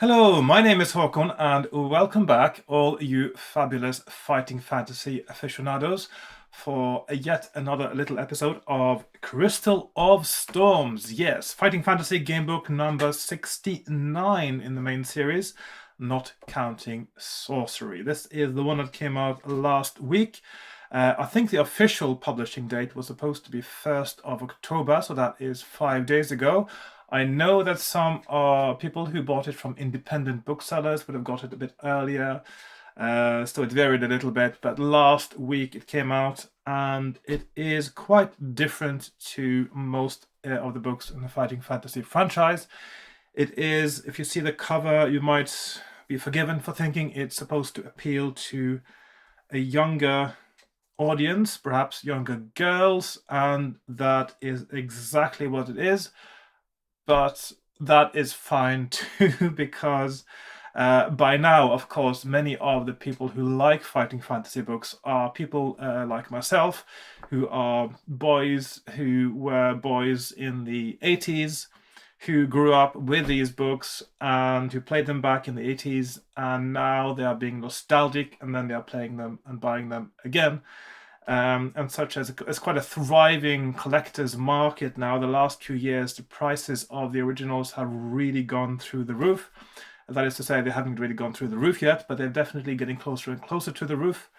Hello, my name is Hakon, and welcome back, all you fabulous fighting fantasy aficionados, for yet another little episode of Crystal of Storms. Yes, fighting fantasy gamebook number 69 in the main series, not counting sorcery. This is the one that came out last week. I think the official publishing date was supposed to be 1st of October, so that is 5 days ago. I know that some people who bought it from independent booksellers would have got it a bit earlier, so it varied a little bit, but last week it came out and it is quite different to most of the books in the Fighting Fantasy franchise. It is, if you see the cover, you might be forgiven for thinking it's supposed to appeal to a younger audience, perhaps younger girls, and that is exactly what it is. But that is fine too, because by now, of course, many of the people who like fighting fantasy books are people like myself, who are boys who were boys in the 80s, who grew up with these books and who played them back in the 80s, and now they are being nostalgic and then they are playing them and buying them again. And such as it's quite a thriving collector's market now. The last few years, the prices of the originals have really gone through the roof. That is to say, they haven't really gone through the roof yet, but they're definitely getting closer and closer to the roof.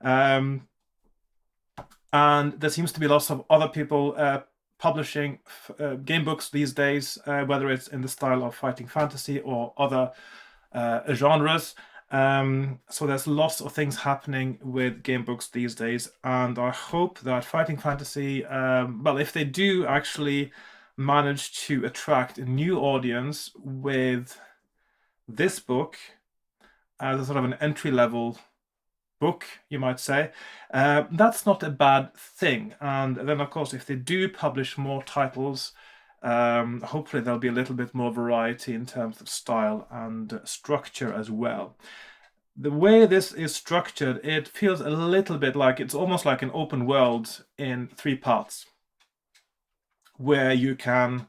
And there seems to be lots of other people publishing game books these days, whether it's in the style of fighting fantasy or other genres. So there's lots of things happening with game books these days, and I hope that Fighting Fantasy, well, if they do actually manage to attract a new audience with this book as a sort of an entry-level book, you might say, that's not a bad thing. And then, of course, if they do publish more titles, hopefully there'll be a little bit more variety in terms of style and structure as well. The way this is structured, it feels a little bit like it's almost like an open world in 3 parts, where you can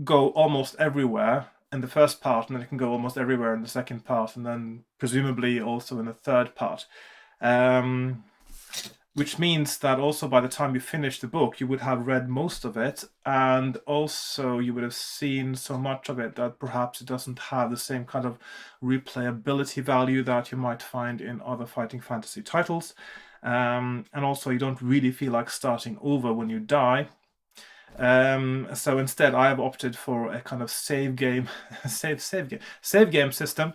go almost everywhere in the first part, and then you can go almost everywhere in the second part, and then presumably also in the third part. Which means that also by the time you finish the book, you would have read most of it, and also you would have seen so much of it that perhaps it doesn't have the same kind of replayability value that you might find in other fighting fantasy titles. And also you don't really feel like starting over when you die. So instead, I have opted for a kind of save game system,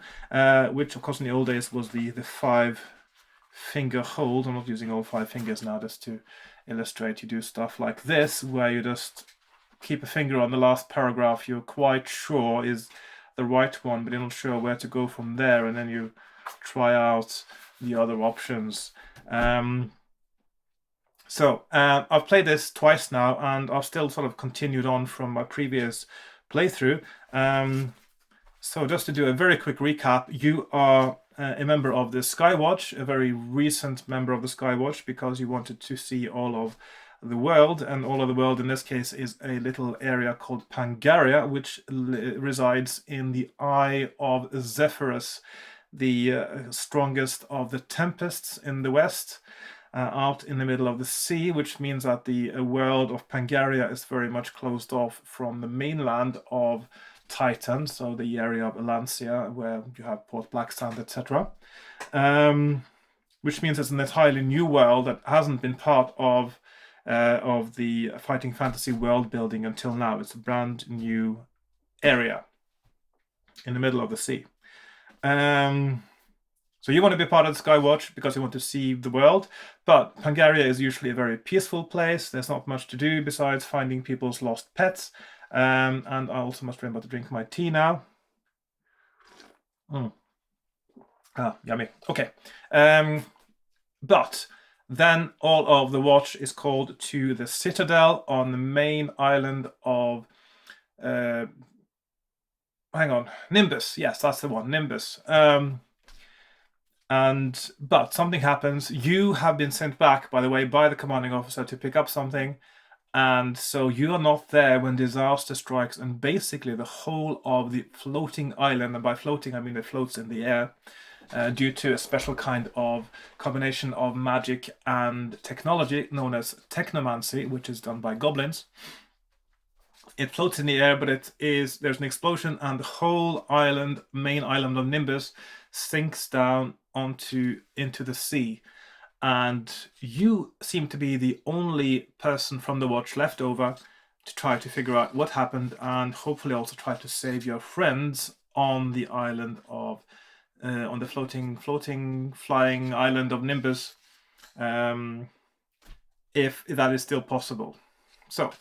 which of course in the old days was the 5-finger hold. I'm not using all 5 fingers now, just to illustrate. You do stuff like this, where you just keep a finger on the last paragraph you're quite sure is the right one, but you're not sure where to go from there, and then you try out the other options. So I've played this twice now, and I've still sort of continued on from my previous playthrough. So just to do a very quick recap, you are a member of the Skywatch, a very recent member of the Skywatch, because you wanted to see all of the world, and all of the world in this case is a little area called Pangaria, which resides in the Eye of Zephyrus, the strongest of the tempests in the west. Out in the middle of the sea, which means that the world of Pangaria is very much closed off from the mainland of Titan, so the area of Elancia, where you have Port Blacksand, etc. Which means it's an entirely new world that hasn't been part of the fighting fantasy world building until now. It's a brand new area in the middle of the sea. So you want to be part of the Skywatch because you want to see the world, but Pangaria is usually a very peaceful place. There's not much to do besides finding people's lost pets. And I also must remember to drink my tea now. Yummy. Okay. But then all of the watch is called to the Citadel on the main island of... hang on. Nimbus. Yes, that's the one. Nimbus. But something happens. You have been sent back, by the way, by the commanding officer to pick up something, And so you are not there when disaster strikes, and basically the whole of the floating island, and by floating I mean it floats in the air, due to a special kind of combination of magic and technology known as technomancy, which is done by goblins. It floats in the air, but there's an explosion, and the whole island, main island of Nimbus, sinks down into the sea. And you seem to be the only person from the watch left over to try to figure out what happened, and hopefully also try to save your friends on the island of on the flying island of Nimbus, if that is still possible. So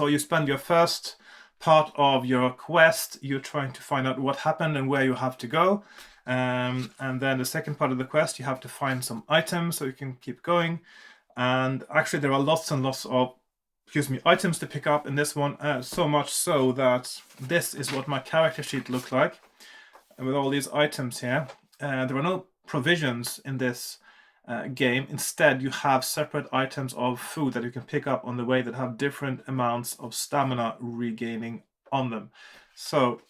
you spend your first part of your quest, you're trying to find out what happened and where you have to go. And then the second part of the quest, you have to find some items so you can keep going. And actually there are lots and lots of items to pick up in this one, so much so that this is what my character sheet looked like, with all these items here. There are no provisions in this game. Instead, you have separate items of food that you can pick up on the way that have different amounts of stamina regaining on them. So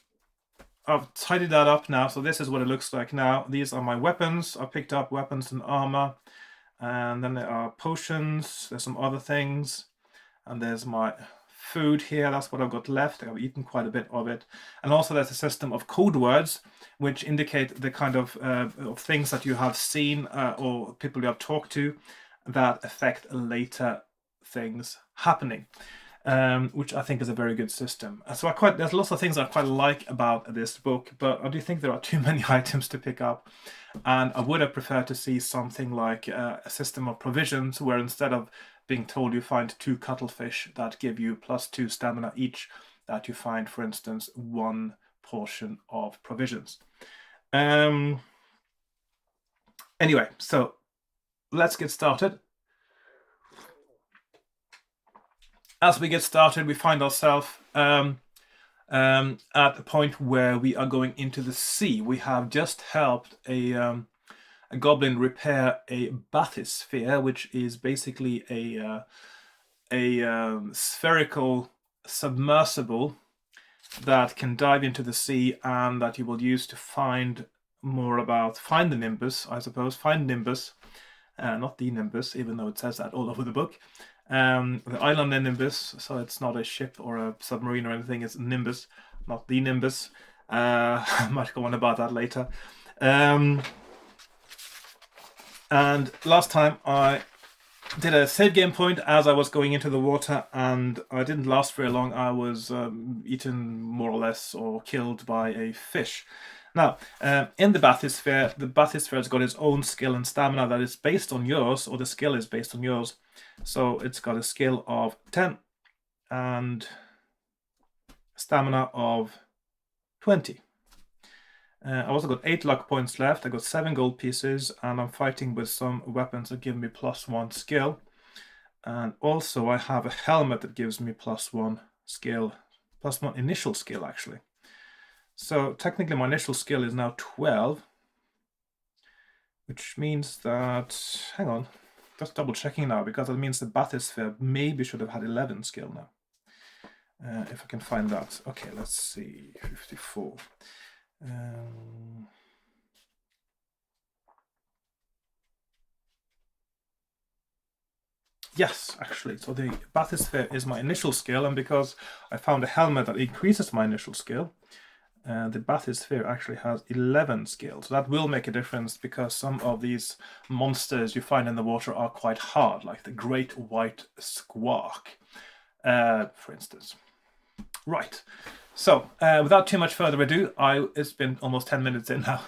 I've tidied that up now, so this is what it looks like now. These are my weapons. I picked up weapons and armor, and then there are potions, there's some other things, and there's my food here. That's what I've got left. I've eaten quite a bit of it. And also there's a system of code words which indicate the kind of things that you have seen or people you have talked to that affect later things happening, which I think is a very good system. So there's lots of things I quite like about this book, but I do think there are too many items to pick up, and I would have preferred to see something like a system of provisions where instead of being told you find 2 cuttlefish that give you +2 stamina each, that you find, for instance, 1 portion of provisions. Anyway, so let's get started. As we get started, we find ourselves at the point where we are going into the sea. We have just helped a goblin repair a bathysphere, which is basically a spherical submersible that can dive into the sea, and that you will use to find the Nimbus, I suppose. Find Nimbus, not the Nimbus, even though it says that all over the book. The island in Nimbus, so it's not a ship or a submarine or anything, it's Nimbus, not the Nimbus. I might go on about that later. And last time I did a save game point as I was going into the water, and I didn't last very long. I was eaten more or less or killed by a fish. Now, in the bathysphere has got its own skill and stamina that is based on yours, or the skill is based on yours. So it's got a skill of 10 and stamina of 20. I also got 8 luck points left. I got 7 gold pieces, and I'm fighting with some weapons that give me +1 skill. And also I have a helmet that gives me +1 skill, +1 initial skill actually. So technically my initial skill is now 12, which means that, hang on, just double checking now, because that means the bathysphere maybe should have had 11 skill now. If I can find that. Okay, let's see, 54. Yes, actually, so the bathysphere is my initial skill, and because I found a helmet that increases my initial skill, the bathysphere actually has 11 skill. So that will make a difference, because some of these monsters you find in the water are quite hard, like the great white squark, for instance. Right. So, without too much further ado, it's been almost 10 minutes in now,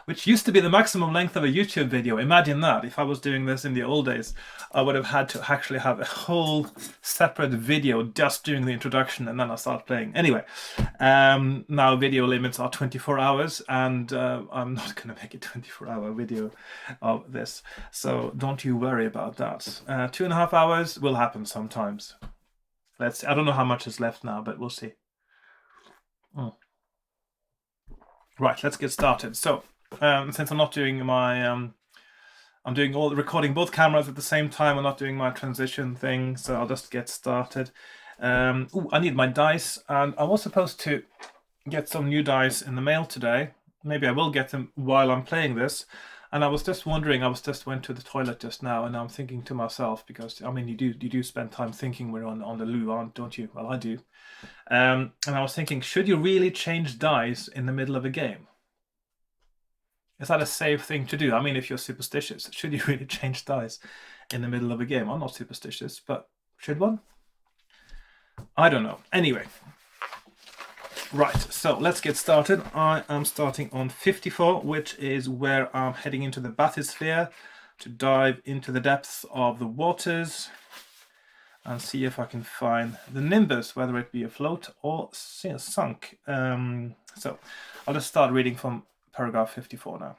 which used to be the maximum length of a YouTube video. Imagine that. If I was doing this in the old days, I would have had to actually have a whole separate video just doing the introduction, and then I start playing. Anyway, now video limits are 24 hours, and I'm not going to make a 24-hour video of this, so don't you worry about that. 2.5 hours will happen sometimes. Let's see. I don't know how much is left now, but we'll see. Right, let's get started. So, since I'm not doing my I'm doing recording both cameras at the same time. I'm not doing my transition thing, so I'll just get started. I need my dice, and I was supposed to get some new dice in the mail today. Maybe I will get them while I'm playing this. And I was just wondering. I went to the toilet just now, and I'm thinking to myself, because I mean, you do spend time thinking when you're on the loo, don't you? Well, I do. And I was thinking, should you really change dice in the middle of a game? Is that a safe thing to do? I mean, if you're superstitious, should you really change dice in the middle of a game? I'm not superstitious, but should one? I don't know. Anyway. Right, so let's get started. I am starting on 54, which is where I'm heading into the bathysphere to dive into the depths of the waters and see if I can find the Nimbus, whether it be afloat or sunk. So I'll just start reading from paragraph 54 now.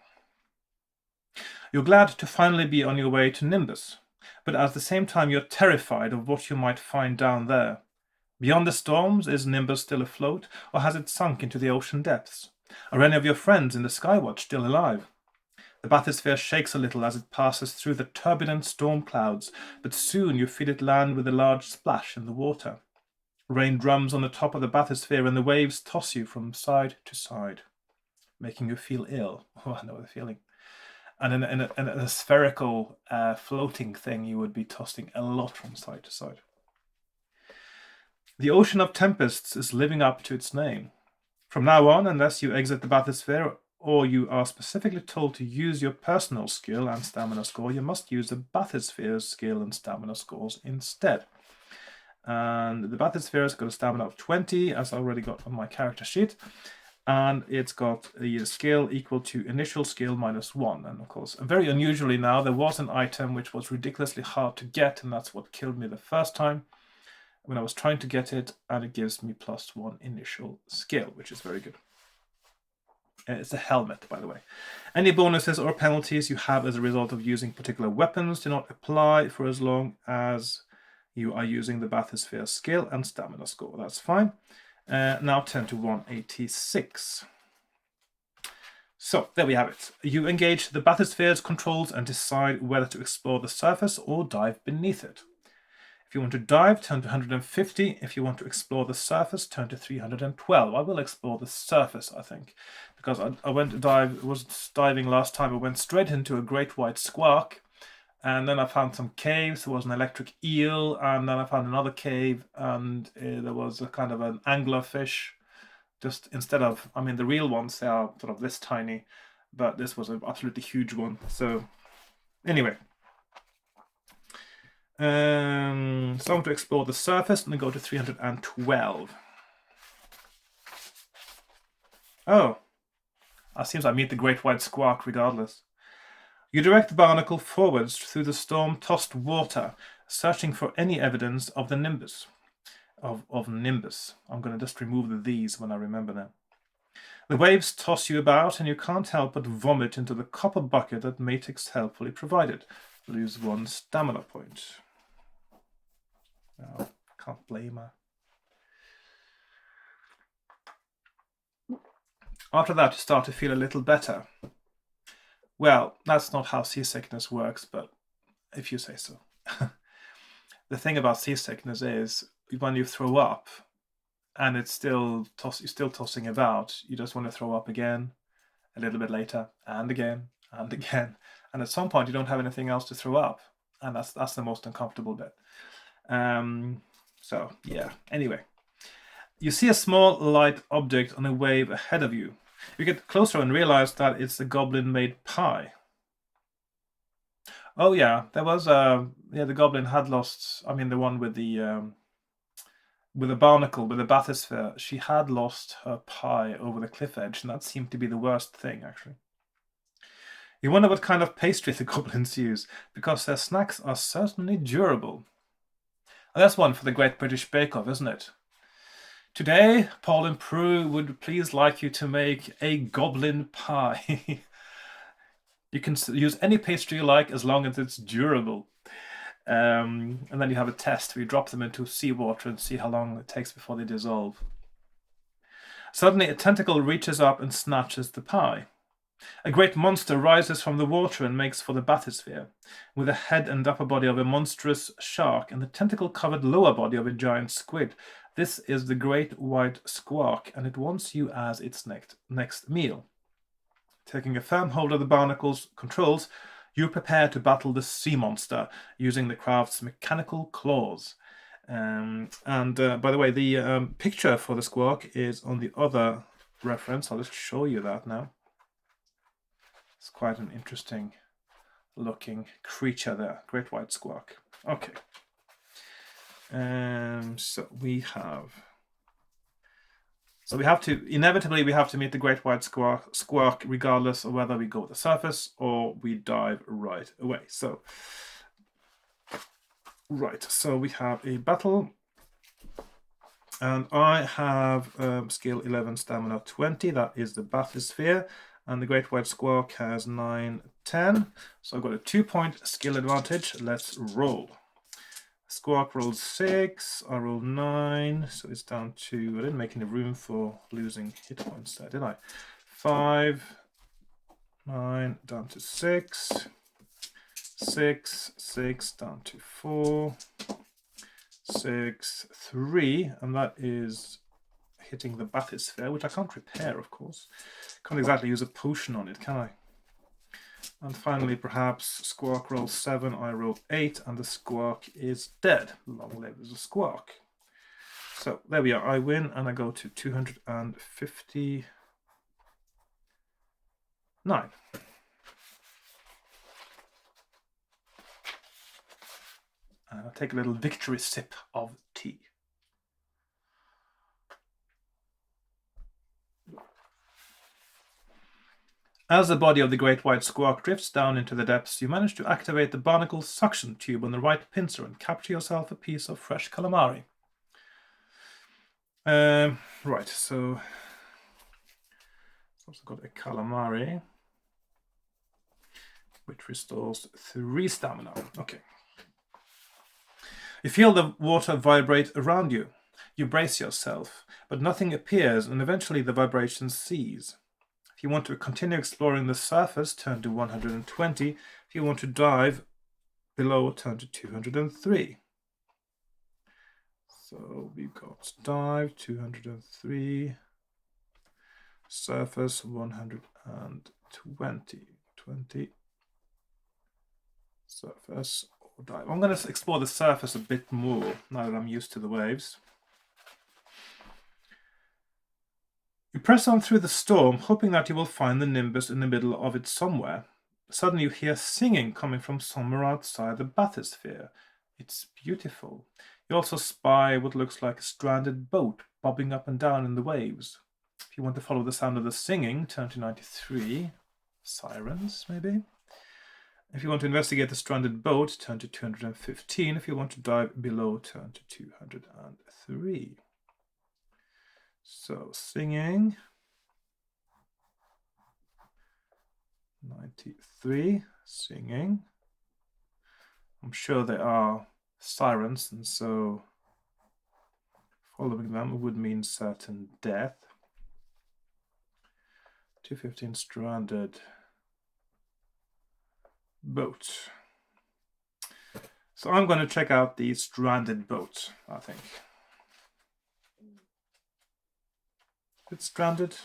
You're glad to finally be on your way to Nimbus, but at the same time you're terrified of what you might find down there. Beyond the storms, is Nimbus still afloat, or has it sunk into the ocean depths? Are any of your friends in the Skywatch still alive? The bathysphere shakes a little as it passes through the turbulent storm clouds, but soon you feel it land with a large splash in the water. Rain drums on the top of the bathysphere and the waves toss you from side to side, making you feel ill. Oh, I know the feeling. And in a spherical floating thing, you would be tossing a lot from side to side. The ocean of tempests is living up to its name. From now on, unless you exit the bathysphere or you are specifically told to use your personal skill and stamina score, you must use the bathysphere's skill and stamina scores instead. And the bathysphere's got a stamina of 20, as I already got on my character sheet. And it's got a skill equal to initial skill -1. And of course, very unusually now, there was an item which was ridiculously hard to get, and that's what killed me the first time when I was trying to get it, and it gives me +1 initial skill, which is very good. It's a helmet, by the way. Any bonuses or penalties you have as a result of using particular weapons do not apply for as long as you are using the bathysphere skill and stamina score. That's fine. Now turn to 186. So there we have it. You engage the bathysphere's controls and decide whether to explore the surface or dive beneath it. If you want to dive, turn to 150. If you want to explore the surface, turn to 312. I will explore the surface, I think, because I went to dive. Was diving last time. I went straight into a great white squark, and then I found some caves. There was an electric eel, and then I found another cave, and there was a kind of an anglerfish. Just instead of, I mean, the real ones, they are sort of this tiny, but this was an absolutely huge one. So anyway. So I'm going to explore the surface and then go to 312. Oh, it seems I meet the great white squark regardless. You direct the barnacle forwards through the storm-tossed water, searching for any evidence of the Nimbus. Of Nimbus. I'm going to just remove the these when I remember them. The waves toss you about and you can't help but vomit into the copper bucket that Matix helpfully provided. Lose 1 stamina point. Oh, can't blame her. After that, you start to feel a little better. Well, that's not how seasickness works, but if you say so. The thing about seasickness is when you throw up and it's still you're still tossing about, you just want to throw up again, a little bit later, and again, and again. And at some point, you don't have anything else to throw up. And that's the most uncomfortable bit. So, yeah. Anyway, you see a small light object on a wave ahead of you. You get closer and realize that it's a goblin-made pie. Oh, yeah. There was the goblin had lost. I mean, the one with the barnacle, with the bathysphere. She had lost her pie over the cliff edge, and that seemed to be the worst thing, actually. You wonder what kind of pastry the goblins use, because their snacks are certainly durable. And that's one for the Great British Bake Off, isn't it? Today, Paul and Prue would please like you to make a goblin pie. You can use any pastry you like as long as it's durable. And then you have a test where you drop them into seawater and see how long it takes before they dissolve. Suddenly, a tentacle reaches up and snatches the pie. A great monster rises from the water and makes for the bathysphere, with the head and upper body of a monstrous shark and the tentacle-covered lower body of a giant squid. This is the great white squark, and it wants you as its next meal. Taking a firm hold of the barnacle's controls, you prepare to battle the sea monster using the craft's mechanical claws. By the way, the picture for the squark is on the other reference. I'll just show you that now. It's quite an interesting looking creature there. Great white squark. Okay. So we have to, inevitably we have to meet the great white squark regardless of whether we go to the surface or we dive right away. So we have a battle, and I have skill 11, stamina 20. That is the bathysphere, and the great white squark has 9, 10. So I've got a 2-point skill advantage. Let's roll. Squark rolls 6, I roll 9, so it's down to, I didn't make any room for losing hit points there, did I? 5, 9, down to 6, 6, 6, down to 4, 6, 3, and that is hitting the bathysphere, which I can't repair, of course. Can't exactly use a potion on it, can I? And finally, perhaps squark rolls 7, I roll 8, and the squark is dead. Long live the squark. So there we are. I win, and I go to 259. And I'll take a little victory sip of tea. As the body of the great white squark drifts down into the depths, you manage to activate the barnacle's suction tube on the right pincer and capture yourself a piece of fresh calamari. Right, so I've also got a calamari, which restores 3 stamina. Okay. You feel the water vibrate around you. You brace yourself, but nothing appears, and eventually the vibrations cease. If you want to continue exploring the surface, turn to 120. If you want to dive below, turn to 203. So we've got dive 203, surface 120, 20, surface or dive. I'm going to explore the surface a bit more now that I'm used to the waves. You press on through the storm, hoping that you will find the Nimbus in the middle of it somewhere. Suddenly you hear singing coming from somewhere outside the bathysphere. It's beautiful. You also spy what looks like a stranded boat bobbing up and down in the waves. If you want to follow the sound of the singing, turn to 93. Sirens, maybe? If you want to investigate the stranded boat, turn to 215. If you want to dive below, turn to 203. So, singing, 93, singing. I'm sure there are sirens, and so following them would mean certain death. 215, stranded boat. So I'm going to check out the stranded boat, I think. It's stranded.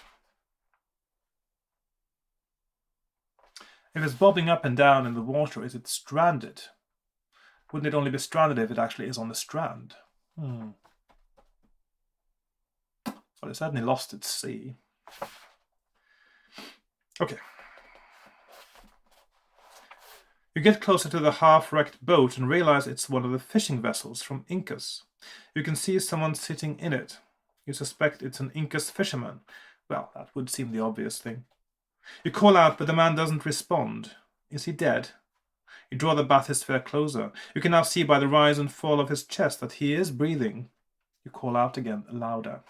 If it's bobbing up and down in the water, is it stranded? Wouldn't it only be stranded if it actually is on the strand? Well, it's certainly lost at sea. Okay. You get closer to the half-wrecked boat and realize it's one of the fishing vessels from Incas. You can see someone sitting in it. You suspect it's an Incas fisherman. Well, that would seem the obvious thing. You call out, but the man doesn't respond. Is he dead? You draw the bathysphere closer. You can now see by the rise and fall of his chest that he is breathing. You call out again, louder.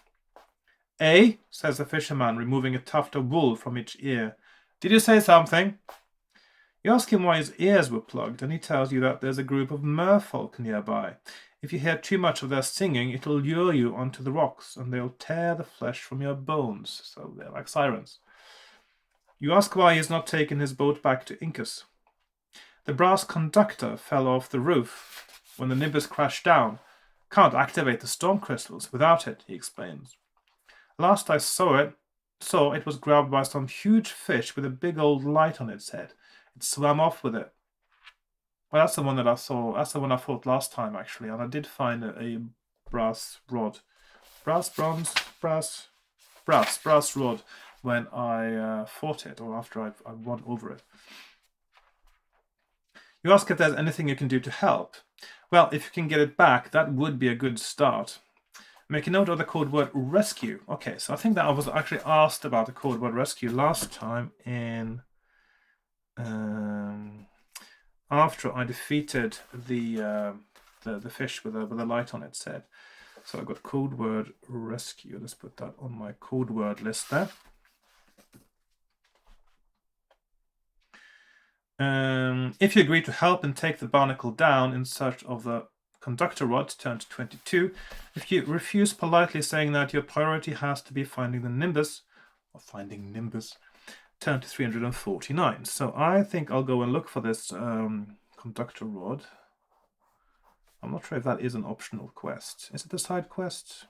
"Eh?" says the fisherman, removing a tuft of wool from each ear. "Did you say something?" You ask him why his ears were plugged, and he tells you that there's a group of merfolk nearby. If you hear too much of their singing, it'll lure you onto the rocks, and they'll tear the flesh from your bones. So they're like sirens. You ask why he has not taken his boat back to Incus. The brass conductor fell off the roof when the Nimbus crashed down. Can't activate the storm crystals without it, he explains. Last I saw it was grabbed by some huge fish with a big old light on its head. It swam off with it. Well, that's the one that I saw. That's the one I fought last time, actually, and I did find a brass rod. Brass rod when I fought it, or after I won over it. You ask if there's anything you can do to help. Well, if you can get it back, that would be a good start. Make a note of the code word rescue. Okay, so I think that I was actually asked about the code word rescue last time in after I defeated the fish with a light on its head. So I've got code word rescue. Let's put that on my code word list there. If you agree to help and take the barnacle down in search of the conductor rod, turn to 22. If you refuse politely, saying that your priority has to be finding the Nimbus, or finding Nimbus, turn to 349. So I think I'll go and look for this conductor rod. I'm not sure if that is an optional quest. Is it a side quest?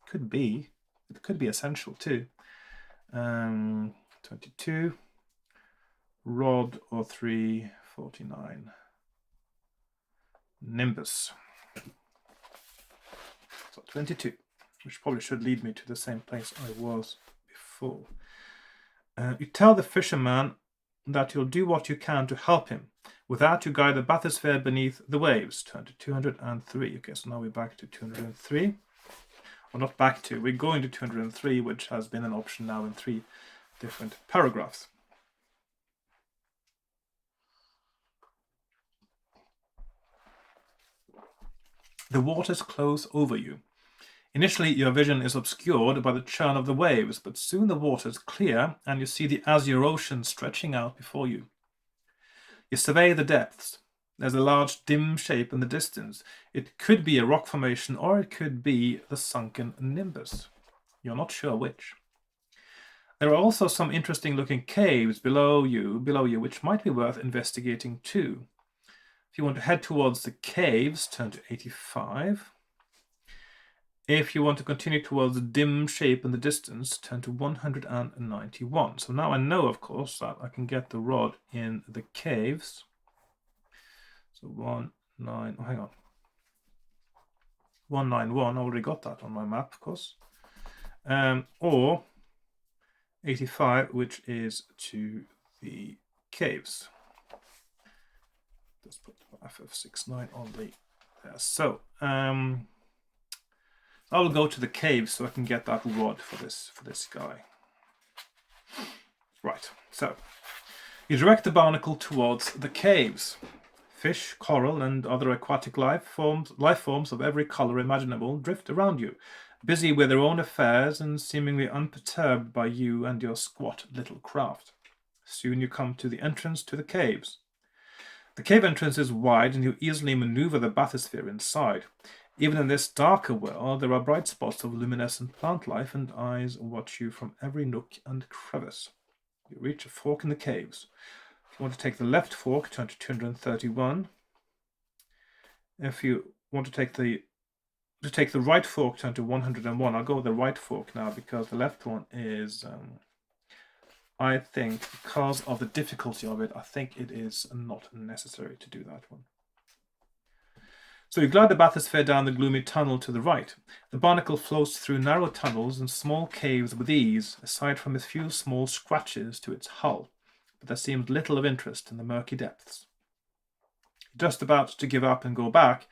Could be. It could be essential too. 22. Rod or 349. Nimbus. So 22, which probably should lead me to the same place I was before. You tell the fisherman that you'll do what you can to help him. With that, you guide the bathysphere beneath the waves. Turn to 203. Okay, so now we're back to 203. Well, not back to, we're going to 203, which has been an option now in 3 different paragraphs. The waters close over you. Initially, your vision is obscured by the churn of the waves, but soon the waters clear and you see the azure ocean stretching out before you. You survey the depths. There's a large dim shape in the distance. It could be a rock formation or it could be the sunken Nimbus. You're not sure which. There are also some interesting looking caves below you, which might be worth investigating too. If you want to head towards the caves, turn to 85. If you want to continue towards the dim shape in the distance, turn to 191. So now I know, of course, that I can get the rod in the caves. So 191, I already got that on my map, of course. Or 85, which is to the caves. Let's put FF69 on the there. So I'll go to the cave so I can get that rod for this guy. Right. So you direct the barnacle towards the caves. Fish, coral, and other aquatic life forms of every color imaginable drift around you, busy with their own affairs and seemingly unperturbed by you and your squat little craft. Soon you come to the entrance to the caves. The cave entrance is wide and you easily maneuver the bathysphere inside. Even in this darker world, there are bright spots of luminescent plant life and eyes watch you from every nook and crevice. You reach a fork in the caves. If you want to take the left fork, turn to 231. If you want to take the right fork, turn to 101. I'll go with the right fork now because the left one is... I think, because of the difficulty of it, I think it is not necessary to do that one. So you glide the bathysphere down the gloomy tunnel to the right. The barnacle floats through narrow tunnels and small caves with ease, aside from a few small scratches to its hull, but there seemed little of interest in the murky depths. You're just about to give up and go back,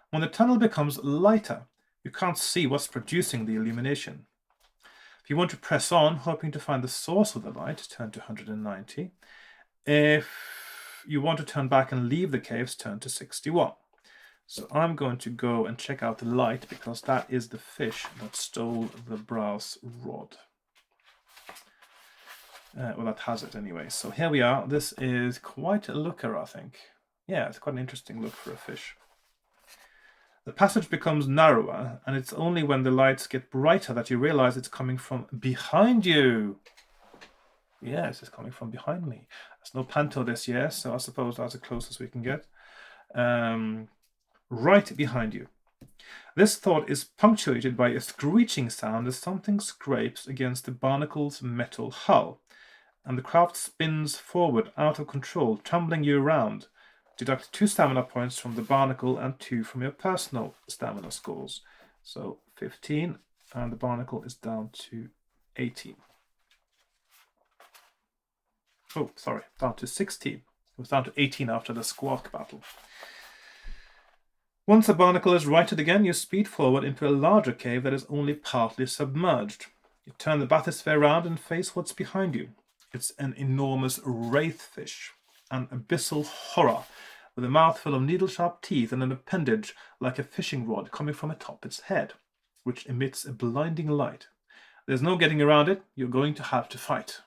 when the tunnel becomes lighter. You can't see what's producing the illumination. If you want to press on, hoping to find the source of the light, turn to 190. If you want to turn back and leave the caves, turn to 61. So I'm going to go and check out the light because that is the fish that stole the brass rod. Well, that has it anyway. So here we are. This is quite a looker, I think. Yeah, it's quite an interesting look for a fish. The passage becomes narrower, and it's only when the lights get brighter that you realize it's coming from behind you. Yes, it's coming from behind me. There's no panto this year, so I suppose that's the closest we can get. Right behind you. This thought is punctuated by a screeching sound as something scrapes against the barnacle's metal hull, and the craft spins forward out of control, tumbling you around. Deduct 2 stamina points from the barnacle and 2 from your personal stamina scores. So 15, and the barnacle is down to 18. Oh, sorry, down to 16. It was down to 18 after the squawk battle. Once the barnacle is righted again, you speed forward into a larger cave that is only partly submerged. You turn the bathysphere round and face what's behind you. It's an enormous wraithfish, an abyssal horror, with a mouth full of needle-sharp teeth and an appendage like a fishing rod coming from atop its head, which emits a blinding light. There's no getting around it. You're going to have to fight.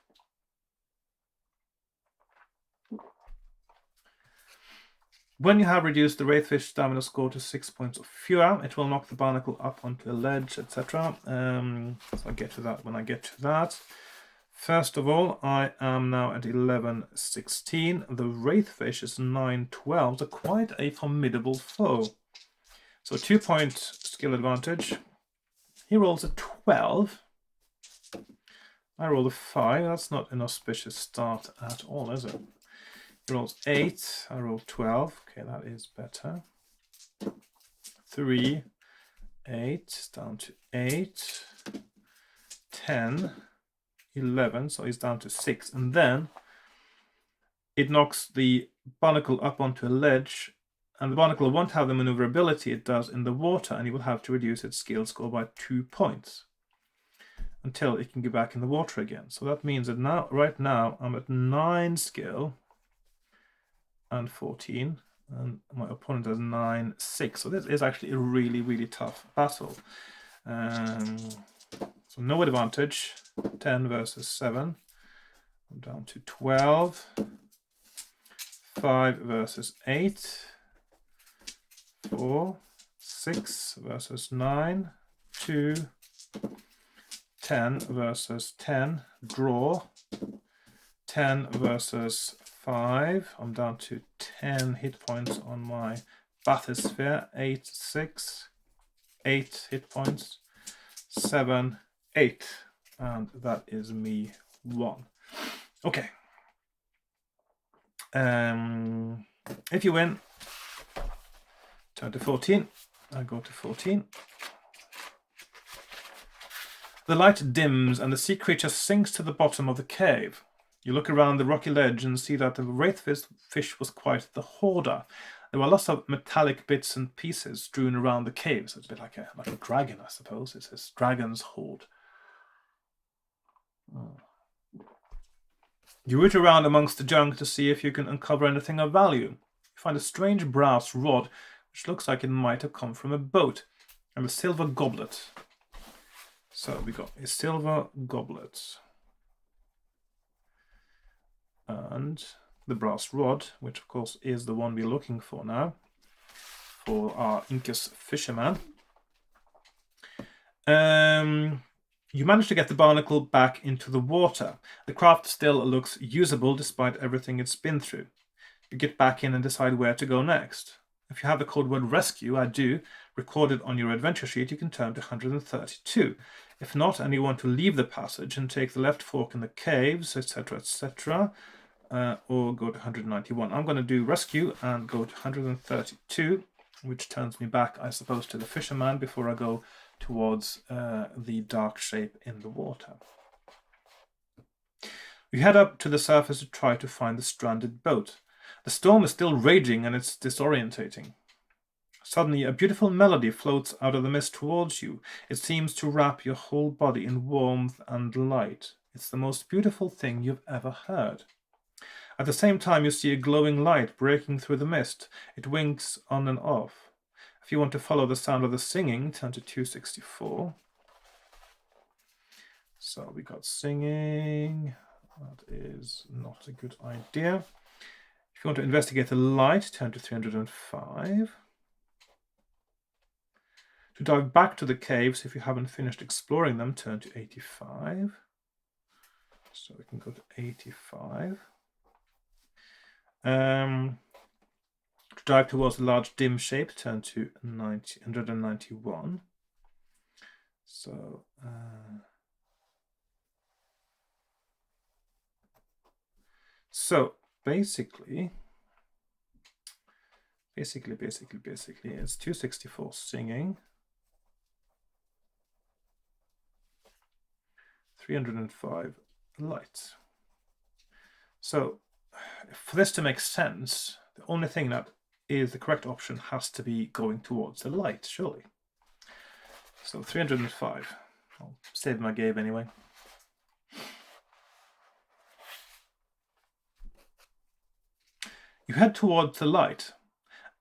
When you have reduced the wraithfish stamina score to 6 points or fewer, it will knock the barnacle up onto a ledge, etc. So I'll get to that when I get to that. First of all, I am now at 11-16. The wraithfish is 9-12, so quite a formidable foe. So 2-point skill advantage. He rolls a 12. I roll a 5. That's not an auspicious start at all, is it? He rolls 8. I roll 12. Okay, that is better. 3, 8, down to 8, 10, 11, so he's down to 6. And then it knocks the barnacle up onto a ledge, and the barnacle won't have the maneuverability it does in the water, and he will have to reduce its skill score by 2 points until it can get back in the water again. So that means that now, right now, I'm at 9 skill and 14, and my opponent has 9-6. So this is actually a really, really tough battle. So no advantage. 10 versus 7. I'm down to 12. 5 versus 8. 4. 6 versus 9. 2. 10 versus 10. Draw. 10 versus 5. I'm down to 10 hit points on my bathysphere. 8, 6. 8 hit points. 7, 8. And that is me 1. Okay. If you win, turn to 14. I go to 14. The light dims and the sea creature sinks to the bottom of the cave. You look around the rocky ledge and see that the wraithfish was quite the hoarder. There were lots of metallic bits and pieces strewn around the cave. So it's a bit like a dragon, I suppose. It's a dragon's hoard. You root around amongst the junk to see if you can uncover anything of value. You find a strange brass rod, which looks like it might have come from a boat, and a silver goblet. So we got a silver goblet. And the brass rod, which of course is the one we're looking for now, for our Incas fisherman. You manage to get the barnacle back into the water. The craft still looks usable despite everything it's been through. You get back in and decide where to go next. If you have the code word rescue, I do, recorded on your adventure sheet, you can turn to 132. If not, and you want to leave the passage and take the left fork in the caves, etc., etc., or go to 191. I'm going to do rescue and go to 132, which turns me back, I suppose, to the fisherman before I go towards the dark shape in the water. You head up to the surface to try to find the stranded boat. The storm is still raging and it's disorientating. Suddenly, a beautiful melody floats out of the mist towards you. It seems to wrap your whole body in warmth and light. It's the most beautiful thing you've ever heard. At the same time, you see a glowing light breaking through the mist. It winks on and off. If you want to follow the sound of the singing, turn to 264. So we got singing. That is not a good idea. If you want to investigate the light, turn to 305. To dive back to the caves, if you haven't finished exploring them, turn to 85. So we can go to 85. To drive towards a large dim shape, turn to 191. So basically, it's 264 singing, 305 light. So for this to make sense, the only thing that is the correct option has to be going towards the light, surely. So 305. I'll save my game anyway. You head towards the light.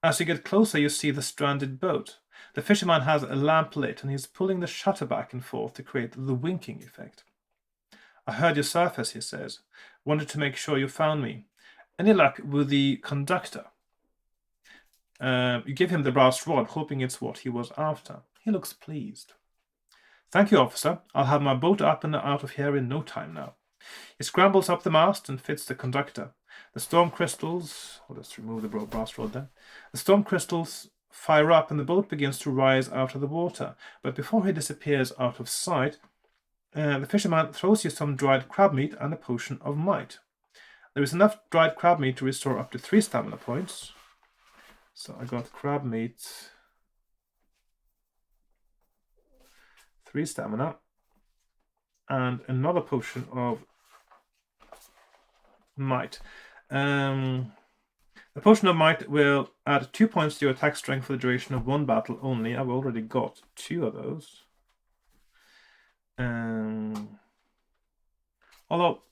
As you get closer, you see the stranded boat. The fisherman has a lamp lit and he's pulling the shutter back and forth to create the winking effect. I heard your surface, he says. Wanted to make sure you found me. Any luck with the conductor? You give him the brass rod, hoping it's what he was after. He looks pleased. Thank you, officer. I'll have my boat up and out of here in no time now. He scrambles up the mast and fits the conductor. The storm crystals... let's remove the brass rod then. The storm crystals fire up and the boat begins to rise out of the water. But before he disappears out of sight, the fisherman throws you some dried crab meat and a potion of might. There is enough dried crab meat to restore up to 3 stamina points. So I got crab meat, 3 stamina, and another potion of might. The potion of might will add 2 points to your attack strength for the duration of 1 battle only. I've already got 2 of those. Although,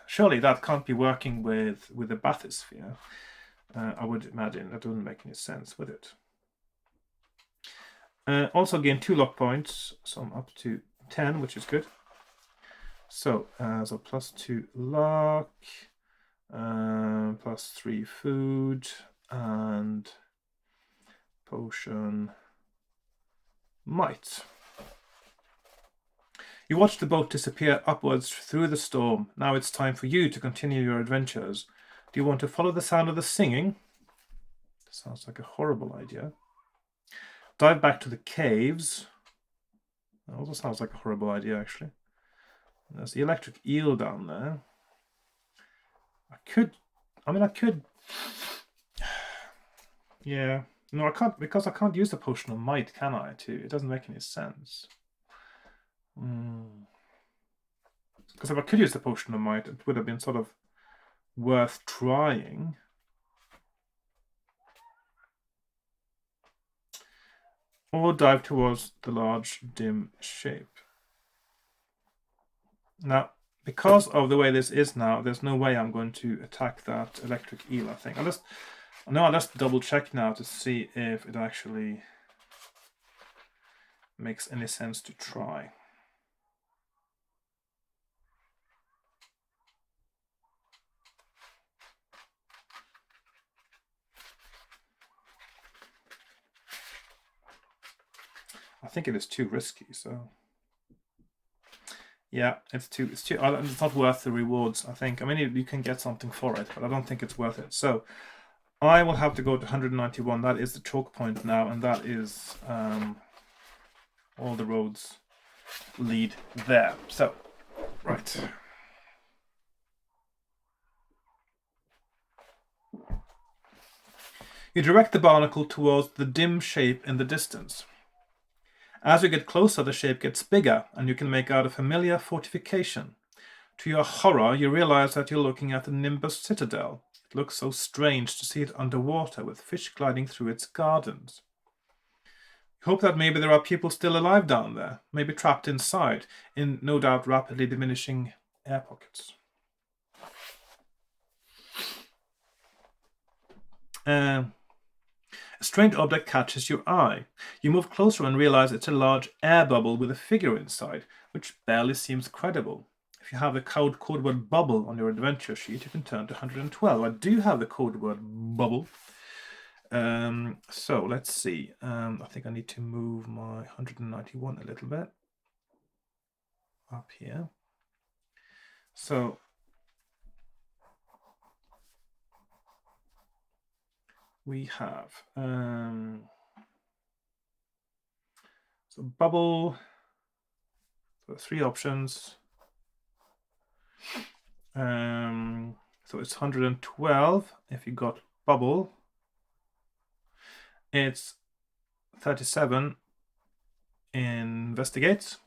surely that can't be working with the bathysphere. I would imagine that wouldn't make any sense, would it? Also gain 2 luck points, so I'm up to 10, which is good. So plus 2 luck, plus 3 food, and potion might. You watch the boat disappear upwards through the storm. Now it's time for you to continue your adventures. Do you want to follow the sound of the singing? Sounds like a horrible idea. Dive back to the caves. That also sounds like a horrible idea, actually. There's the electric eel down there. I could... Yeah. No, I can't, because I can't use the potion of might, can I, too? It doesn't make any sense. Because if I could use the potion of might, it would have been sort of worth trying. Or dive towards the large dim shape. Now, because of the way this is now, there's no way I'm going to attack that electric eel, I think. I'll just double check now to see if it actually makes any sense to try. I think it is too risky, so yeah, it's not worth the rewards, I think. I mean, you can get something for it, but I don't think it's worth it. So I will have to go to 191. That is the choke point now, and that is all the roads lead there. So, right. You direct the barnacle towards the dim shape in the distance. As you get closer, the shape gets bigger, and you can make out a familiar fortification. To your horror, you realize that you're looking at the Nimbus Citadel. It looks so strange to see it underwater, with fish gliding through its gardens. You hope that maybe there are people still alive down there, maybe trapped inside, in no doubt rapidly diminishing air pockets. A strange object catches your eye. You move closer and realize it's a large air bubble with a figure inside, which barely seems credible. If you have the code word bubble on your adventure sheet, you can turn to 112. I do have the code word bubble. So let's see. I think I need to move my 191 a little bit up here. So we have so bubble. So 3 options. So it's 112 if you got bubble. It's 37 investigate,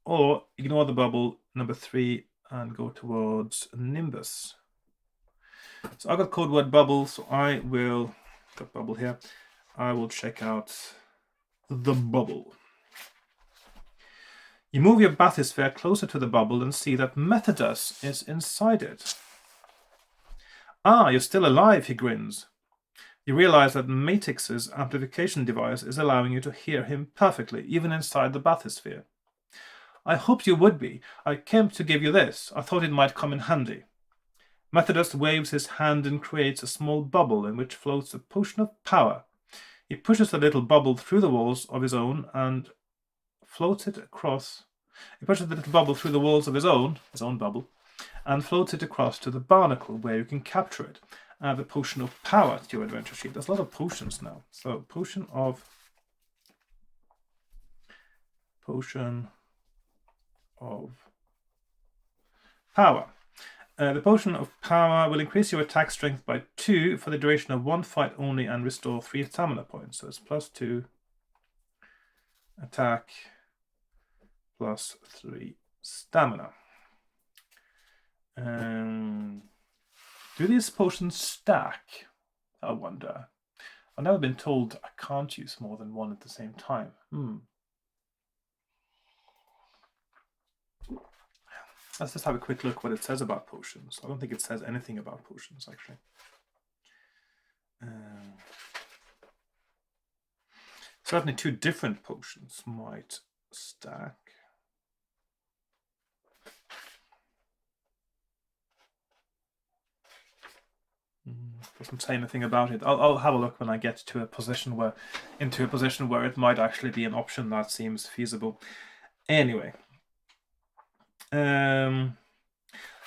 or ignore the bubble, number 3, and go towards Nimbus. So I got code word bubble, so I will got bubble here. I will check out the bubble. You move your bathysphere closer to the bubble and see that Methodus is inside it. Ah, you're still alive, he grins. You realize that Matix's amplification device is allowing you to hear him perfectly, even inside the bathysphere. I hoped you would be. I came to give you this. I thought it might come in handy. Methodus waves his hand and creates a small bubble in which floats a potion of power. He pushes the little bubble through the walls of his own and floats it across. He pushes the little bubble through the walls of his own bubble, and floats it across to the barnacle where you can capture it. Add the potion of power to your adventure sheet. There's a lot of potions now. So potion of power. The potion of power will increase your attack strength by 2 for the duration of 1 fight only and restore 3 stamina points. So it's +2 attack +3 stamina. Do these potions stack? I wonder. I've never been told I can't use more than one at the same time. Let's just have a quick look what it says about potions. I don't think it says anything about potions, actually. Certainly 2 different potions might stack. Doesn't say anything about it. I'll have a look when I get to a position where it might actually be an option that seems feasible. Anyway, the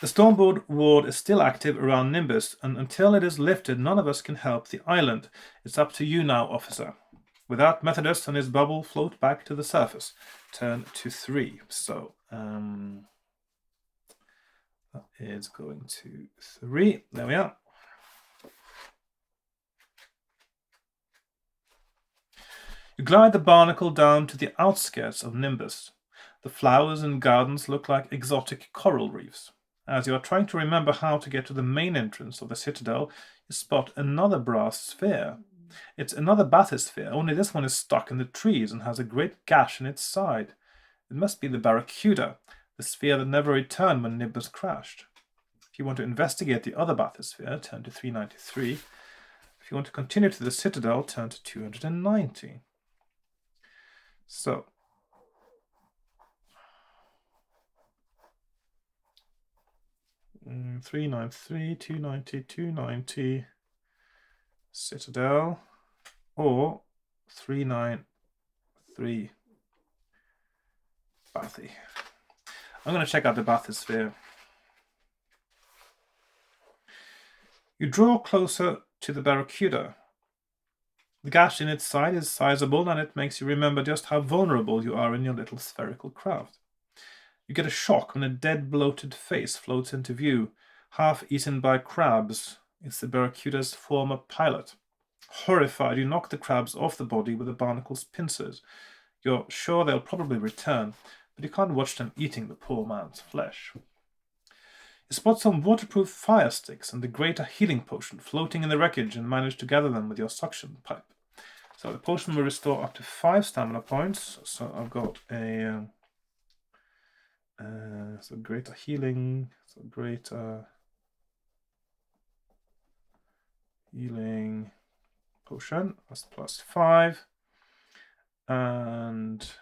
Stormboard ward is still active around Nimbus, and until it is lifted, none of us can help the island. It's up to you now, officer. Without Methodus and his bubble, float back to the surface. Turn to 3. So that is going to 3. There we are. You glide the barnacle down to the outskirts of Nimbus. The flowers and gardens look like exotic coral reefs. As you are trying to remember how to get to the main entrance of the citadel, you spot another brass sphere. It's another bathysphere, only this one is stuck in the trees and has a great gash in its side. It must be the Barracuda, the sphere that never returned when Nimbus crashed. If you want to investigate the other bathysphere, turn to 393. If you want to continue to the citadel, turn to 290. So, mm, 393, 290, 290, Citadel, or 393, Bathy. I'm going to check out the bathysphere. You draw closer to the Barracuda. The gash in its side is sizable, and it makes you remember just how vulnerable you are in your little spherical craft. You get a shock when a dead, bloated face floats into view, half eaten by crabs. It's the Barracuda's former pilot. Horrified, you knock the crabs off the body with the barnacle's pincers. You're sure they'll probably return, but you can't watch them eating the poor man's flesh. You spot some waterproof fire sticks and the greater healing potion floating in the wreckage and manage to gather them with your suction pipe. So the potion will restore up to 5 stamina points. So I've got a greater healing, healing potion, that's +5, and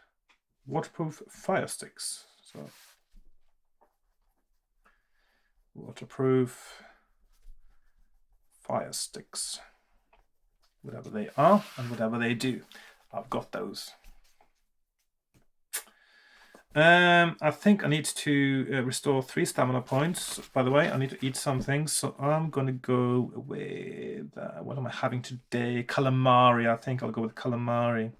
waterproof fire sticks. So waterproof fire sticks, whatever they are and whatever they do, I've got those. I think I need to restore 3 stamina points. By the way, I need to eat something, so I'm gonna go with what am I having today? Calamari. I think I'll go with calamari.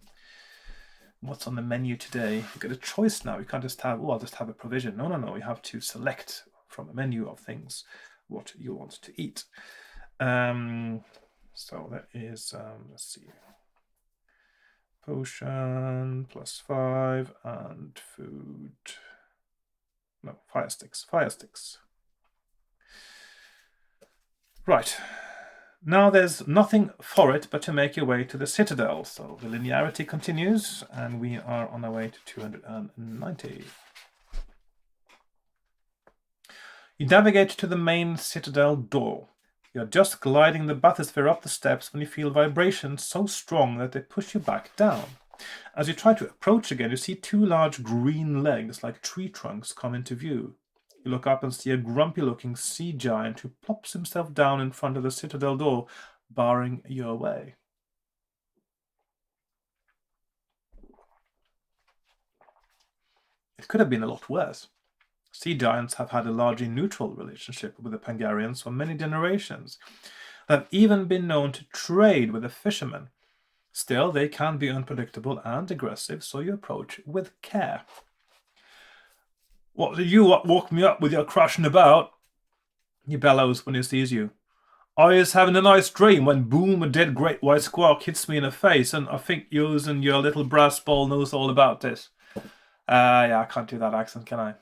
What's on the menu today? You get a choice now. You can't just have, oh, I'll just have a provision. No, no, no. You have to select from a menu of things what you want to eat. So that is, let's see. Potion +5 and food. No, fire sticks. Fire sticks. Right. Now there's nothing for it but to make your way to the Citadel. So the linearity continues, and we are on our way to 290. You navigate to the main Citadel door. You're just gliding the bathysphere up the steps when you feel vibrations so strong that they push you back down. As you try to approach again, you see 2 large green legs like tree trunks come into view. You look up and see a grumpy-looking sea giant who plops himself down in front of the Citadel door, barring your way. It could have been a lot worse. Sea giants have had a largely neutral relationship with the Pangarians for many generations. They've even been known to trade with the fishermen. Still, they can be unpredictable and aggressive, so you approach with care. What do you walk me up with your crashing about? He bellows when he sees you. I was having a nice dream when boom, a dead great white squawk hits me in the face, and I think yous and your little brass ball knows all about this. Yeah, I can't do that accent, can I?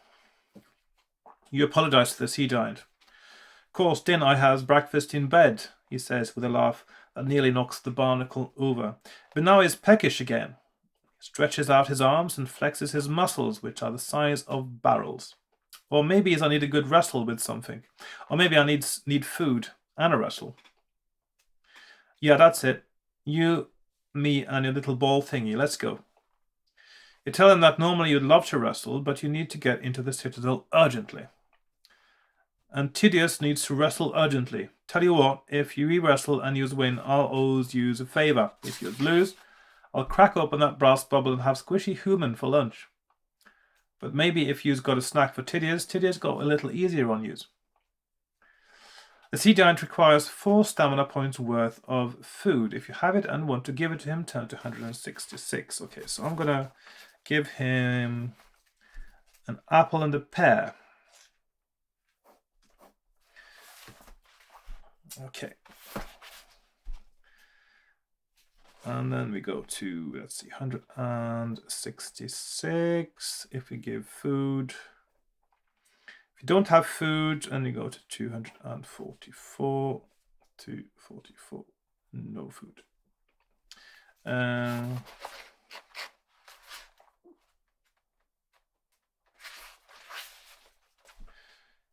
You apologize to the sea giant. Of course, then I has breakfast in bed, he says with a laugh that nearly knocks the barnacle over. But now he's peckish again. He stretches out his arms and flexes his muscles, which are the size of barrels. Or maybe I need a good wrestle with something. Or maybe I need food and a wrestle. Yeah, that's it. You, me, and your little ball thingy. Let's go. You tell him that normally you'd love to wrestle, but you need to get into the Citadel urgently. And Tydeus needs to wrestle urgently. Tell you what, if you re-wrestle and you win, I'll always use a favor. If you lose, I'll crack open that brass bubble and have squishy human for lunch. But maybe if you's got a snack for Tydeus, Tydeus got a little easier on yous. The sea giant requires 4 stamina points worth of food. If you have it and want to give it to him, turn to 166. Okay, so I'm gonna give him an apple and a pear. Okay. And then we go to, let's see, 166. If we give food, if you don't have food, and you go to 244, 244, no food.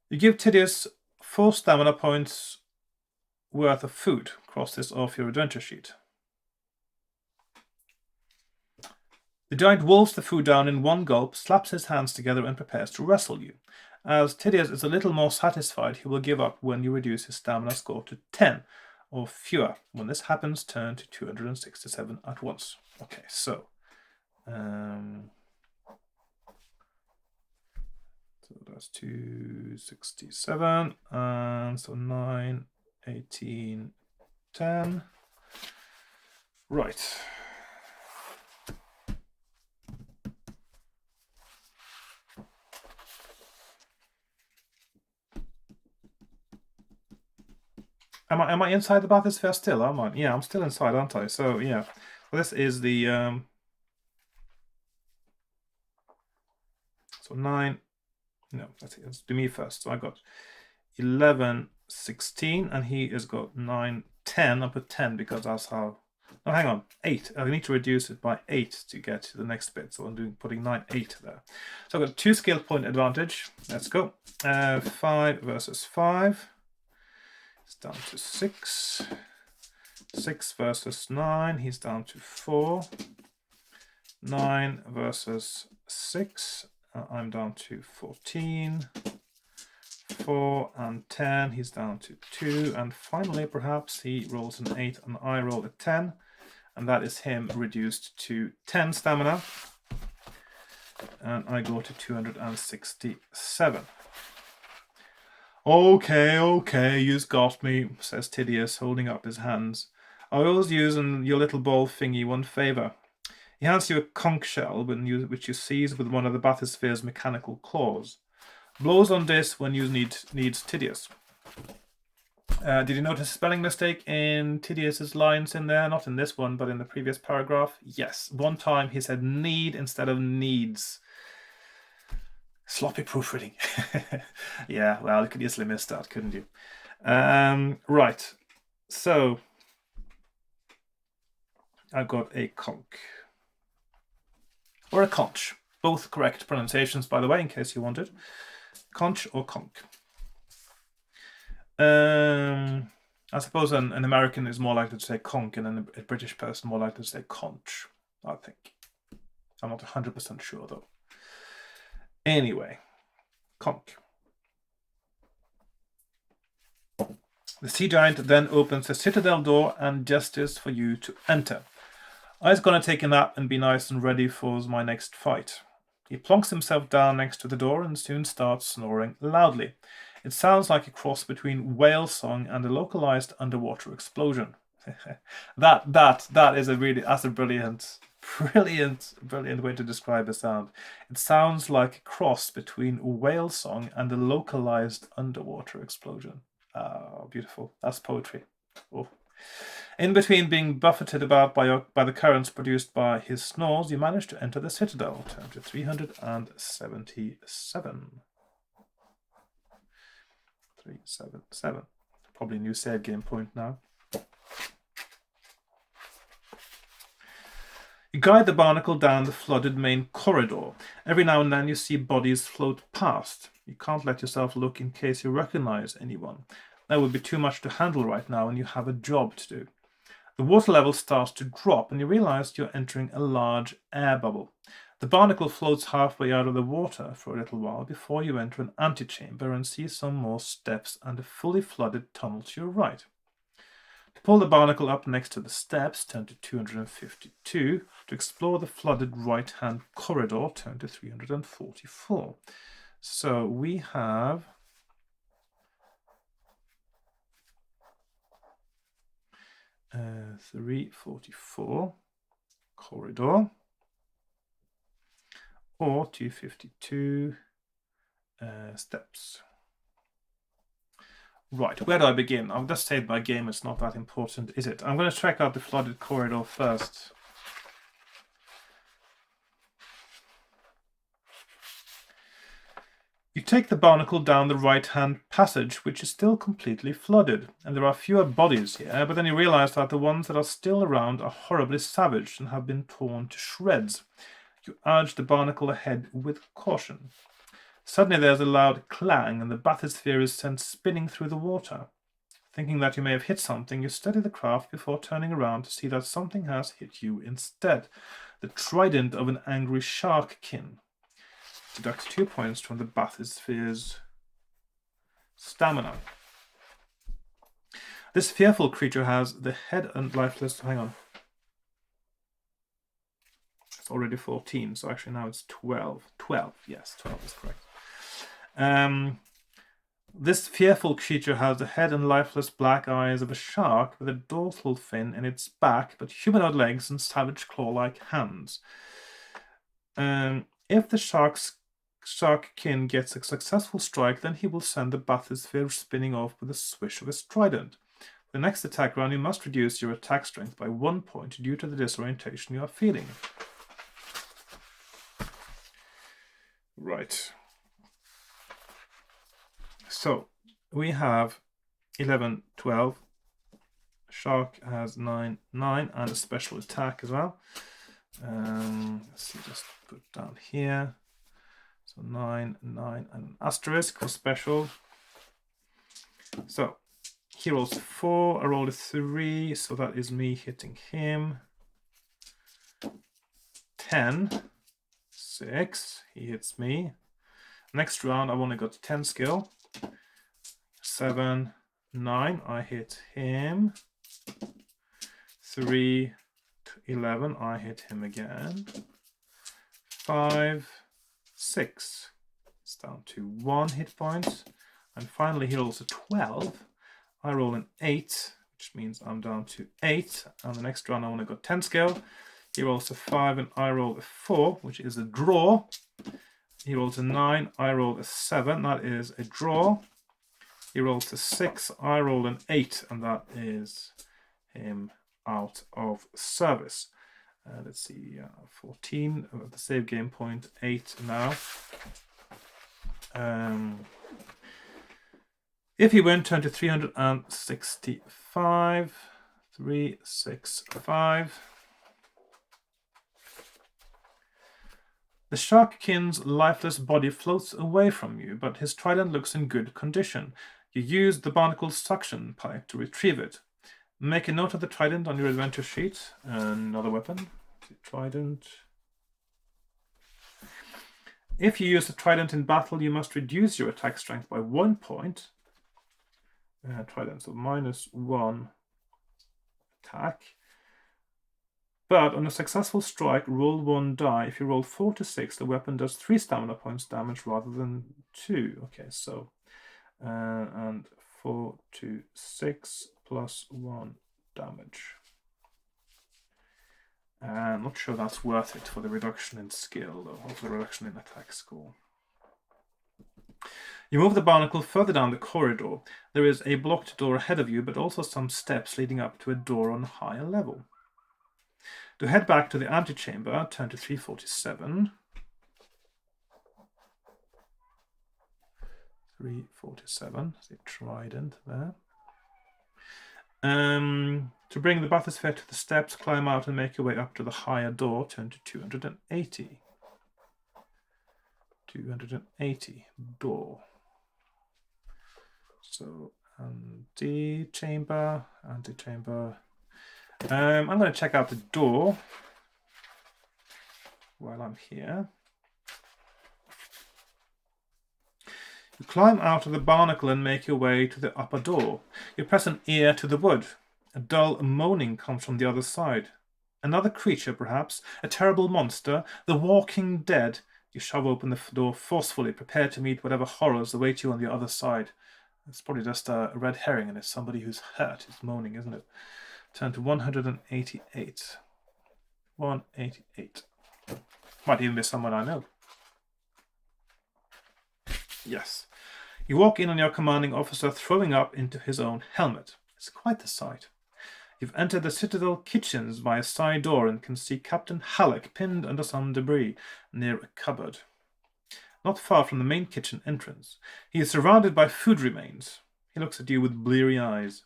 You give Tydeus 4 stamina points worth of food. Cross this off your adventure sheet. The giant wolfs the food down in one gulp, slaps his hands together and prepares to wrestle you. As Tydeus is a little more satisfied, he will give up when you reduce his stamina score to 10 or fewer. When this happens, turn to 267 at once. Okay, so that's 267, and so 9, 18, 10. Right. Am I inside the bathysphere still? Am I? Yeah, I'm still inside, aren't I? So yeah, well, this is the so 9. No, let's do me first. So I got 11, 16, and he has got 9, 10. I put 10 because that's how. No, hang on, 8. I need to reduce it by 8 to get to the next bit. So I'm putting 9, 8 there. So I've got 2 skill point advantage. Let's go. 5 versus 5. It's down to 6. 6 versus 9. He's down to 4. 9 versus 6. I'm down to 14. 4 and 10. He's down to 2. And finally, perhaps he rolls an 8 and I roll a 10. And that is him reduced to 10 stamina. and I go to 267. Okay, you've got me, says Tydeus, holding up his hands. I always use in your little ball thingy one favour. He hands you a conch shell which you seize with one of the bathysphere's mechanical claws. Blows on this when you needs Tydeus. Did you notice a spelling mistake in Tydeus's lines in there? Not in this one, but in the previous paragraph? Yes. One time he said need instead of needs. Sloppy proofreading. Yeah, well, you could easily miss that, couldn't you? Right. So, I've got a conch. Or a conch. Both correct pronunciations, by the way, in case you wanted. Conch or conch. I suppose an American is more likely to say conch and a British person more likely to say conch, I think. I'm not 100% sure, though. Anyway, conch. The sea giant then opens the citadel door and gestures for you to enter. I was going to take a nap and be nice and ready for my next fight. He plonks himself down next to the door and soon starts snoring loudly. It sounds like a cross between whale song and a localized underwater explosion. That is that's a brilliant way to describe a sound. It sounds like a cross between whale song and a localized underwater explosion. Ah, beautiful. That's poetry. Oh. In between being buffeted about by the currents produced by his snores, you manage to enter the citadel. Turn to 377. 377. Probably a new save game point now. You guide the barnacle down the flooded main corridor. Every now and then you see bodies float past. You can't let yourself look in case you recognize anyone. That would be too much to handle right now, and you have a job to do. The water level starts to drop, and you realize you're entering a large air bubble. The barnacle floats halfway out of the water for a little while before you enter an antechamber and see some more steps and a fully flooded tunnel to your right. To pull the barnacle up next to the steps, turn to 252. To explore the flooded right-hand corridor, turn to 344. So we have 344 corridor or 252 steps. Right, where do I begin? I've just said my game is not that important, is it? I'm going to check out the flooded corridor first. You take the barnacle down the right-hand passage, which is still completely flooded, and there are fewer bodies here, but then you realize that the ones that are still around are horribly savaged and have been torn to shreds. You urge the barnacle ahead with caution. Suddenly there's a loud clang, and the bathysphere is sent spinning through the water. Thinking that you may have hit something, you steady the craft before turning around to see that something has hit you instead. The trident of an angry shark-kin. Deduct 2 points from the bathysphere's stamina. This fearful creature has the head and lifeless... Hang on. It's already 14, so actually now it's 12. 12, yes, 12 is correct. This fearful creature has the head and lifeless black eyes of a shark with a dorsal fin in its back, but humanoid legs and savage claw-like hands. If the shark-kin gets a successful strike, then he will send the bathysphere spinning off with a swish of his trident. The next attack round, you must reduce your attack strength by 1 point due to the disorientation you are feeling. Right. So, we have 11, 12. Shark has 9, 9, and a special attack as well. Let's see, just put it down here. So 9, 9, and an asterisk for special. So, he rolls 4, I rolled a 3, so that is me hitting him. 10, 6, he hits me. Next round, I've only got 10 skill. 7, 9, I hit him. 3, 11, I hit him again. 5, 6. It's down to 1 hit point. And finally he rolls a 12. I roll an 8, which means I'm down to 8. And the next round I only got 10 skill. He rolls a 5 and I roll a 4, which is a draw. He rolls a 9, I roll a 7, that is a draw. He rolls a 6, I roll an 8, and that is him out of service. Let's see, 14, the save game point, 8 now. If he win, turn to 365, 365. The Sharkkin's lifeless body floats away from you, but his trident looks in good condition. You use the barnacle's suction pipe to retrieve it. Make a note of the trident on your adventure sheet. Another weapon. Trident. If you use the trident in battle, you must reduce your attack strength by 1 point. Trident, so -1 attack. But on a successful strike, roll 1 die. If you roll 4 to 6, the weapon does 3 stamina points damage rather than 2. Okay, so and 4 to 6 plus 1 damage. I'm not sure that's worth it for the reduction in skill or for the reduction in attack score. You move the barnacle further down the corridor. There is a blocked door ahead of you, but also some steps leading up to a door on a higher level. To head back to the antechamber, turn to 347. 347, the trident there. To bring the bathysphere to the steps, climb out and make your way up to the higher door, turn to 280. 280, door. So, antechamber. I'm going to check out the door while I'm here. You climb out of the barnacle and make your way to the upper door. You press an ear to the wood. A dull moaning comes from the other side. Another creature, perhaps, a terrible monster, the walking dead. You shove open the door forcefully, prepared to meet whatever horrors await you on the other side. It's probably just a red herring, and it's somebody who's hurt who's moaning, isn't it? Turn to 188. 188. Might even be someone I know. Yes. You walk in on your commanding officer throwing up into his own helmet. It's quite the sight. You've entered the Citadel kitchens by a side door and can see Captain Halleck pinned under some debris near a cupboard. Not far from the main kitchen entrance. He is surrounded by food remains. He looks at you with bleary eyes.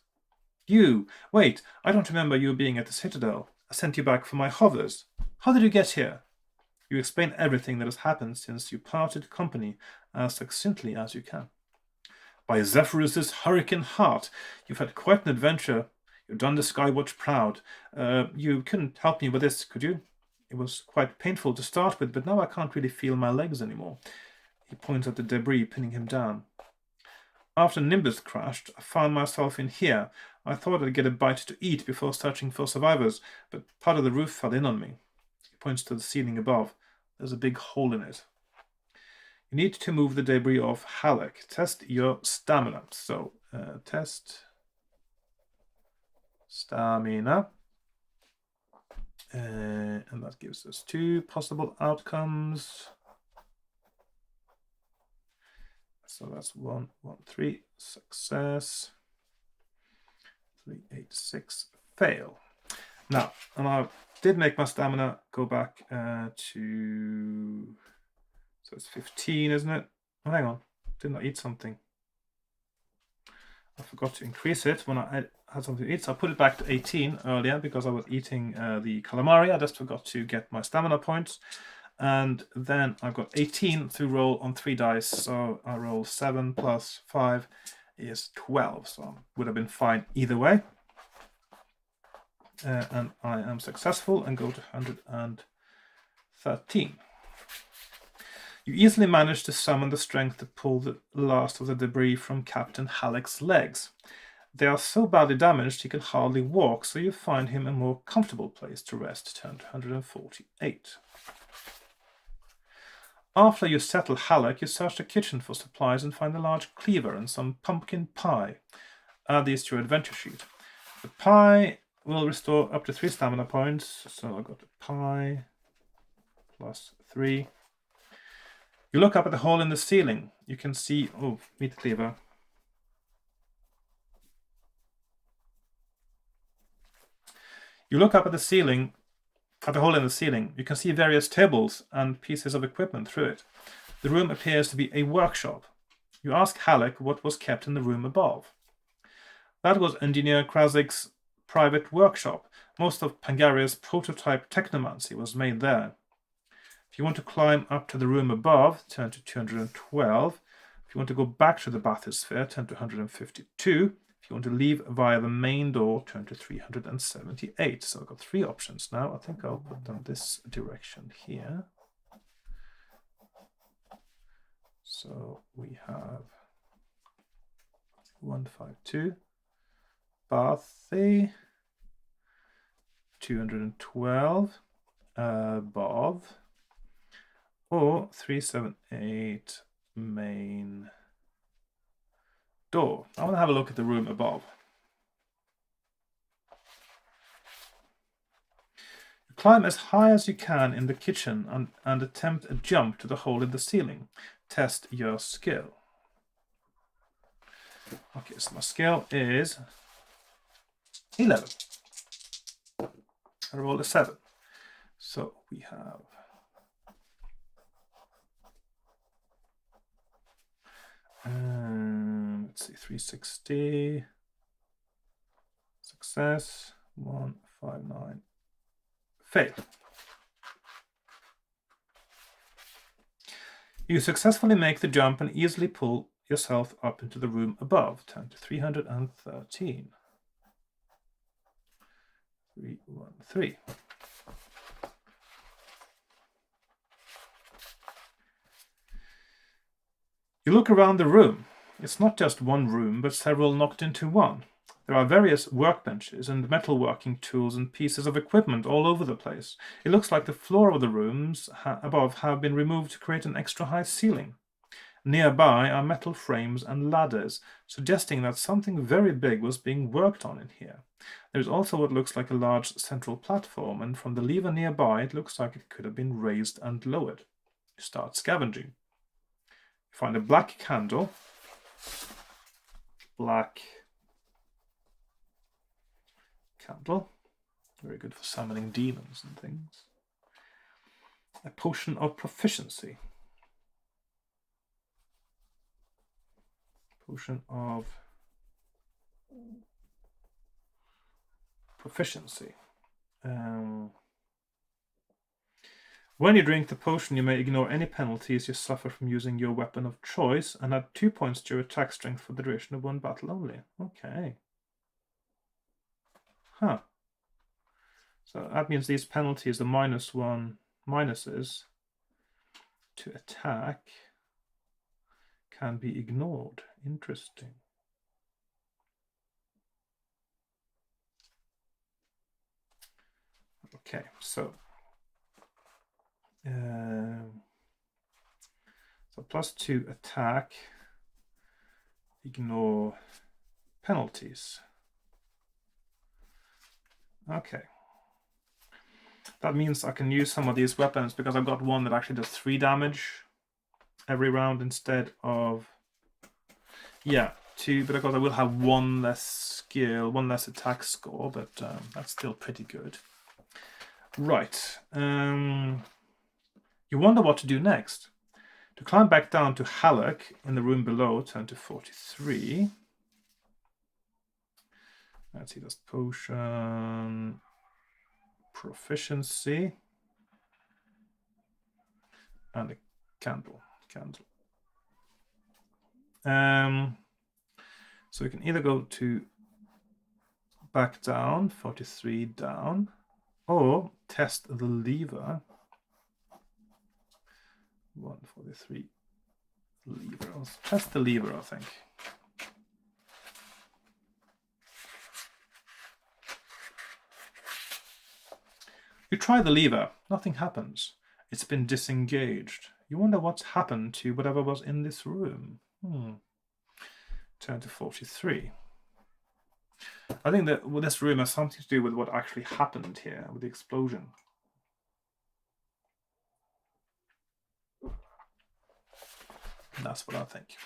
You! Wait, I don't remember you being at the Citadel. I sent you back for my hovers. How did you get here? You explain everything that has happened since you parted company as succinctly as you can. By Zephyrus's hurricane heart, you've had quite an adventure. You've done the Skywatch proud. You couldn't help me with this, could you? It was quite painful to start with, but now I can't really feel my legs anymore. He points at the debris, pinning him down. After Nimbus crashed, I found myself in here. I thought I'd get a bite to eat before searching for survivors, but part of the roof fell in on me. He points to the ceiling above. There's a big hole in it. You need to move the debris off Halleck. Test your stamina. So, test stamina. And that gives us 2 possible outcomes. So that's 1, 1, 3, success. 3, 8, 6, fail. Now, and I did make my stamina go back to... So it's 15, isn't it? Oh, hang on. Didn't I eat something? I forgot to increase it when I had something to eat. So I put it back to 18 earlier because I was eating the calamari. I just forgot to get my stamina points. And then I've got 18 to roll on 3 dice. So I roll 7 plus 5 is 12. So I would have been fine either way. And I am successful and go to 113. You easily manage to summon the strength to pull the last of the debris from Captain Halleck's legs. They are so badly damaged he can hardly walk, so you find him a more comfortable place to rest. Turn to 148. After you settle Halleck, you search the kitchen for supplies and find a large cleaver and some pumpkin pie. Add these to your adventure sheet. The pie will restore up to 3 stamina points, so I got the pie plus 3. You look up at the hole in the ceiling. You can see, oh, meat cleaver. You look up at the ceiling, at the hole in the ceiling. You can see various tables and pieces of equipment through it. The room appears to be a workshop. You ask Halleck what was kept in the room above. That was Engineer Krasik's private workshop. Most of Pangaria's prototype technomancy was made there. If you want to climb up to the room above, turn to 212. If you want to go back to the bathysphere, turn to 152. If you want to leave via the main door, turn to 378. So I've got 3 options now. I think I'll put them this direction here. So we have 152, Bathy, 212, above, or 378 main door. I want to have a look at the room above. You climb as high as you can in the kitchen and attempt a jump to the hole in the ceiling. Test your skill. Okay, so my skill is 11. I rolled a 7. So we have let's see, 360. Success. 159. Fail. You successfully make the jump and easily pull yourself up into the room above. Turn to 313. 313. You look around the room. It's not just one room, but several knocked into one. There are various workbenches and metalworking tools and pieces of equipment all over the place. It looks like the floor of the rooms above have been removed to create an extra high ceiling. Nearby are metal frames and ladders, suggesting that something very big was being worked on in here. There's also what looks like a large central platform, and from the lever nearby, it looks like it could have been raised and lowered. You start scavenging. You find a black candle. Black candle. Very good for summoning demons and things. A potion of proficiency. Potion of proficiency. When you drink the potion, you may ignore any penalties you suffer from using your weapon of choice and add 2 points to your attack strength for the duration of 1 battle only. Okay. Huh. So that means these penalties, the -1 minuses to attack, can be ignored. Interesting. Okay, so +2 attack, ignore penalties. Okay. That means I can use some of these weapons because I've got one that actually does 3 damage every round instead of 2, but of course I will have 1 less skill, 1 less attack score, but that's still pretty good. Right. You wonder what to do next. To climb back down to Halleck in the room below, turn to 43. Let's see, that's potion proficiency and a candle. So we can either go to back down, 43 down, or test the lever. 143 lever. Let's test the lever, I think. You try the lever. Nothing happens. It's been disengaged. You wonder what's happened to whatever was in this room. Turn to 43. I think that this room has something to do with what actually happened here, with the explosion. That's what I think.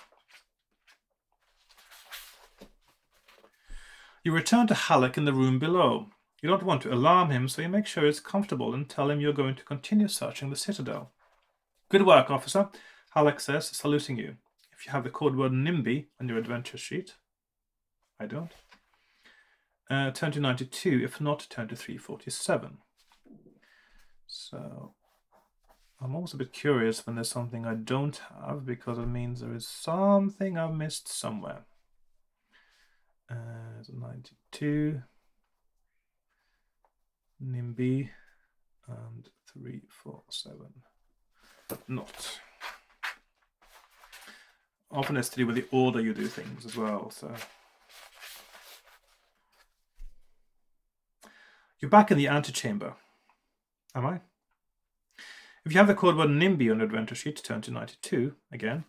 You return to Halleck in the room below. You don't want to alarm him, so you make sure he's comfortable and tell him you're going to continue searching the citadel. Good work, officer, Halleck says, saluting you. If you have the code word NIMBY on your adventure sheet. I don't. Turn to 92. If not, turn to 347. So I'm always a bit curious when there's something I don't have, because it means there is something I've missed somewhere. 92, NIMBY, and 347. Not. Often it's to do with the order you do things as well, so. You're back in the antechamber. Am I? If you have the code word NIMBY on your adventure sheet, turn to 92 again.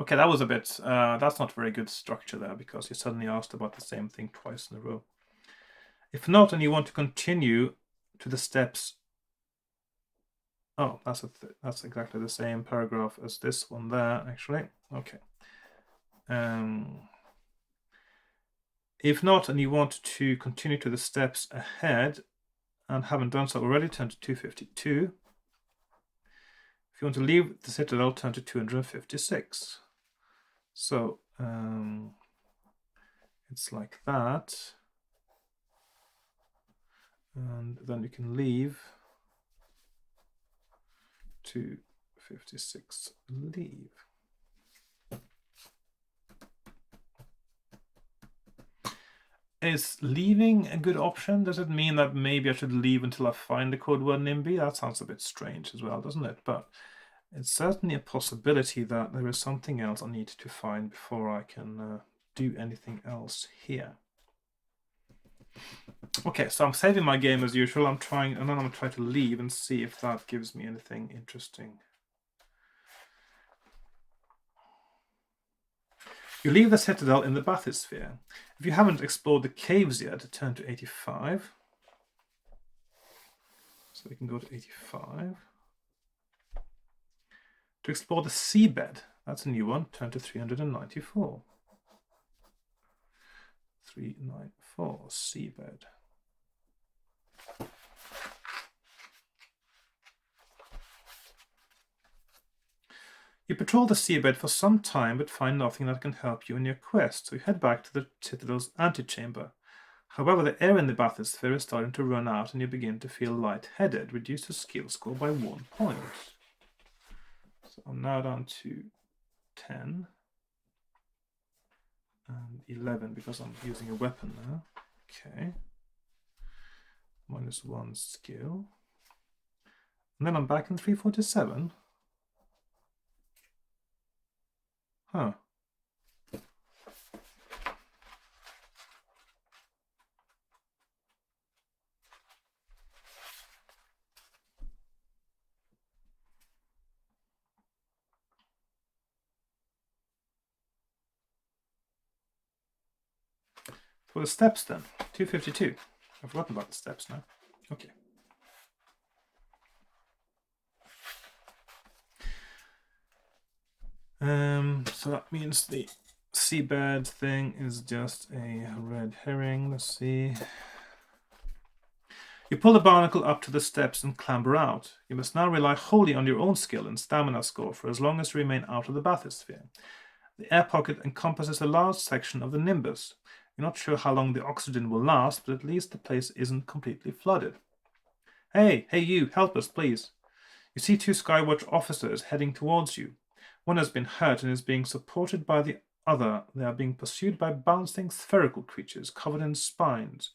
Okay, that was a bit, that's not very good structure there, because you suddenly asked about the same thing twice in a row. If not, and you want to continue to the steps. Oh, that's exactly the same paragraph as this one there, actually. Okay. If not, and you want to continue to the steps ahead and haven't done so already, turn to 252. If you want to leave the citadel, turn to 256. So it's like that. And then you can leave 256, leave. Is leaving a good option? Does it mean that maybe I should leave until I find the code word NIMBY? That sounds a bit strange as well, doesn't it? But it's certainly a possibility that there is something else I need to find before I can do anything else here. Okay, so I'm saving my game as usual. I'm trying, and then I'm going to try to leave and see if that gives me anything interesting. You leave the citadel in the bathysphere. If you haven't explored the caves yet, turn to 85. So we can go to 85. To explore the seabed, that's a new one, turn to 394. 394, seabed. You patrol the seabed for some time, but find nothing that can help you in your quest, so you head back to the citadel's antechamber. However, the air in the bathysphere is starting to run out, and you begin to feel lightheaded. Reduce your skill score by 1 point. So I'm now down to 10 and 11 because I'm using a weapon now. Okay. -1 skill. And then I'm back in 347. Huh. For the steps then, 252. I've forgotten about the steps now. Okay. So that means the seabed thing is just a red herring. Let's see. You pull the barnacle up to the steps and clamber out. You must now rely wholly on your own skill and stamina score for as long as you remain out of the bathysphere. The air pocket encompasses a large section of the nimbus. You're not sure how long the oxygen will last, but at least the place isn't completely flooded. Hey you, help us, please. You see 2 Skywatch officers heading towards you. One has been hurt and is being supported by the other. They are being pursued by bouncing spherical creatures covered in spines.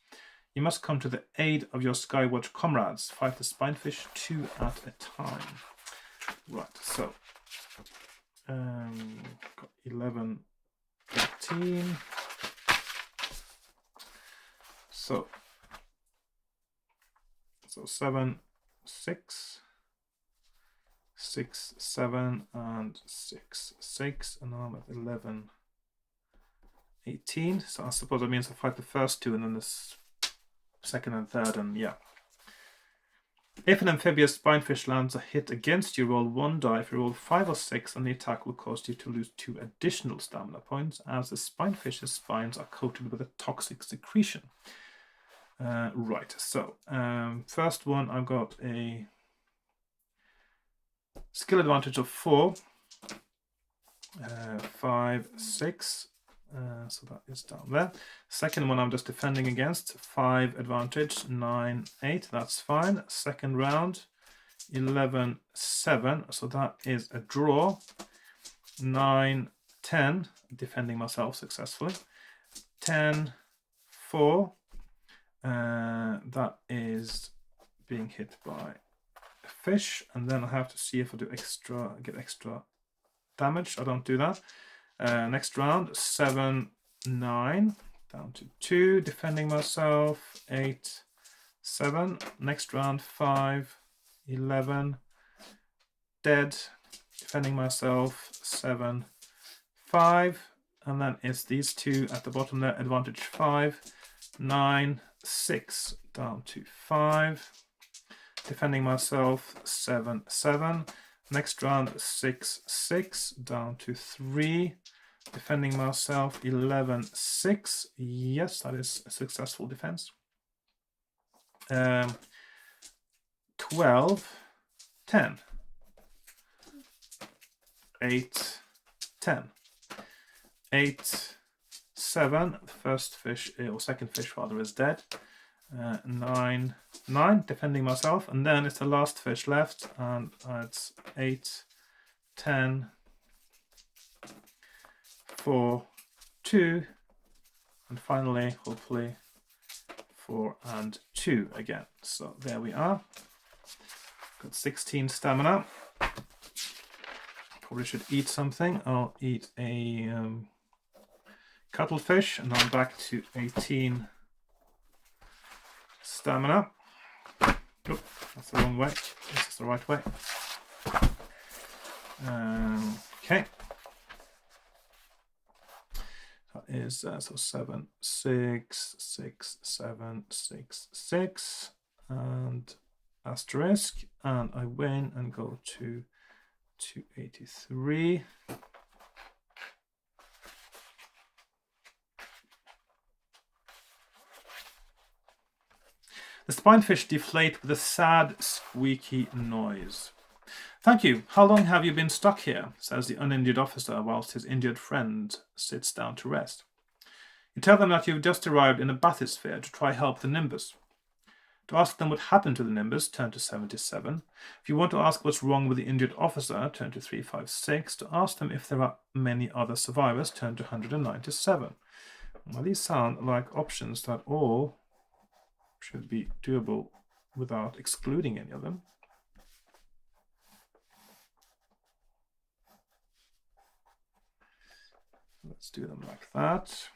You must come to the aid of your Skywatch comrades. Fight the spinefish 2 at a time. Right, so got 11, 18. So 7, 6, 6, 7, and 6, 6, and now I'm at 11, 18. So I suppose that means I fight the first two and then the second and third, and yeah. If an amphibious spinefish lands a hit against you, roll 1 die. If you roll 5 or 6, and the attack will cause you to lose 2 additional stamina points, as the spinefish's spines are coated with a toxic secretion. Right, so first one, I've got a skill advantage of 4, 5, 6, so that is down there. Second one I'm just defending against, 5 advantage, 9, 8, that's fine. Second round, 11, 7, so that is a draw. 9, 10, defending myself successfully. 10, 4, that is being hit by a fish, and then I have to see if I do get extra damage. I don't do that. Next round, 7, 9, down to 2, defending myself. 8, 7. Next round, 5, 11, dead, defending myself. 7, 5, and then it's these two at the bottom there. Advantage 5, 9, 6, down to 5, defending myself. 7, 7. Next round, 6, 6, down to 3, defending myself. 11, 6. Yes, that is a successful defense. 12, 10. 8, 10. 8, 7. The first fish, or second fish rather, is dead. 9, 9, defending myself, and then it's the last fish left, and it's 8, 10, 4, 2, and finally, hopefully, 4 and 2 again. So there we are. Got 16 stamina. Probably should eat something. I'll eat a cuttlefish, and I'm back to 18 stamina. Oh, that's the wrong way. This is the right way. Okay. That is so 7, 6, 6, 7, 6, 6, and asterisk, and I win and go to 283. The spinefish deflate with a sad, squeaky noise. Thank you. How long have you been stuck here? Says the uninjured officer, whilst his injured friend sits down to rest. You tell them that you've just arrived in a bathysphere to try help the Nimbus. To ask them what happened to the Nimbus, turn to 77. If you want to ask what's wrong with the injured officer, turn to 356. To ask them if there are many other survivors, turn to 197. Well, these sound like options that all should be doable without excluding any of them. Let's do them like that.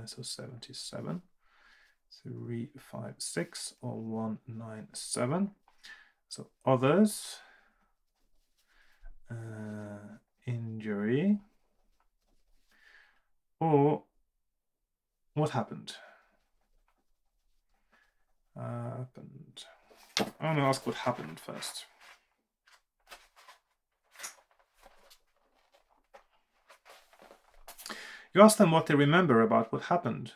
So 77, 356, or 197. So others, injury, or what happened? I'm going to ask what happened first. You ask them what they remember about what happened.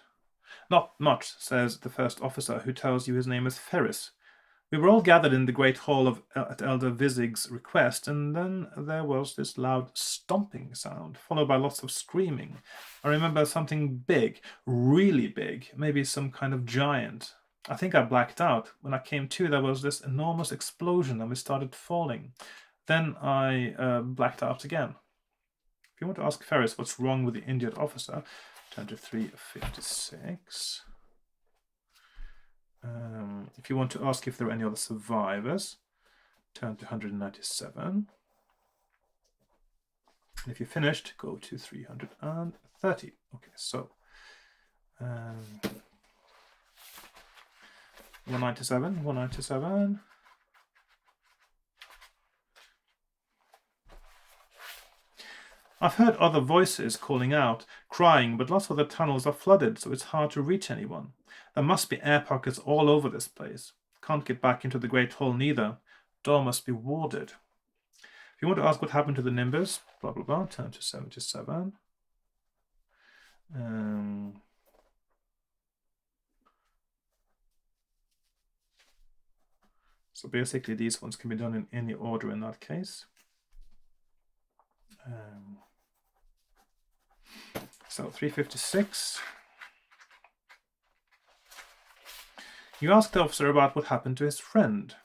Not much, says the first officer, who tells you his name is Ferris. We were all gathered in the great hall at Elder Vizig's request, and then there was this loud stomping sound, followed by lots of screaming. I remember something big, really big, maybe some kind of giant. I think I blacked out. When I came to, there was this enormous explosion, and we started falling. Then I blacked out again. If you want to ask Ferris what's wrong with the injured officer, turn to 356. If you want to ask if there are any other survivors, turn to 197. And if you're finished, go to 330. Okay, so 197, 197. I've heard other voices calling out, crying, but lots of the tunnels are flooded, so it's hard to reach anyone. There must be air pockets all over this place. Can't get back into the Great Hall neither. Door must be warded. If you want to ask what happened to the Nimbus, blah blah blah, turn to 77. So basically these ones can be done in any order in that case. So 356. You asked the officer about what happened to his friend.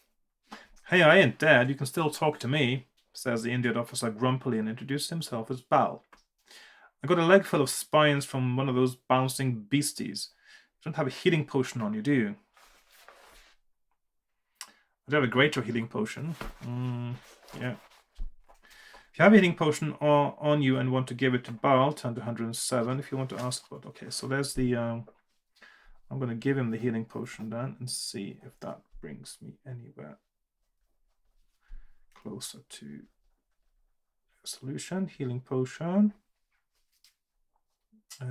Hey, I ain't dead. You can still talk to me, says the Indian officer grumpily and introduced himself as Bal. I got a leg full of spines from one of those bouncing beasties. You don't have a healing potion on you, do you? I do have a greater healing potion. Yeah. If you have a healing potion on you and want to give it to Bal, turn to 107. If you want to ask about... Okay, so there's the... I'm going to give him the healing potion then and see if that brings me anywhere closer to a solution. Healing potion. You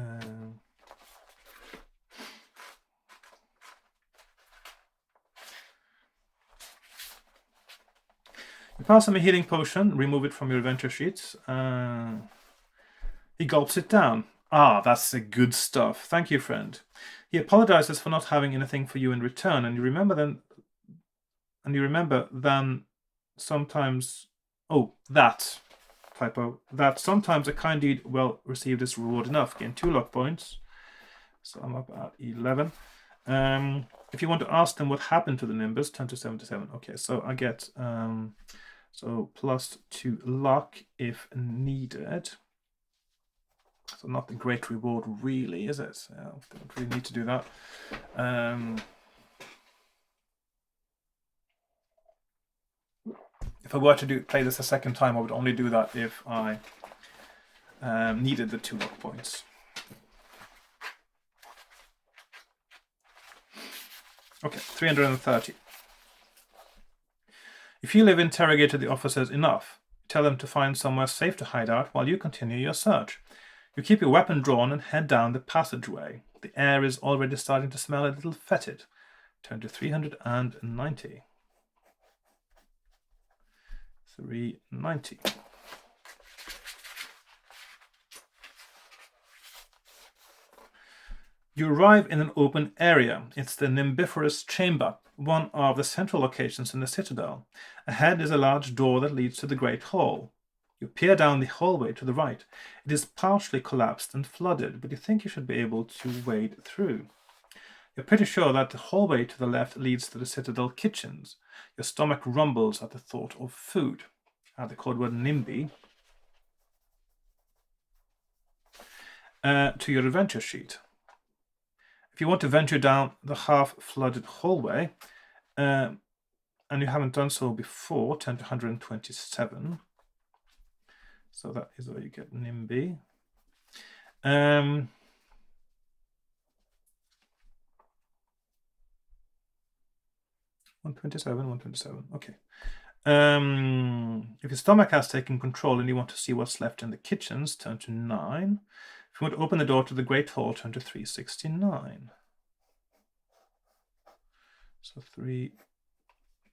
pass him a healing potion, remove it from your adventure sheets. He gulps it down. Ah, that's the good stuff. Thank you, friend. He apologizes for not having anything for you in return, and you remember then sometimes... Oh, that. Typo. That sometimes a kind deed well received is reward enough. Gain 2 luck points. So I'm up at 11. If you want to ask them what happened to the Nimbus, turn to 77. Okay, so I get so plus 2 luck if needed. So not a great reward, really, is it? Yeah, don't really need to do that. If I were to play this a second time, I would only do that if I needed the 2 luck points. Okay, 330. If you have interrogated the officers enough, tell them to find somewhere safe to hide out while you continue your search. You keep your weapon drawn and head down the passageway. The air is already starting to smell a little fetid. Turn to 390. 390. You arrive in an open area. It's the Nimbiferous Chamber, one of the central locations in the Citadel. Ahead is a large door that leads to the Great Hall. You peer down the hallway to the right. It is partially collapsed and flooded, but you think you should be able to wade through. You're pretty sure that the hallway to the left leads to the Citadel kitchens. Your stomach rumbles at the thought of food. Add the code word NIMBY to your adventure sheet. If you want to venture down the half-flooded hallway, and you haven't done so before, turn to 127. So that is where you get NIMBY. 127. Okay. If your stomach has taken control and you want to see what's left in the kitchens, turn to 9. If you want to open the door to the Great Hall, turn to 369. So 3.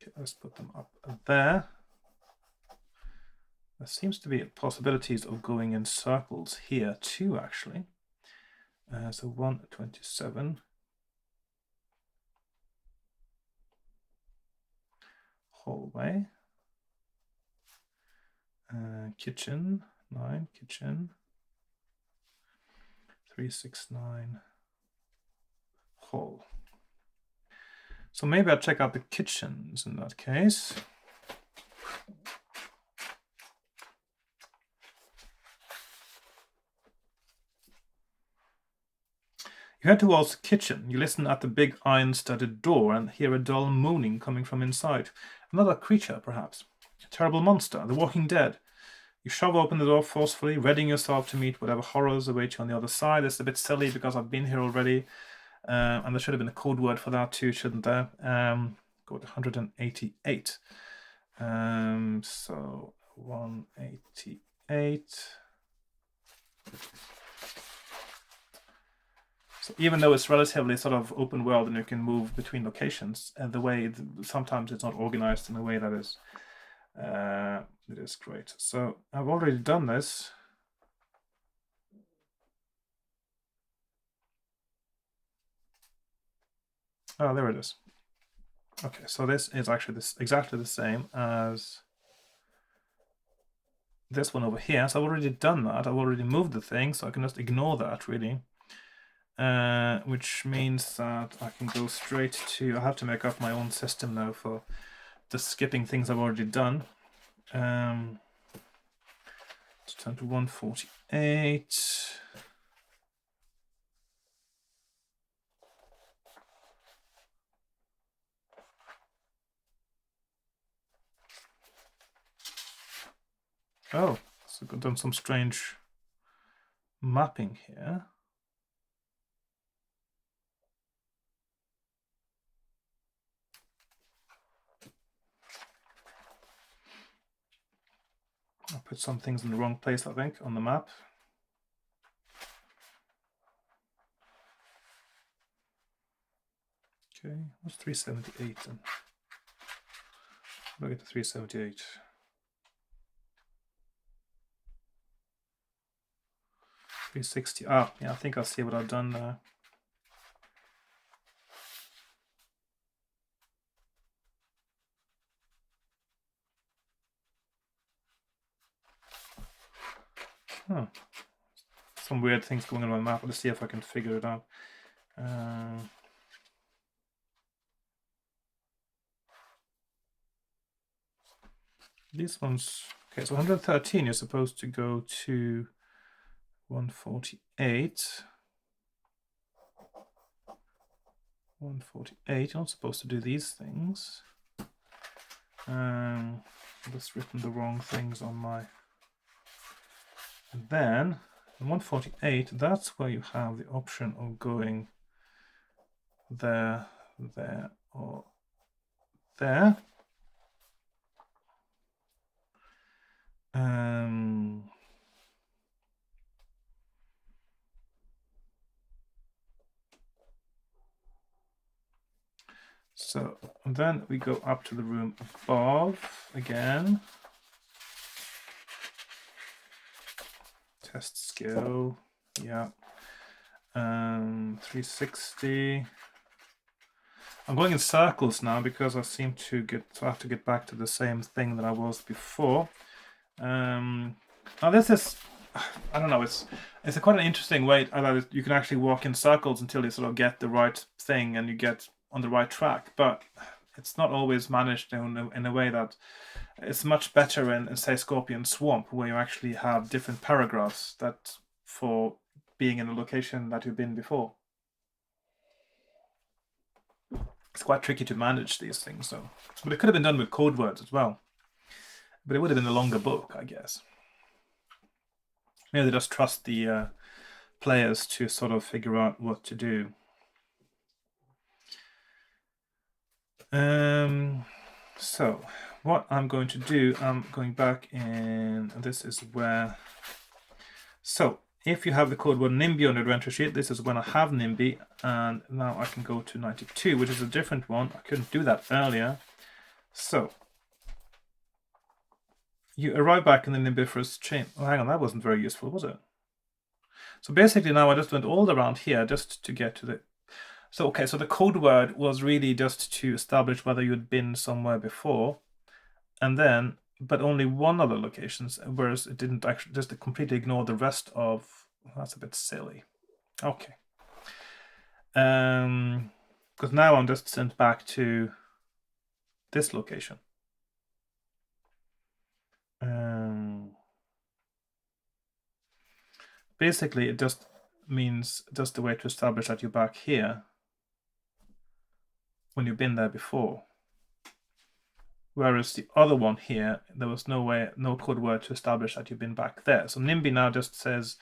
Okay, let's put them up there. There seems to be possibilities of going in circles here too, actually. So 127. Hallway. Kitchen. 9. Kitchen. 369. Hall. So maybe I'll check out the kitchens in that case. You head towards the kitchen. You listen at the big iron-studded door and hear a dull moaning coming from inside. Another creature, perhaps. A terrible monster, the walking dead. You shove open the door forcefully, readying yourself to meet whatever horrors await you on the other side. It's a bit silly because I've been here already. And there should have been a code word for that too, shouldn't there? Go to 188. So 188. So even though it's relatively sort of open world and you can move between locations, and the way sometimes it's not organized in a way that is it is great. So I've already done this. Oh, there it is. Okay, so this is actually exactly the same as this one over here. So I've already done that. I've already moved the thing, so I can just ignore that really. Which means that I can go straight to, I have to make up my own system now for just skipping things I've already done. Let's turn to 148. Oh, so I've done some strange mapping here. I put some things in the wrong place, I think, on the map. Okay, what's 378 then? Look at the 378. 360. Ah, yeah, I think I see what I've done there. Huh. Some weird things going on my map. Let's see if I can figure it out. These ones. Okay, so 113 you're supposed to go to 148. 148. You're not supposed to do these things. I've just written the wrong things on my. And then in 148, that's where you have the option of going there, there, or there. So and then we go up to the room above again. Test skill, yeah. 360. I'm going in circles now because I seem to have to get back to the same thing that I was before. Now this is, I don't know, it's quite an interesting way that you can actually walk in circles until you sort of get the right thing and you get on the right track, but it's not always managed in a way that it's much better in say Scorpion Swamp, where you actually have different paragraphs that for being in a location that you've been before. It's quite tricky to manage these things, though. But it could have been done with code words as well. But it would have been a longer book, I guess. Maybe they just trust the players to sort of figure out what to do. So what I'm going to do, I'm going back in, and this is where. So if you have the code word NIMBY on your adventure sheet, this is when I have NIMBY, and now I can go to 92, which is a different one. I couldn't do that earlier. So you arrive back in the Nimbiferous Chamber. Oh, hang on, that wasn't very useful, was it? So basically now I just went all around here just to get to the. So okay, so the code word was really just to establish whether you'd been somewhere before, and then, but only one other locations, whereas it didn't actually just completely ignore the rest of. That's a bit silly. Okay. Because now I'm just sent back to this location. Basically, it just means just a way to establish that you're back here when you've been there before. Whereas the other one here, there was no way, no code word to establish that you've been back there. So NIMBY now just says,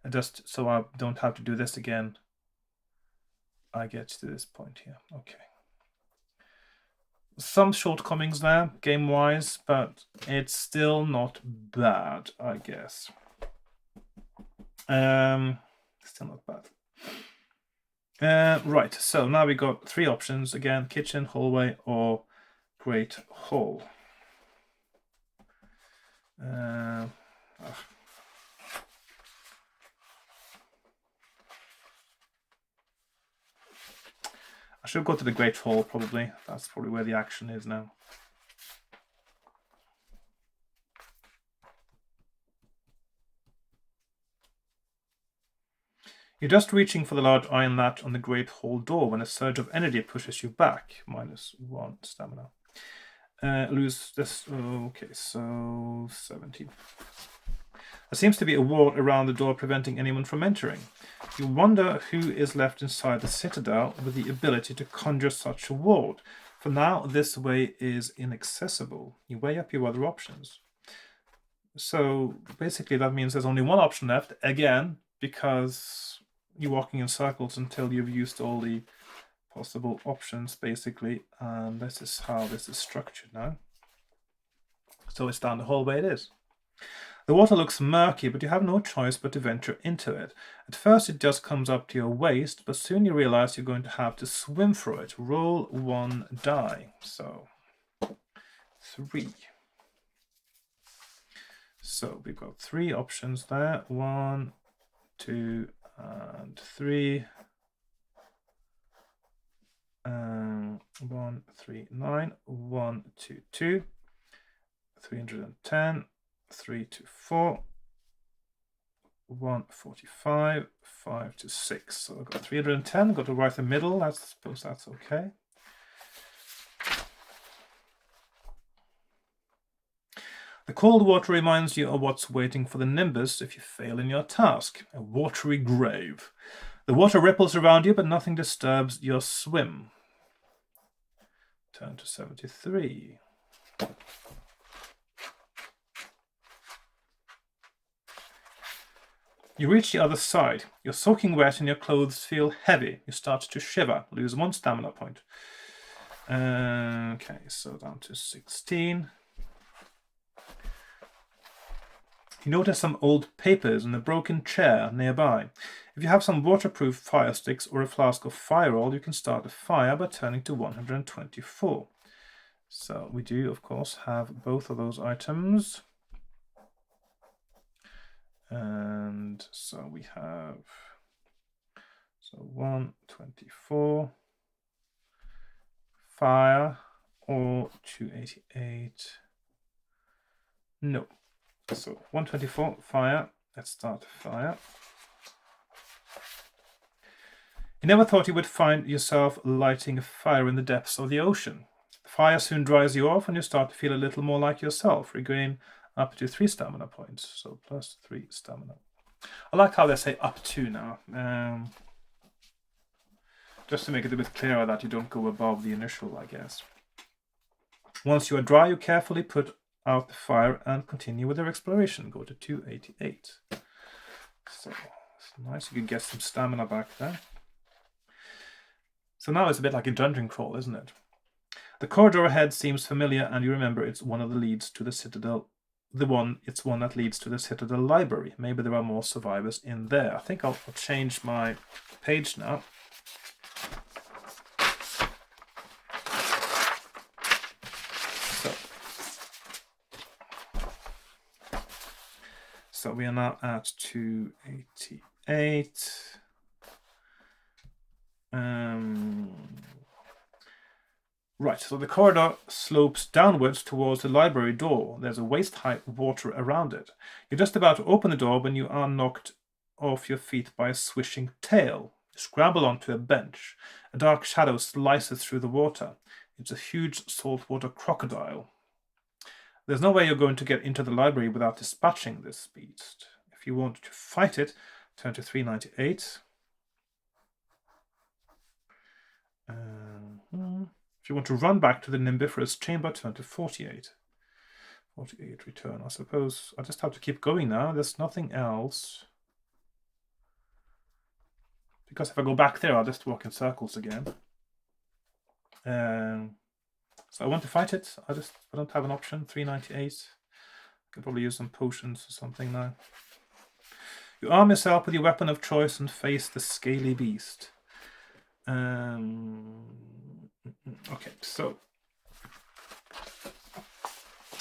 just so I don't have to do this again, I get to this point here. Okay. Some shortcomings there, game-wise, but it's still not bad, I guess. Still not bad. Right, so now we got 3 options again: kitchen, hallway, or great hall. I should go to the great hall probably. That's probably where the action is now. You're just reaching for the large iron latch on the great hall door when a surge of energy pushes you back. -1 stamina. Lose this. Okay, so 17. There seems to be a wall around the door preventing anyone from entering. You wonder who is left inside the citadel with the ability to conjure such a wall. For now, this way is inaccessible. You weigh up your other options. So basically that means there's only one option left, again, because you're walking in circles until you've used all the possible options, basically. And this is how this is structured now. So it's down the hallway it is. The water looks murky, but you have no choice but to venture into it. At first it just comes up to your waist, but soon you realize you're going to have to swim through it. Roll 1 die. So 3. So we've got 3 options there. 1, 2, and 3. 1, 3, 9. 1, 2, 2. 310. 3 to 4. 145. 5 to 6. So I've got 310. Got to right the middle. I suppose that's okay. The cold water reminds you of what's waiting for the Nimbus if you fail in your task. A watery grave. The water ripples around you, but nothing disturbs your swim. Turn to 73. You reach the other side. You're soaking wet and your clothes feel heavy. You start to shiver. Lose 1 stamina point. Okay, so down to 16. You notice some old papers and a broken chair nearby. If you have some waterproof fire sticks or a flask of fire oil, you can start a fire by turning to 124. So we do, of course, have both of those items. And so we have 124 fire or 288. No. So 124 fire. Let's start fire. You never thought you would find yourself lighting a fire in the depths of the ocean. The fire soon dries you off and you start to feel a little more like yourself. Regain up to 3 stamina points. So plus 3 stamina. I like how they say up to now. Just to make it a bit clearer that you don't go above the initial, I guess. Once you are dry, you carefully put out the fire and continue with your exploration. Go to 288. So it's nice you can get some stamina back there. So now it's a bit like a dungeon crawl, isn't it? The corridor ahead seems familiar, and you remember it's one of the leads to the Citadel. It's one that leads to the Citadel library. Maybe there are more survivors in there. I think I'll change my page now. So we are now at 288. Right, so the corridor slopes downwards towards the library door. There's a waist-high water around it. You're just about to open the door when you are knocked off your feet by a swishing tail. You scramble onto a bench. A dark shadow slices through the water. It's a huge saltwater crocodile. There's no way you're going to get into the library without dispatching this beast. If you want to fight it, turn to 398. If you want to run back to the Nimbiferous Chamber, turn to 48. 48, return. I suppose I just have to keep going now. There's nothing else. Because if I go back there, I'll just walk in circles again. So I want to fight it. I don't have an option. 398. I can probably use some potions or something now. You arm yourself with your weapon of choice and face the scaly beast. Okay, so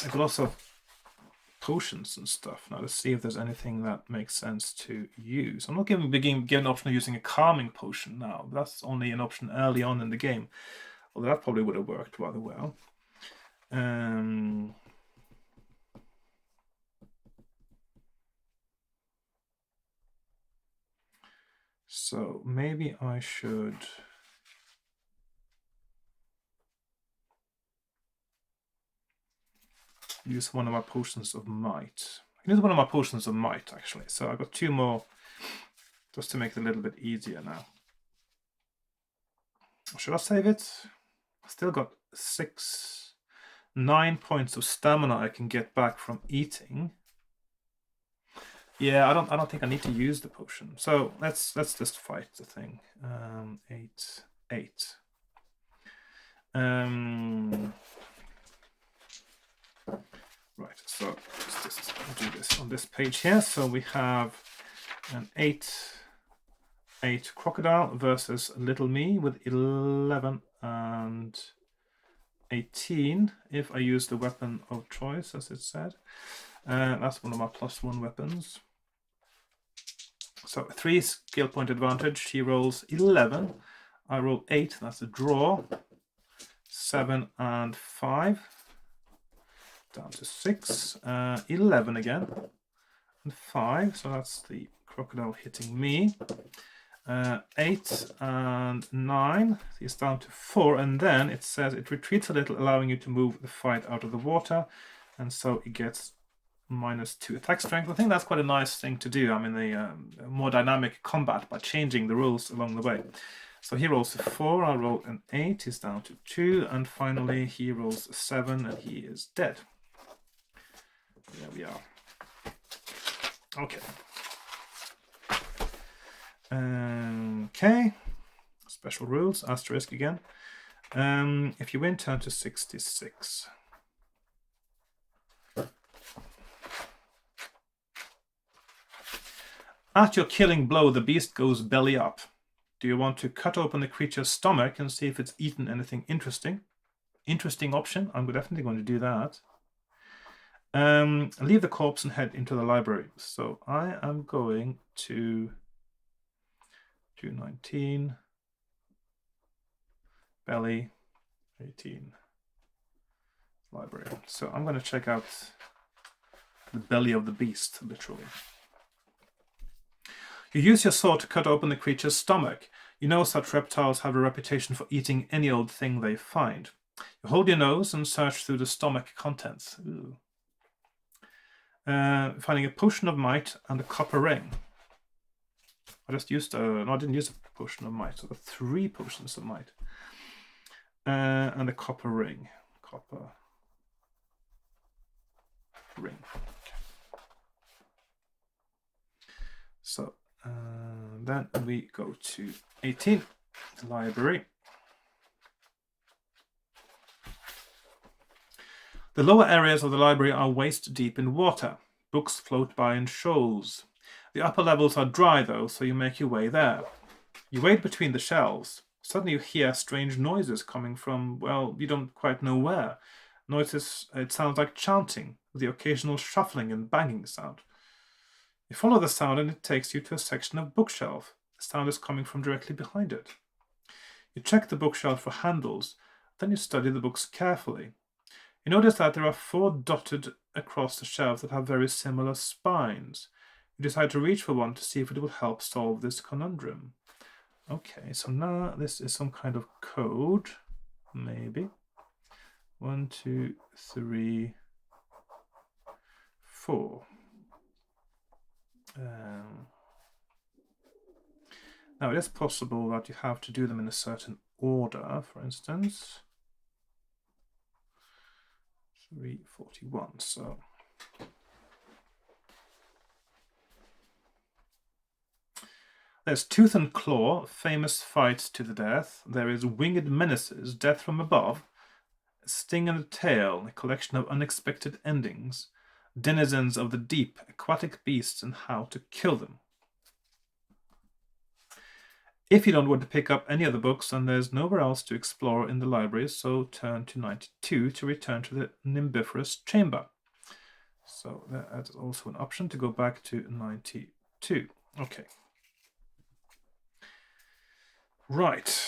I've got lots of potions and stuff. Now let's see if there's anything that makes sense to use. I'm not given an option of using a calming potion now. That's only an option early on in the game. Although that probably would have worked rather well. So maybe I should use one of my potions of might. I can use one of my potions of might, actually. So I've got 2 more just to make it a little bit easier now. Should I save it? I've still got 9 points of stamina I can get back from eating. Yeah, I don't think I need to use the potion. So let's just fight the thing. 8. Right, so let's just do this on this page here. So we have an 8 crocodile versus little me with 11 and 18 if I use the weapon of choice, as it said. That's one of my +1 weapons. So 3 skill point advantage. He rolls 11. I roll 8. That's a draw. 7 and 5. Down to 6. 11 again. And 5. So that's the crocodile hitting me. 8 and 9. He's down to 4. And then it says it retreats a little, allowing you to move the fight out of the water. And so it gets -2 attack strength. I think that's quite a nice thing to do. I mean, the more dynamic combat by changing the rules along the way. So he rolls a 4, I roll an 8, he's down to 2, and finally he rolls a 7 and he is dead. There we are. Okay. Okay. Special rules, asterisk again. If you win, turn to 66. At your killing blow, the beast goes belly up. Do you want to cut open the creature's stomach and see if it's eaten anything interesting? Interesting option. I'm definitely going to do that. Leave the corpse and head into the library. So I am going to do 19. Belly. 18. Library. So I'm going to check out the belly of the beast, literally. You use your sword to cut open the creature's stomach. You know such reptiles have a reputation for eating any old thing they find. You hold your nose and search through the stomach contents. Finding a potion of might and a copper ring. I just used no, I didn't use a potion of might. So I got 3 potions of might. And a copper ring. Copper ring. Okay. So then we go to 18, the library. The lower areas of the library are waist deep in water. Books float by in shoals. The upper levels are dry though, so you make your way there. You wade between the shelves. Suddenly you hear strange noises coming from, well, you don't quite know where. Noises, it sounds like chanting, with the occasional shuffling and banging sound. You follow the sound and it takes you to a section of bookshelf. The sound is coming from directly behind it. You check the bookshelf for handles, then you study the books carefully. You notice that there are 4 dotted across the shelves that have very similar spines. You decide to reach for one to see if it will help solve this conundrum. Okay, so now this is some kind of code, maybe. 1, 2, 3, 4. Now it is possible that you have to do them in a certain order, for instance. 341, so there's Tooth and Claw, famous fights to the death. There is Winged Menaces, death from above. Sting and a Tail, a collection of unexpected endings. Denizens of the deep, aquatic beasts and how to kill them. If you don't want to pick up any other books, then there's nowhere else to explore in the library, so turn to 92 to return to the Nimbiferous Chamber. So that is also an option to go back to 92. Okay. Right.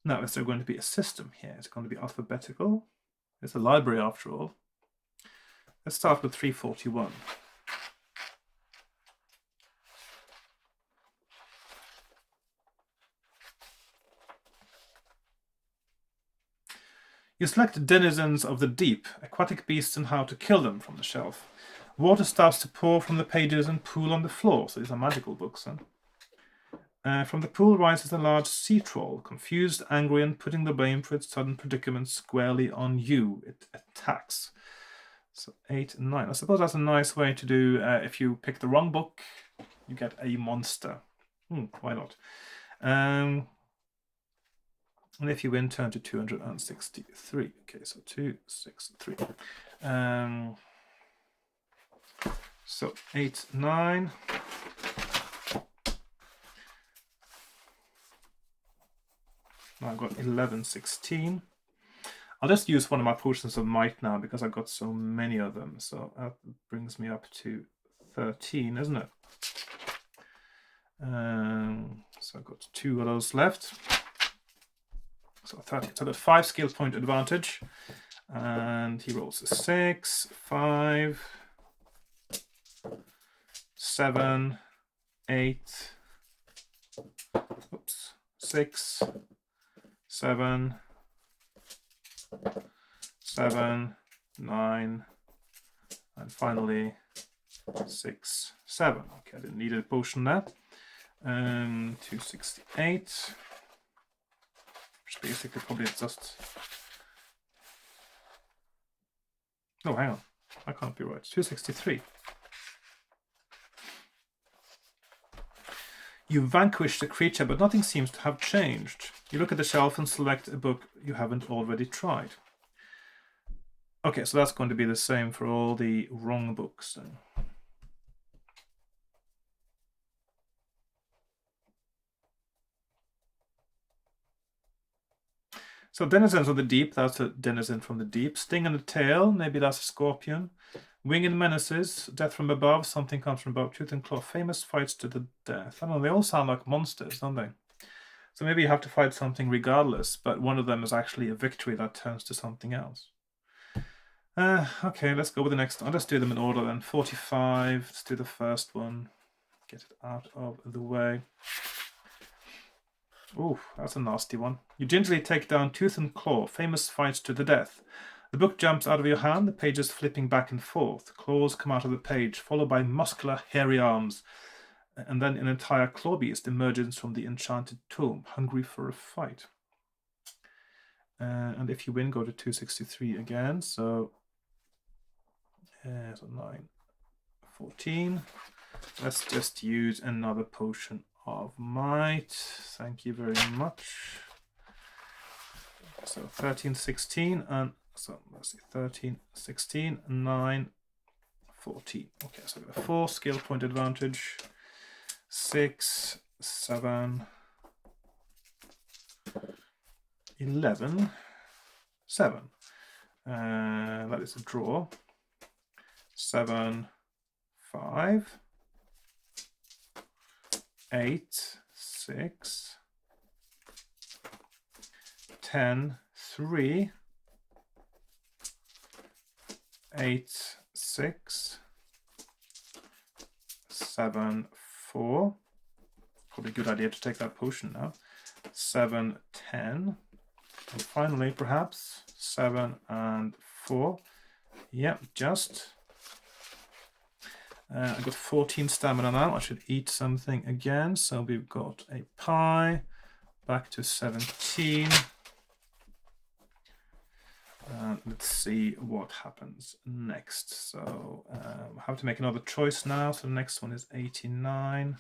Now, is there going to be a system here? It's going to be alphabetical. It's a library after all. Let's start with 341. You select denizens of the deep, aquatic beasts and how to kill them from the shelf. Water starts to pour from the pages and pool on the floor. So these are magical books. From the pool rises a large sea troll, confused, angry, and putting the blame for its sudden predicament squarely on you. It attacks. So 8 and 9. I suppose that's a nice way to do, if you pick the wrong book, you get a monster. Why not? And if you win, turn to 263. Okay, so 263. So 8, 9. Now I've got 11, 16. I'll just use one of my potions of might now because I've got so many of them. So that brings me up to 13, isn't it? So I've got 2 of those left. So 30. So I've got 5 skill point advantage. And he rolls a 6, 5, 7, 8, 6, 7, 7, 9, and finally 6, 7. Okay, I didn't need a potion there. 268, which basically probably just... No, hang on. That can't be right. 263. You vanquish the creature, but nothing seems to have changed. You look at the shelf and select a book you haven't already tried. Okay, so that's going to be the same for all the wrong books then. So denizens of the deep, that's a denizen from the deep. Sting in the tail, maybe that's a scorpion. Wing and menaces, death from above, something comes from above, tooth and claw, famous fights to the death. I don't know, they all sound like monsters, don't they? So maybe you have to fight something regardless, but one of them is actually a victory that turns to something else. Okay, let's go with the next one. I'll just do them in order then. 45, let's do the first one. Get it out of the way. Ooh, that's a nasty one. You gingerly take down Tooth and Claw, famous fights to the death. The book jumps out of your hand, the pages flipping back and forth. Claws come out of the page, followed by muscular, hairy arms. And then an entire claw beast emerges from the enchanted tomb, hungry for a fight. And if you win, go to 263 again. So 9, 14. Let's just use another potion of might. Thank you very much. So 13, 16, and so let's see, 13, 16, 9, 14. Okay, so I've got a 4 skill point advantage. 6, 7, 11, 7. That is a draw. 7, 5, 8, 6, 10, 3, 8, 6, 7, 4. Probably a good idea to take that potion now. 7, 10. And finally, perhaps 7 and 4. Yep, just. I've got 14 stamina now. I should eat something again. So we've got a pie. Back to 17. Let's see what happens next. So I have to make another choice now. So the next one is 89.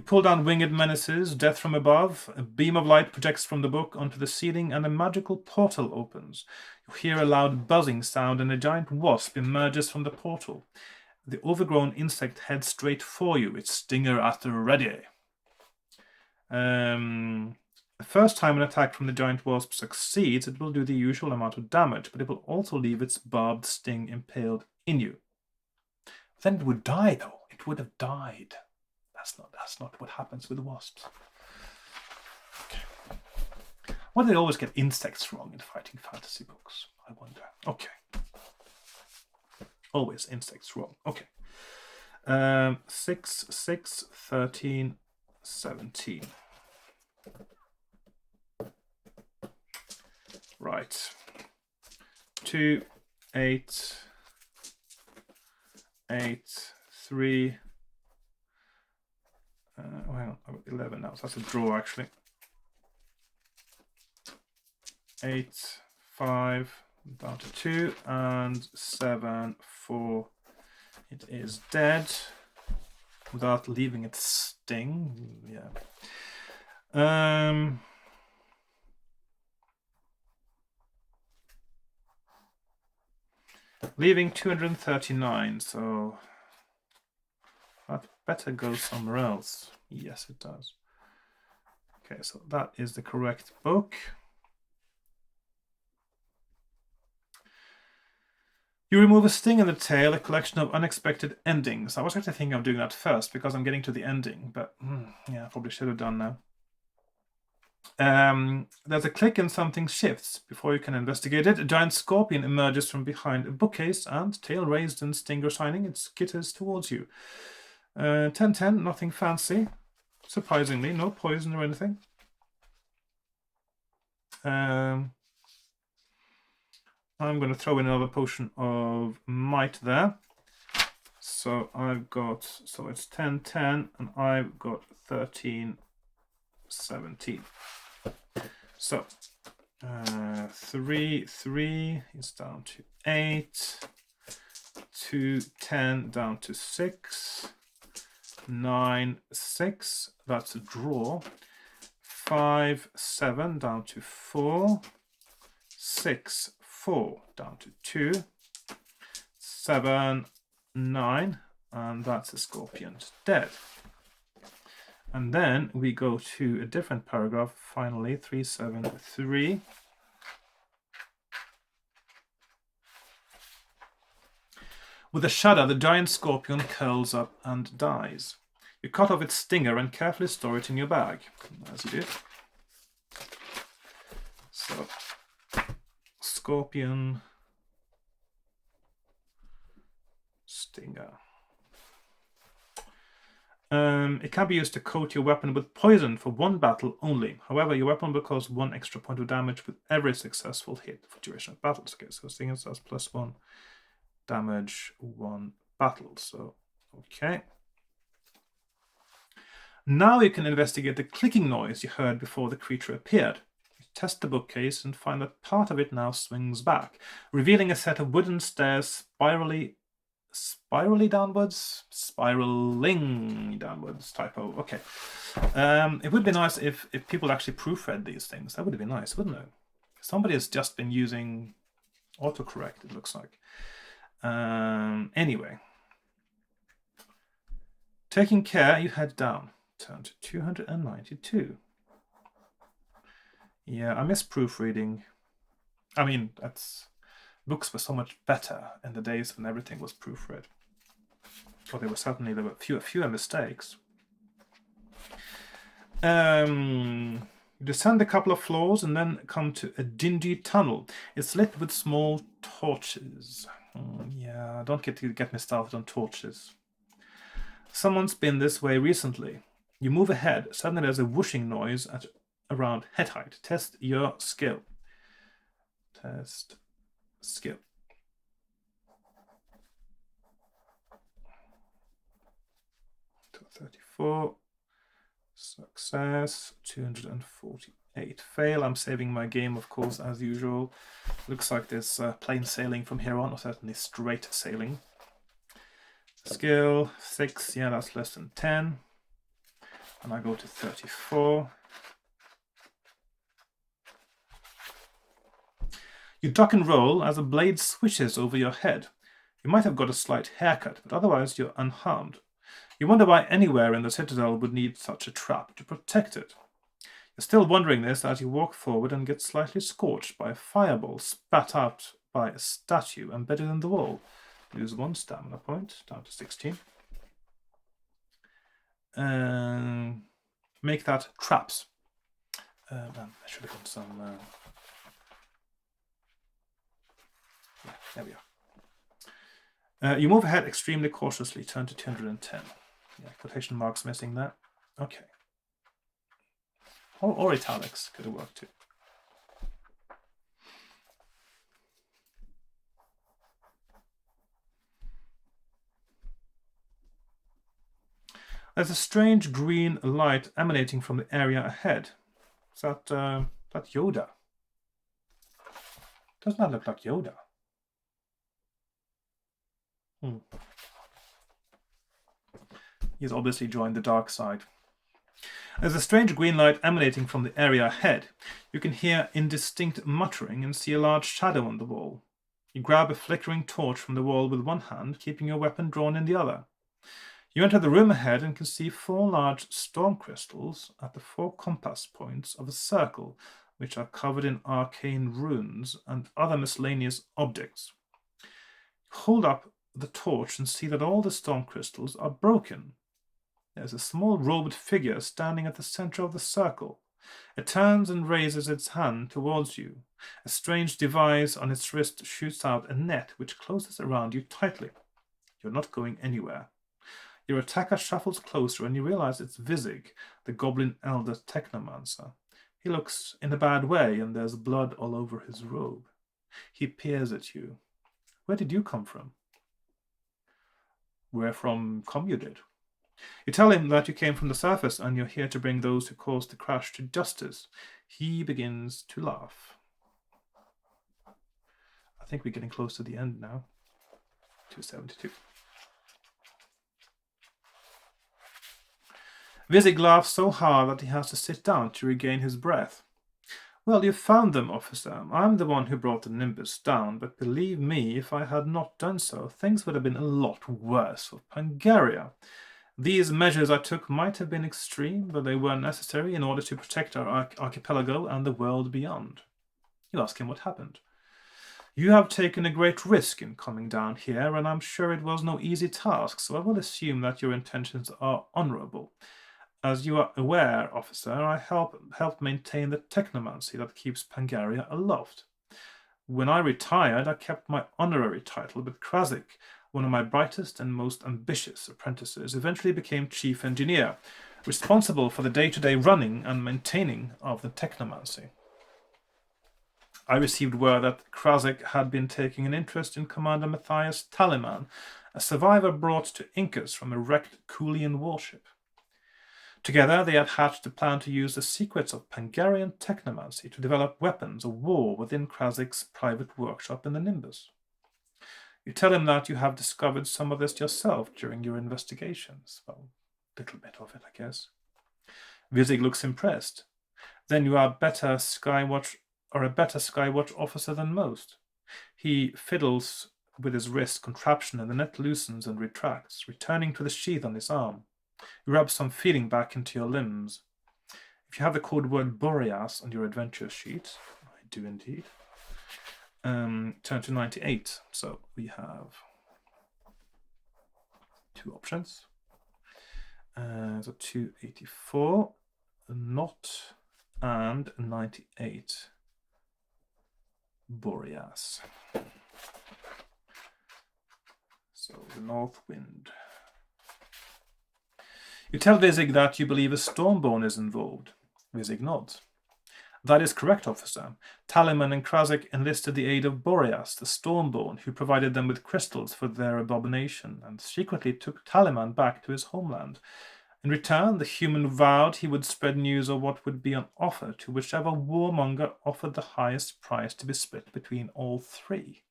You pull down winged menaces, death from above, a beam of light projects from the book onto the ceiling, and a magical portal opens. You hear a loud buzzing sound, and a giant wasp emerges from the portal. The overgrown insect heads straight for you, its stinger at the ready. The first time an attack from the giant wasp succeeds, it will do the usual amount of damage, but it will also leave its barbed sting impaled in you. Then it would die, though. It would have died. That's not what happens with wasps. Okay. Why do they always get insects wrong in fighting fantasy books? I wonder. Okay. Always insects wrong. Okay. 6, 6, 13, 17. Right. 2, 8, 8, 3. Hang on, I've got 11 now, so that's a draw actually. 8, 5, down to 2, and 7, 4. It is dead without leaving its sting. Yeah. Leaving 239, so that better go somewhere else. Yes, it does. Okay, so that is the correct book. You remove a sting in the tail, a collection of unexpected endings. I was actually thinking of doing that first because I'm getting to the ending, but yeah, I probably should have done now. There's a click and something shifts. Before you can investigate it, a giant scorpion emerges from behind a bookcase and, tail raised and stinger shining, it skitters towards you. 10-10, nothing fancy. Surprisingly, no poison or anything. I'm going to throw in another potion of might there. So I've got, so it's 10-10, and I've got 13-17. So 3, 3 is down to 8. 2, 10 down to 6. 9, 6. That's a draw. 5, 7 down to 4. 6, 4 down to 2. 7, 9, and that's a scorpion dead. And then we go to a different paragraph, finally, 373. With a shudder, the giant scorpion curls up and dies. You cut off its stinger and carefully store it in your bag, as you did. So, scorpion, stinger. It can be used to coat your weapon with poison for one battle only. However, your weapon will cause 1 extra point of damage with every successful hit for duration of battles. Okay, so stinger does +1 damage 1 battle. So, okay. Now you can investigate the clicking noise you heard before the creature appeared. You test the bookcase and find that part of it now swings back, revealing a set of wooden stairs spiraling downwards, typo. Okay. It would be nice if people actually proofread these things. That would be nice, wouldn't it? Somebody has just been using autocorrect, it looks like. Anyway. Taking care, you head down. Turn to 292. Yeah, I miss proofreading. I mean, books were so much better in the days when everything was proofread. Or there were fewer mistakes. You descend a couple of floors and then come to a dingy tunnel. It's lit with small torches. Yeah, don't get me started on torches. Someone's been this way recently. You move ahead. Suddenly there's a whooshing noise at around head height. Test your skill. Test skill. To 34. Success. 248. Fail. I'm saving my game, of course, as usual. Looks like there's plain sailing from here on, or certainly straight sailing. Skill 6. Yeah, that's less than 10. And I go to 34. You duck and roll as a blade swishes over your head. You might have got a slight haircut, but otherwise you're unharmed. You wonder why anywhere in the Citadel would need such a trap to protect it. You're still wondering this as you walk forward and get slightly scorched by a fireball spat out by a statue embedded in the wall. Lose 1 stamina point, down to 16. Make that traps. I should have got some... Yeah, there we are. You move ahead extremely cautiously, turn to 210. Yeah, quotation marks missing there. Okay. Or italics could have worked too. There's a strange green light emanating from the area ahead. Is that Yoda? Doesn't that look like Yoda? He's obviously joined the dark side. There's a strange green light emanating from the area ahead. You can hear indistinct muttering and see a large shadow on the wall. You grab a flickering torch from the wall with one hand, keeping your weapon drawn in the other. You enter the room ahead and can see 4 large storm crystals at the 4 compass points of a circle, which are covered in arcane runes and other miscellaneous objects. Hold up the torch and see that all the storm crystals are broken. There's a small robed figure standing at the center of the circle. It turns and raises its hand towards you. A strange device on its wrist shoots out a net which closes around you tightly. You're not going anywhere. Your attacker shuffles closer and you realize it's Vizig, the goblin elder technomancer. He looks in a bad way and there's blood all over his robe. He peers at you. Where did you come from? Where from come you did? You tell him that you came from the surface and you're here to bring those who caused the crash to justice. He begins to laugh. I think we're getting close to the end now. 272. Vizig laughs so hard that he has to sit down to regain his breath. Well, you found them, officer. I'm the one who brought the Nimbus down, but believe me, if I had not done so, things would have been a lot worse for Pangaria. These measures I took might have been extreme, but they were necessary in order to protect our archipelago and the world beyond. You ask him what happened. You have taken a great risk in coming down here, and I'm sure it was no easy task, so I will assume that your intentions are honorable. As you are aware, officer, I helped maintain the technomancy that keeps Pangaria aloft. When I retired, I kept my honorary title, but Krazik, one of my brightest and most ambitious apprentices, eventually became chief engineer, responsible for the day-to-day running and maintaining of the technomancy. I received word that Krazik had been taking an interest in Commander Matthias Talliman, a survivor brought to Incas from a wrecked Kulian warship. Together, they had hatched a plan to use the secrets of Pangarian technomancy to develop weapons of war within Krazik's private workshop in the Nimbus. You tell him that you have discovered some of this yourself during your investigations. Well, a little bit of it, I guess. Vizig looks impressed. Then you are a better Skywatch officer than most. He fiddles with his wrist contraption and the net loosens and retracts, returning to the sheath on his arm. You rub some feeling back into your limbs. If you have the code word Boreas on your adventure sheet, I do indeed, turn to 98. So we have 2 options. So 284, not, and 98. Boreas. So the north wind. You tell Vizig that you believe a Stormborn is involved. Vizig nods. That is correct, officer. Talliman and Krazik enlisted the aid of Boreas, the Stormborn, who provided them with crystals for their abomination, and secretly took Talliman back to his homeland. In return, the human vowed he would spread news of what would be on offer to whichever warmonger offered the highest price to be split between all 3.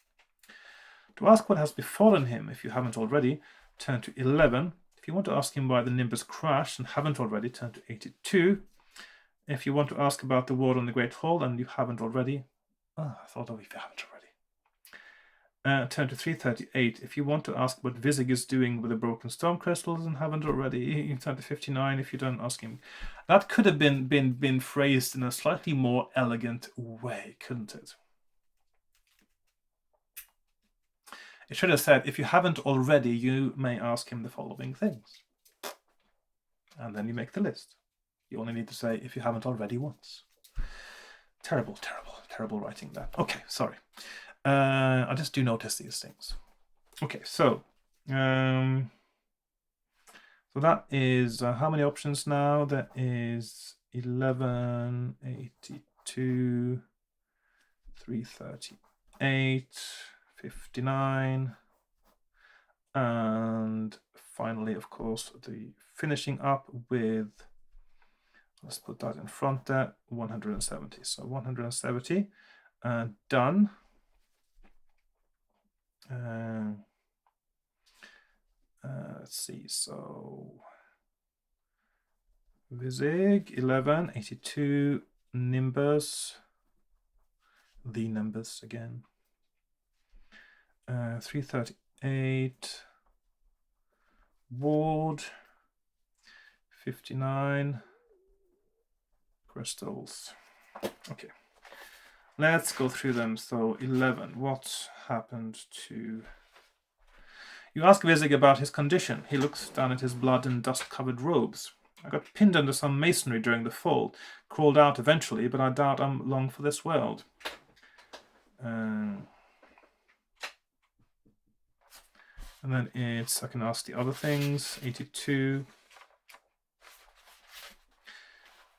To ask what has befallen him, if you haven't already, turn to 11. If you want to ask him why the Nimbus crashed and haven't already, turn to 82. If you want to ask about the ward on the Great Hall and you haven't already, I thought of if you haven't already. Turn to 338. If you want to ask what Vizig is doing with the broken storm crystals and haven't already, turn to 59. If you don't ask him, that could have been phrased in a slightly more elegant way, couldn't it? It should have said, if you haven't already, you may ask him the following things. And then you make the list. You only need to say, if you haven't already, once. Terrible, terrible, terrible writing there. Okay, sorry. I just do notice these things. Okay, so that is how many options now? That is 11, 82, 338, 59, and finally, of course, the finishing up with, let's put that in front there, 170. So 170, done. Let's see, so Vizig, 11, 82, Nimbus, the Nimbus again, 338, ward, 59, crystals. Okay, let's go through them. So 11, what happened to... You ask Vizig about his condition. He looks down at his blood and dust-covered robes. I got pinned under some masonry during the fall. Crawled out eventually, but I doubt I'm long for this world. And then I can ask the other things. 82.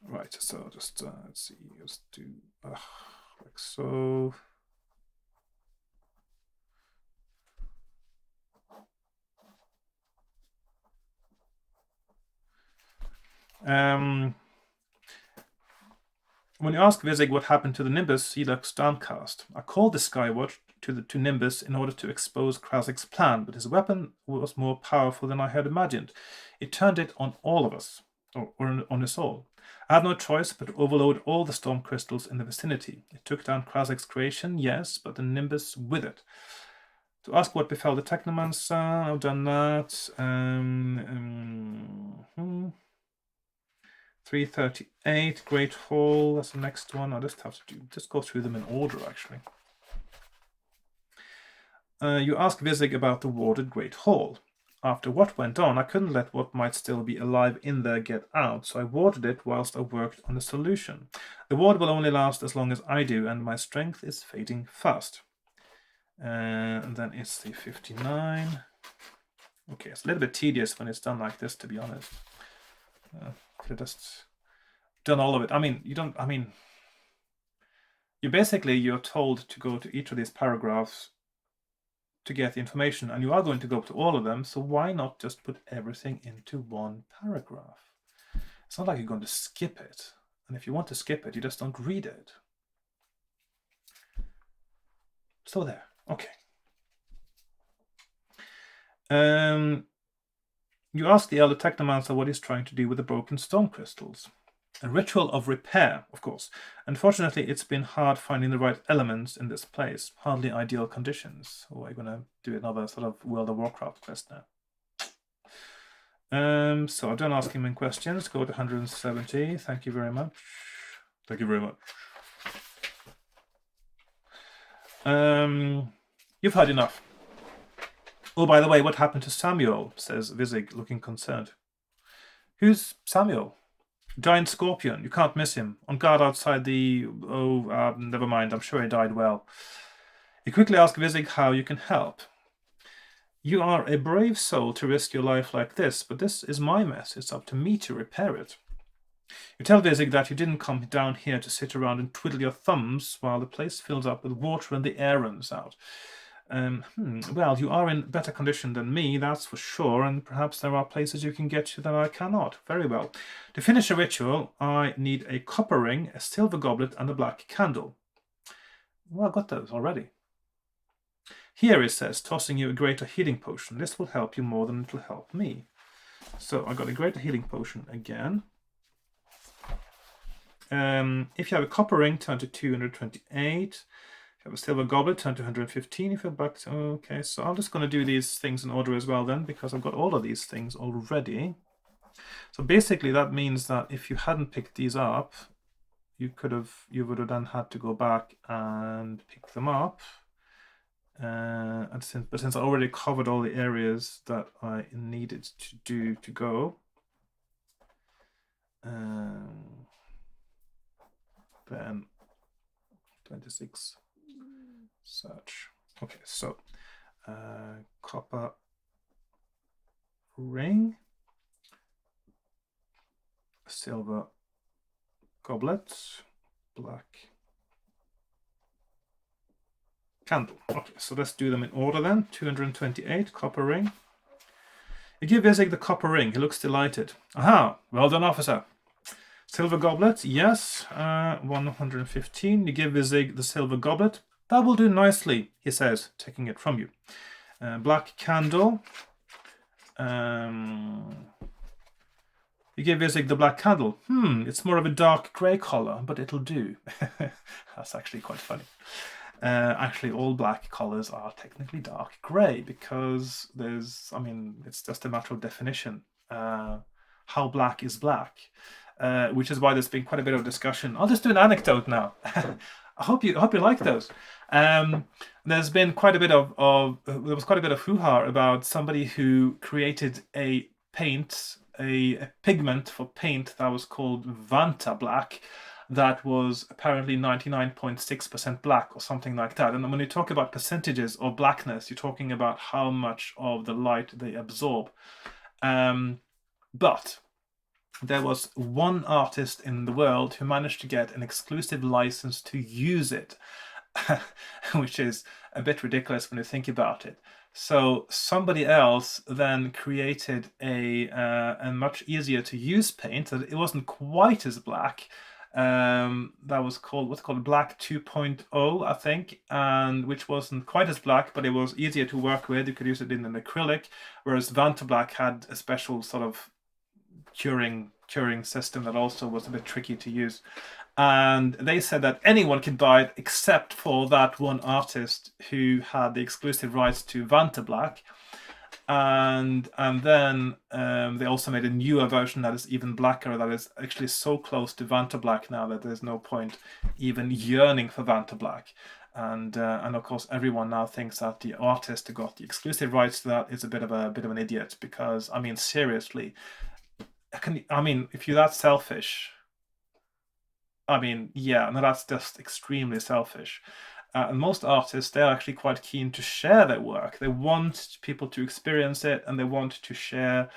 Right, so just, let's see, let's do like so. When you ask Vizig what happened to the Nimbus, he looks downcast. I called the Skywatch to Nimbus in order to expose Krasik's plan, but his weapon was more powerful than I had imagined. It turned it on all of us, or on us all. I had no choice but to overload all the storm crystals in the vicinity. It took down Krasik's creation, yes, but the Nimbus with it. To ask what befell the Technomancer, I've done that. 338, Great Hall, that's the next one. I'll just have to just go through them in order, actually. You ask Vizig about the warded Great Hall. After what went on, I couldn't let what might still be alive in there get out, so I warded it whilst I worked on a solution. The ward will only last as long as I do, and my strength is fading fast. And then it's the 59. Okay, it's a little bit tedious when it's done like this, to be honest. Could have just done all of it. I mean, you're told to go to each of these paragraphs to get the information, and you are going to go to all of them, so why not just put everything into one paragraph? It's not like you're going to skip it, and if you want to skip it, you just don't read it. So there, okay. You ask the Elder Technomancer what he's trying to do with the broken storm crystals. A ritual of repair, of course. Unfortunately, it's been hard finding the right elements in this place. Hardly ideal conditions. Oh, I'm going to do another sort of World of Warcraft quest now. So don't ask him any questions. Go to 170. Thank you very much. Thank you very much. You've had enough. Oh, by the way, what happened to Samuel? Says Vizig, looking concerned. Who's Samuel? Giant scorpion. You can't miss him. On guard outside the... never mind. I'm sure he died well. You quickly ask Vizig how you can help. You are a brave soul to risk your life like this, but this is my mess. It's up to me to repair it. You tell Vizig that you didn't come down here to sit around and twiddle your thumbs while the place fills up with water and the air runs out. Well, you are in better condition than me, that's for sure, and perhaps there are places you can get to that I cannot. Very well. To finish a ritual, I need a copper ring, a silver goblet, and a black candle. Well, I've got those already. Here, it says, tossing you a greater healing potion. This will help you more than it will help me. So I got a greater healing potion again. If you have a copper ring, turn to 228. If you have a silver goblet, turn to 115. If you're back to... Okay, so I'm just going to do these things in order as well then, because I've got all of these things already. So basically that means that if you hadn't picked these up, you would have then had to go back and pick them up. But since I already covered all the areas that I needed to do to go, then 26 search. Okay, so copper ring, silver goblet, black candle. Okay, so let's do them in order then. 228, copper ring. You give Isaac the copper ring. He looks delighted. Aha! Well done, officer. Silver goblet, yes. 115. You give Isaac the silver goblet. That will do nicely, he says, taking it from you. Black candle. You give Isaac the black candle. It's more of a dark grey colour, but it'll do. That's actually quite funny. Actually, all black colours are technically dark grey because it's just a matter of definition. How black is black? Which is why there's been quite a bit of discussion. I'll just do an anecdote now. I hope you like those. There's been quite a bit of there was quite a bit of hoo-ha about somebody who created a paint, a pigment for paint that was called Vanta Black, that was apparently 99.6% black or something like that. And when you talk about percentages of blackness, you're talking about how much of the light they absorb. But there was one artist in the world who managed to get an exclusive license to use it, which is a bit ridiculous when you think about it. So somebody else then created a much easier to use paint that it wasn't quite as black. That was called Black 2.0, I think, and which wasn't quite as black, but it was easier to work with. You could use it in an acrylic, whereas Vanta Black had a special sort of curing system that also was a bit tricky to use. And they said that anyone could buy it except for that one artist who had the exclusive rights to Vanta Black. And then they also made a newer version that is even blacker, that is actually so close to Vanta Black now that there's no point even yearning for Vanta Black. And of course everyone now thinks that the artist who got the exclusive rights to that is a bit of an idiot, because seriously, if you're that selfish, yeah, no, that's just extremely selfish. And most artists, they're actually quite keen to share their work. They want people to experience it, and they want to share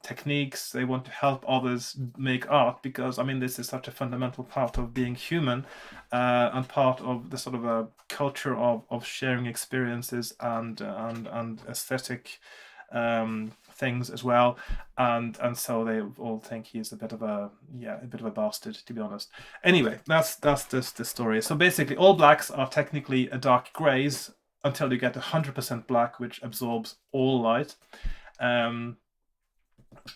techniques. They want to help others make art, because this is such a fundamental part of being human, and part of the sort of a culture of sharing experiences and aesthetic things as well, and so they all think he's a bit of a bastard, to be honest. Anyway, that's just the story. So basically, all blacks are technically a dark greys until you get 100% black, which absorbs all light. But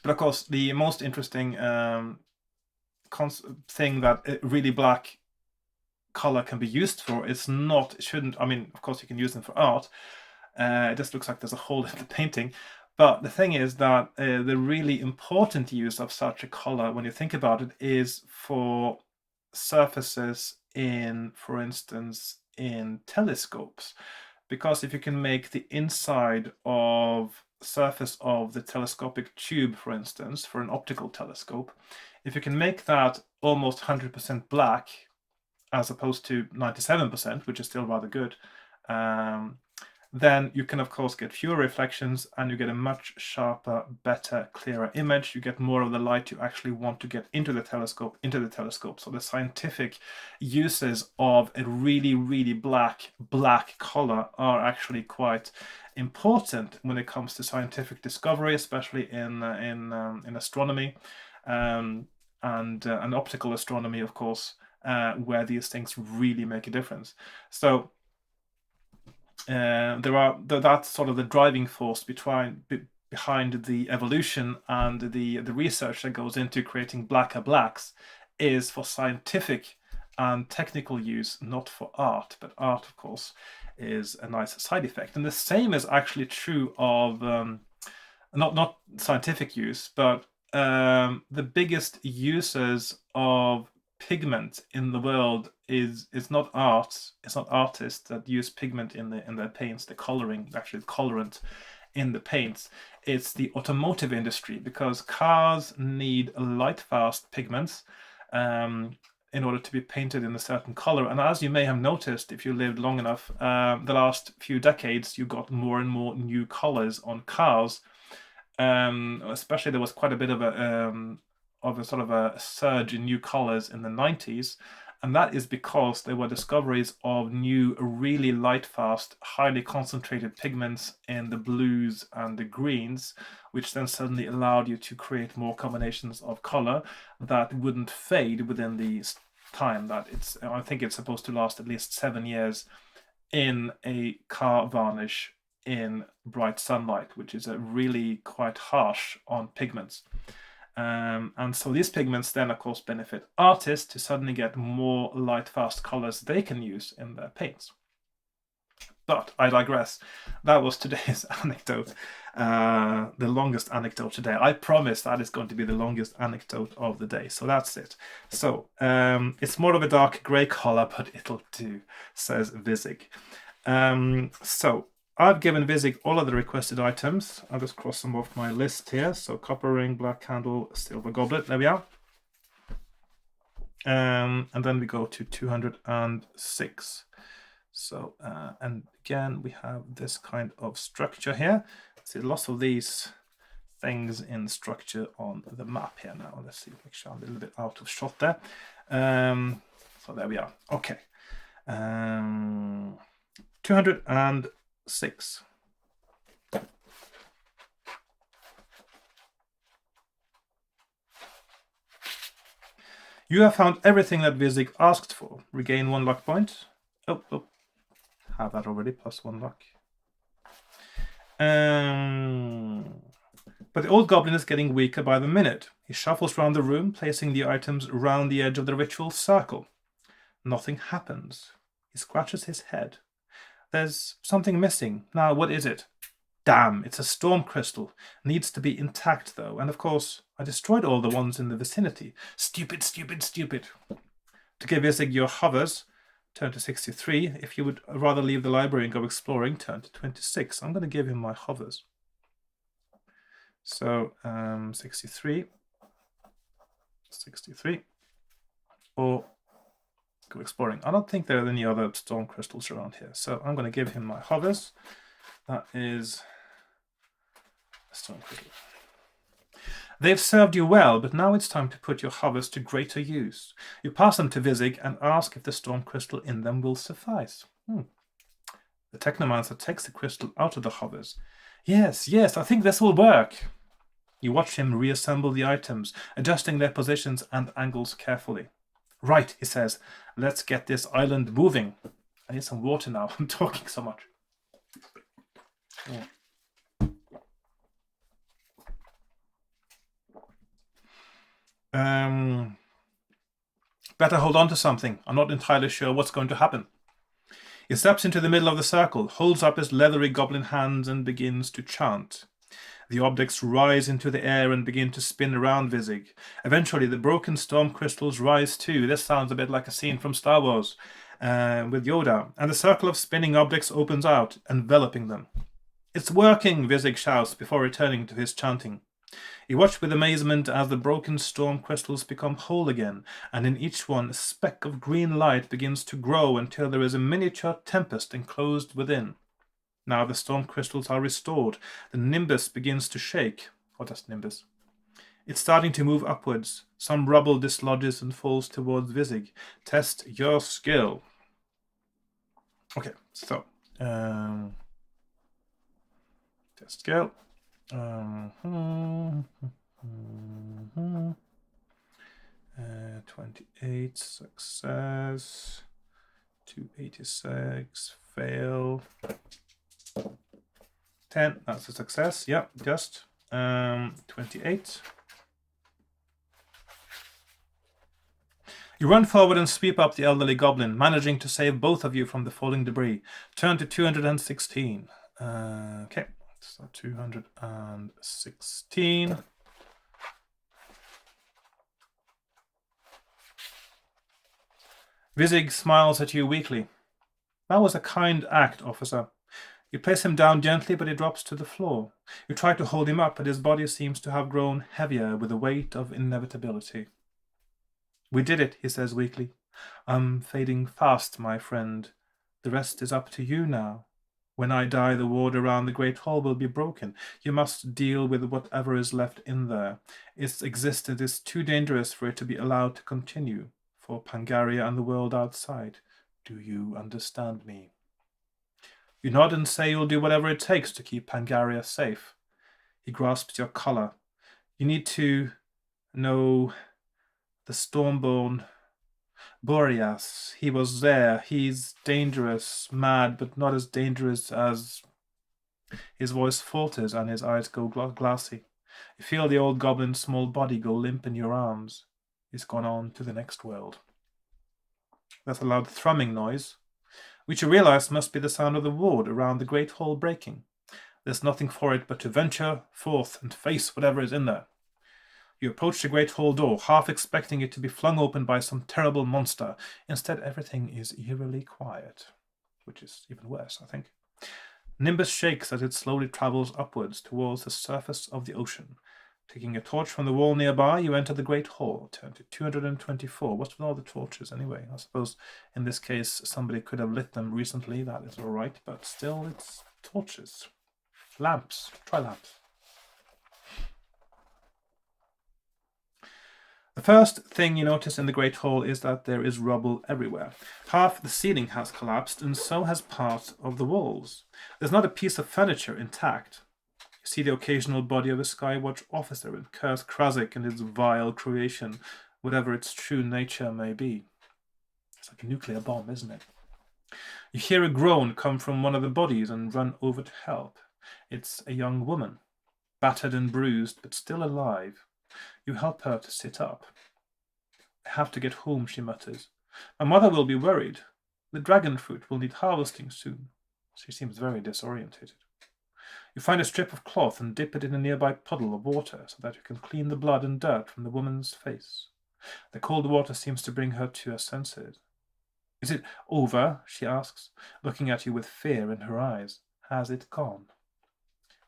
of course, the most interesting thing that a really black color can be used for is not, it shouldn't, of course you can use them for art. It just looks like there's a hole in the painting. But the thing is that the really important use of such a color, when you think about it, is for surfaces in, for instance, in telescopes. Because if you can make the inside of surface of the telescopic tube, for instance, for an optical telescope, if you can make that almost 100% black, as opposed to 97%, which is still rather good, then you can of course get fewer reflections, and you get a much sharper, better, clearer image. You get more of the light you actually want to get into the telescope. So the scientific uses of a really, really black color are actually quite important when it comes to scientific discovery, especially in astronomy, and optical astronomy, of course, where these things really make a difference. So that's sort of the driving force behind behind the evolution and the research that goes into creating blacker blacks is for scientific and technical use, not for art. But art, of course, is a nice side effect. And the same is actually true of not scientific use, but the biggest users of pigment in the world is not art. It's not artists that use pigment in their paints, the coloring, actually the colorant in the paints. It's the automotive industry, because cars need light fast pigments in order to be painted in a certain color. And as you may have noticed, if you lived long enough, the last few decades, you got more and more new colors on cars. Especially there was quite a bit of a sort of a surge in new colors in the 90s. And that is because there were discoveries of new, really light fast, highly concentrated pigments in the blues and the greens, which then suddenly allowed you to create more combinations of color that wouldn't fade within the time that I think it's supposed to last at least 7 years in a car varnish in bright sunlight, which is a really quite harsh on pigments. And so these pigments then, of course, benefit artists to suddenly get more light, fast colors they can use in their paints. But I digress. That was today's anecdote, the longest anecdote today. I promise that is going to be the longest anecdote of the day. So that's it. So it's more of a dark grey color, but it'll do, says Vizig. So I've given Vizig all of the requested items. I'll just cross them off my list here. So copper ring, black candle, silver goblet. There we are. And then we go to 206. So, and again, we have this kind of structure here. See lots of these things in structure on the map here now. Let's see, make sure I'm a little bit out of shot there. So there we are. Okay. 206. You have found everything that Vizig asked for. Regain 1 luck point. Oh, have that already, plus 1 luck. But the old goblin is getting weaker by the minute. He shuffles around the room, placing the items round the edge of the ritual circle. Nothing happens. He scratches his head. There's something missing. Now, what is it? Damn, it's a storm crystal. Needs to be intact, though. And of course, I destroyed all the ones in the vicinity. Stupid, stupid, stupid. To give Vizig your hovers, turn to 63. If you would rather leave the library and go exploring, turn to 26. I'm going to give him my hovers. So, 63. 63. Or go exploring. I don't think there are any other storm crystals around here. So I'm going to give him my hovers. That is a storm crystal. They've served you well, but now it's time to put your hovers to greater use. You pass them to Vizig and ask if the storm crystal in them will suffice. The technomancer takes the crystal out of the hovers. Yes, I think this will work. You watch him reassemble the items, adjusting their positions and angles carefully. Right, he says, let's get this island moving. I need some water now. I'm talking so much. Better hold on to something. I'm not entirely sure what's going to happen. He steps into the middle of the circle, holds up his leathery goblin hands and begins to chant. The objects rise into the air and begin to spin around Vizig. Eventually, the broken storm crystals rise too. This sounds a bit like a scene from Star Wars with Yoda. And the circle of spinning objects opens out, enveloping them. It's working, Vizig shouts before returning to his chanting. He watched with amazement as the broken storm crystals become whole again, and in each one a speck of green light begins to grow until there is a miniature tempest enclosed within. Now the storm crystals are restored. The nimbus begins to shake. What does nimbus? It's starting to move upwards. Some rubble dislodges and falls towards Vizig. Test your skill. Okay, so test skill. 28 success. 286 fail. 10, that's a success. Yeah, just 28. You run forward and sweep up the elderly goblin, managing to save both of you from the falling debris. Turn to 216. Okay, so 216. Vizig smiles at you weakly. That was a kind act, officer. You place him down gently, but he drops to the floor. You try to hold him up, but his body seems to have grown heavier with the weight of inevitability. We did it, he says weakly. I'm fading fast, my friend. The rest is up to you now. When I die, the ward around the Great Hall will be broken. You must deal with whatever is left in there. Its existence is too dangerous for it to be allowed to continue, for Pangaria and the world outside. Do you understand me? You nod and say you'll do whatever it takes to keep Pangaria safe. He grasps your collar. You need to know the Stormborn Boreas. He was there. He's dangerous, mad, but not as dangerous as... His voice falters and his eyes go glassy. You feel the old goblin's small body go limp in your arms. He's gone on to the next world. That's a loud thrumming noise, which you realize must be the sound of the ward around the great hall breaking. There's nothing for it but to venture forth and face whatever is in there. You approach the great hall door, half expecting it to be flung open by some terrible monster. Instead, everything is eerily quiet, which is even worse, I think. Nimbus shakes as it slowly travels upwards towards the surface of the ocean. Taking a torch from the wall nearby, you enter the great hall. Turn to 224. What's with all the torches anyway? I suppose in this case somebody could have lit them recently. That is all right, but still it's torches. Lamps. Try lamps. The first thing you notice in the Great Hall is that there is rubble everywhere. Half the ceiling has collapsed, and so has part of the walls. There's not a piece of furniture intact. You see the occasional body of a Skywatch officer and curse Krasik and its vile creation, whatever its true nature may be. It's like a nuclear bomb, isn't it? You hear a groan come from one of the bodies and run over to help. It's a young woman, battered and bruised, but still alive. You help her to sit up. I have to get home, she mutters. My mother will be worried. The dragon fruit will need harvesting soon. She seems very disorientated. You find a strip of cloth and dip it in a nearby puddle of water so that you can clean the blood and dirt from the woman's face. The cold water seems to bring her to her senses. Is it over? She asks, looking at you with fear in her eyes. Has it gone?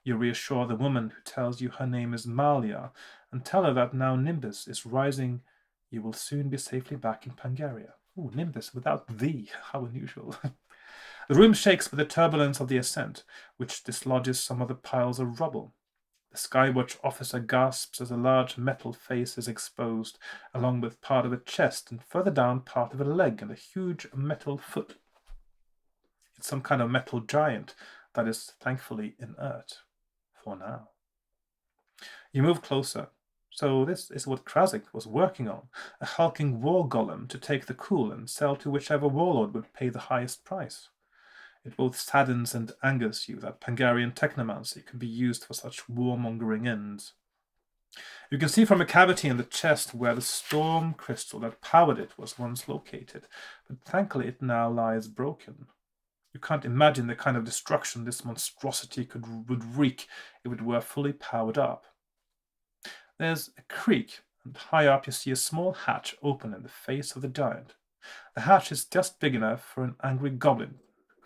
You reassure the woman, who tells you her name is Malia, and tell her that now Nimbus is rising, you will soon be safely back in Pangaria. Ooh, Nimbus without thee, how unusual. The room shakes with the turbulence of the ascent, which dislodges some of the piles of rubble. The Skywatch officer gasps as a large metal face is exposed, along with part of a chest, and further down part of a leg and a huge metal foot. It's some kind of metal giant that is thankfully inert. For now. You move closer. So this is what Krasik was working on, a hulking war golem to take the cool and sell to whichever warlord would pay the highest price. It both saddens and angers you that Pangarian technomancy can be used for such warmongering ends. You can see from a cavity in the chest where the storm crystal that powered it was once located, but thankfully it now lies broken. You can't imagine the kind of destruction this monstrosity would wreak if it were fully powered up. There's a creak, and high up you see a small hatch open in the face of the giant. The hatch is just big enough for an angry goblin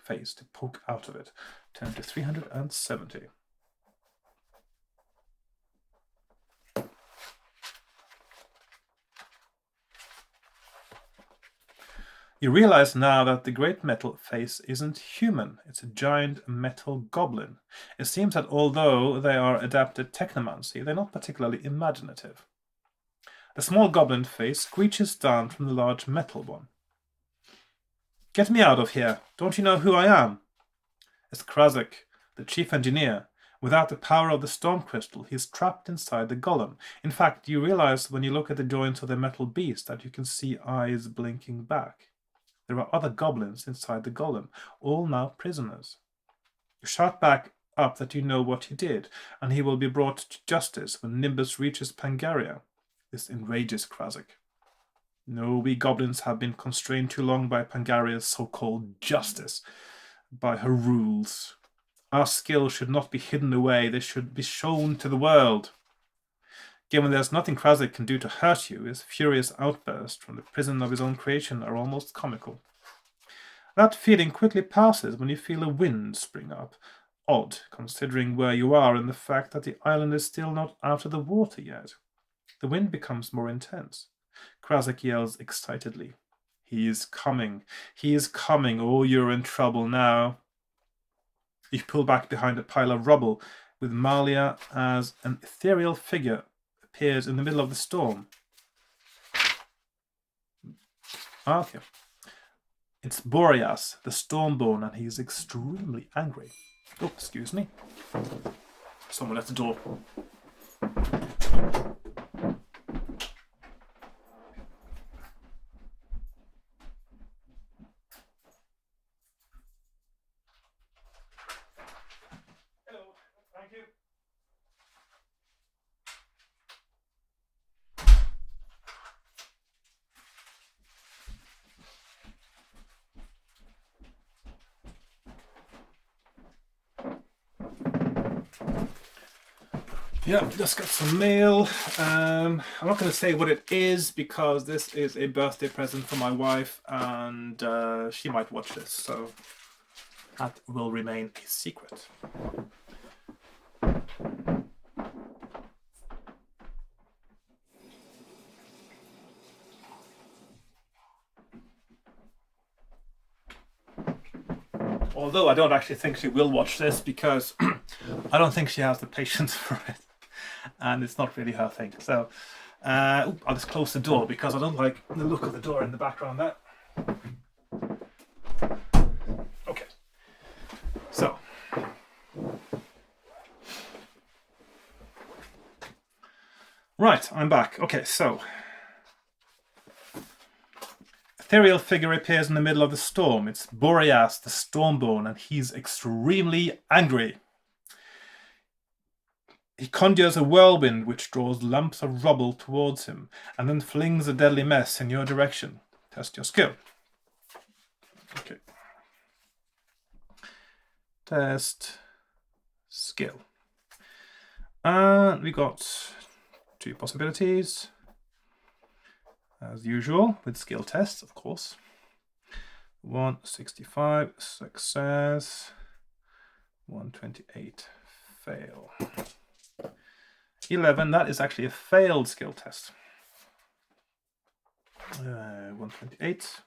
face to poke out of it. Turn to 370. You realize now that the great metal face isn't human. It's a giant metal goblin. It seems that although they are adapted technomancy, they're not particularly imaginative. The small goblin face screeches down from the large metal one. Get me out of here. Don't you know who I am? It's Krasik, the chief engineer. Without the power of the storm crystal, he's trapped inside the golem. In fact, you realize when you look at the joints of the metal beast that you can see eyes blinking back. There are other goblins inside the golem, all now prisoners. You shout back up that you know what he did, and he will be brought to justice when Nimbus reaches Pangaria. This enrages Krasik. No, we goblins have been constrained too long by Pangaria's so-called justice, by her rules. Our skills should not be hidden away, they should be shown to the world. Given there's nothing Krasik can do to hurt you, his furious outbursts from the prison of his own creation are almost comical. That feeling quickly passes when you feel a wind spring up. Odd, considering where you are and the fact that the island is still not out of the water yet. The wind becomes more intense. Krasik yells excitedly. He is coming. He is coming. Oh, you're in trouble now. You pull back behind a pile of rubble with Malia as an ethereal figure appears in the middle of the storm. Okay. It's Boreas, the Stormborn, and he's extremely angry. Oh, excuse me. Someone at the door. Hello, thank you. Yeah, just got some mail. I'm not going to say what it is because this is a birthday present for my wife and she might watch this, so that will remain a secret. Although I don't actually think she will watch this because I don't think she has the patience for it. And it's not really her thing. So I'll just close the door because I don't like the look of the door in the background there. Okay. So. Right, I'm back. Okay, so. Ethereal Figure appears in the middle of the storm. It's Boreas, the Stormborn, and he's extremely angry. He conjures a whirlwind which draws lumps of rubble towards him and then flings a deadly mess in your direction. Test your skill. Okay. Test skill. And we got 2 possibilities. As usual, with skill tests, of course. 165, success. 128, fail. 11, that is actually a failed skill test. 128.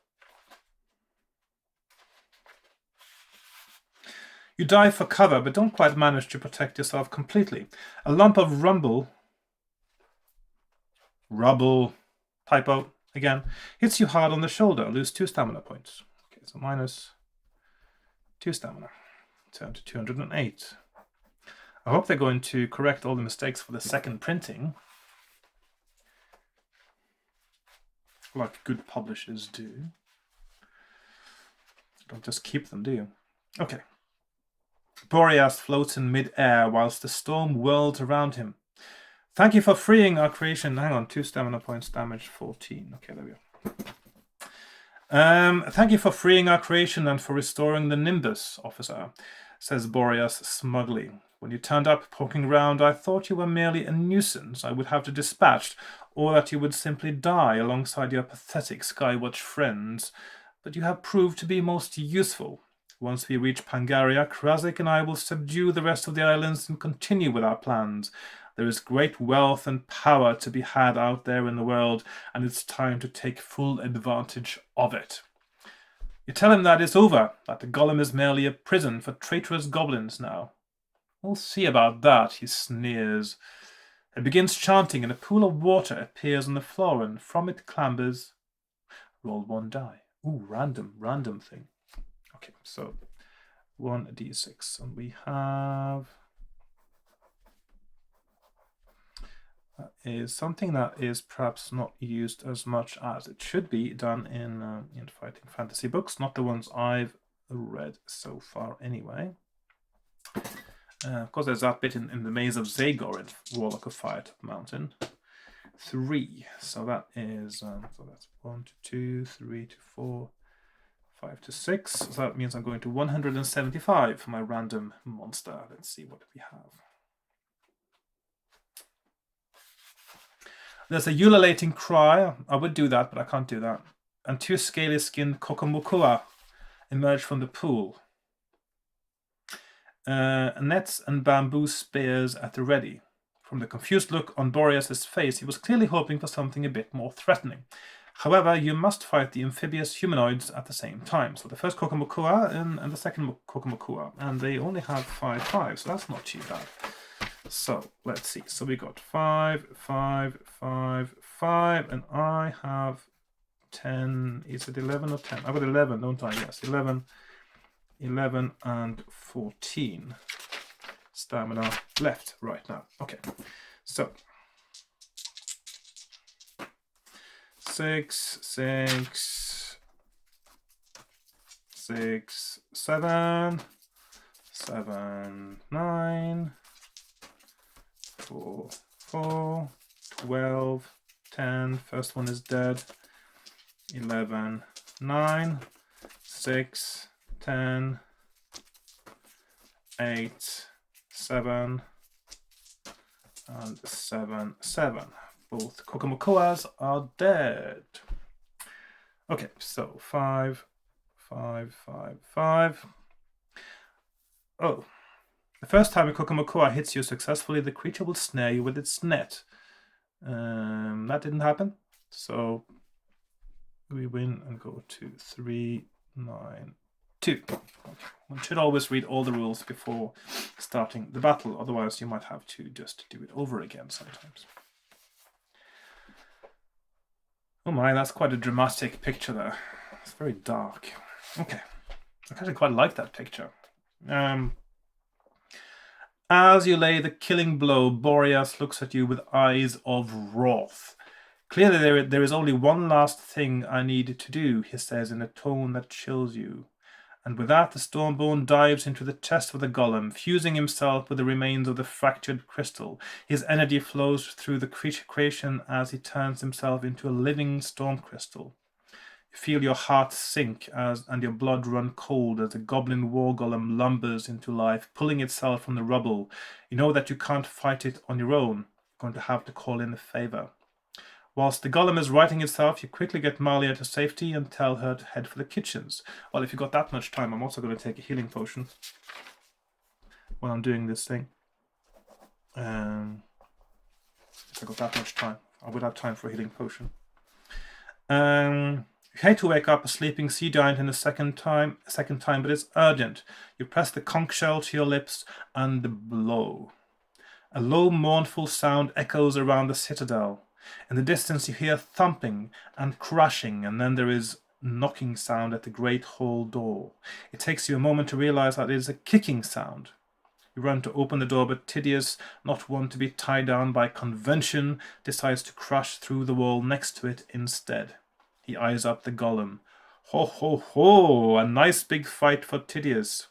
You dive for cover, but don't quite manage to protect yourself completely. A lump of rubble, typo, again, hits you hard on the shoulder. Lose 2 stamina points. Okay, so minus 2 stamina. Turn to 208. I hope they're going to correct all the mistakes for the second printing. Like good publishers do. Don't just keep them, do you? Okay. Boreas floats in mid-air whilst the storm whirls around him. Thank you for freeing our creation. Hang on, 2 stamina points, damage 14. Okay, there we go. Thank you for freeing our creation and for restoring the Nimbus, officer, says Boreas smugly. When you turned up poking around, I thought you were merely a nuisance I would have to dispatch, or that you would simply die alongside your pathetic Skywatch friends. But you have proved to be most useful. Once we reach Pangaria, Krasik and I will subdue the rest of the islands and continue with our plans. There is great wealth and power to be had out there in the world, and it's time to take full advantage of it. You tell him that it's over, that the Golem is merely a prison for traitorous goblins now. We'll see about that, he sneers. It begins chanting, and a pool of water appears on the floor, and from it clambers. Roll 1 die. Ooh, random thing. Okay, so 1d6, and we have... That is something that is perhaps not used as much as it should be done in fighting fantasy books, not the ones I've read so far anyway. Of course, there's that bit in the Maze of Zagor in Warlock of Fire Mountain. 3. So that is, so that's 1 to 2, 3 to 4, 5 to 6. So that means I'm going to 175 for my random monster. Let's see what we have. There's a ululating cry. I would do that, but I can't do that. And 2 scaly-skinned kokomokua emerge from the pool. Nets and bamboo spears at the ready. From the confused look on Boreas's face, he was clearly hoping for something a bit more threatening. However, you must fight the amphibious humanoids at the same time. So the first kokomokua and the second kokomokua. And they only have 5/5, so that's not too bad. So let's see. So we got 5, 5, 5, 5, and I have 10. Is it 11 or 10? I've got 11, don't I? Yes, 11 and 14 stamina left right now. Okay, so 6, 6, 6, 7, 7, 9, 4, 4, 12, 10. First one is dead. 11, 9, 6, 10, 8, 7, and 7, 7. Both kokomokoas are dead. Okay, so 5, 5, 5, 5. Oh, the first time a kokomokoa hits you successfully, the creature will snare you with its net. That didn't happen, so we win and go to 3, 9, 2. Okay. One should always read all the rules before starting the battle, otherwise you might have to just do it over again sometimes. Oh my, that's quite a dramatic picture there. It's very dark. Okay, I actually quite like that picture. As you lay the killing blow, Boreas looks at you with eyes of wrath. Clearly there is only one last thing I need to do, he says in a tone that chills you. And with that, the Stormborn dives into the chest of the Golem, fusing himself with the remains of the fractured crystal. His energy flows through the creation as he turns himself into a living storm crystal. You feel your heart sink and your blood run cold as the goblin war golem lumbers into life, pulling itself from the rubble. You know that you can't fight it on your own. You're going to have to call in a favor. Whilst the golem is righting itself, you quickly get Malia to safety and tell her to head for the kitchens. Well, if you've got that much time, I'm also going to take a healing potion when I'm doing this thing. If I got that much time, I would have time for a healing potion. You hate to wake up a sleeping sea giant in a second time, but it's urgent. You press the conch shell to your lips and blow. A low, mournful sound echoes around the citadel. In the distance you hear thumping and crashing, and then there is knocking sound at the great hall door. It takes you a moment to realize that it is a kicking sound. You run to open the door, but Tydeus, not one to be tied down by convention, decides to crash through the wall next to it instead. He eyes up the golem. Ho ho ho, a nice big fight for Tydeus.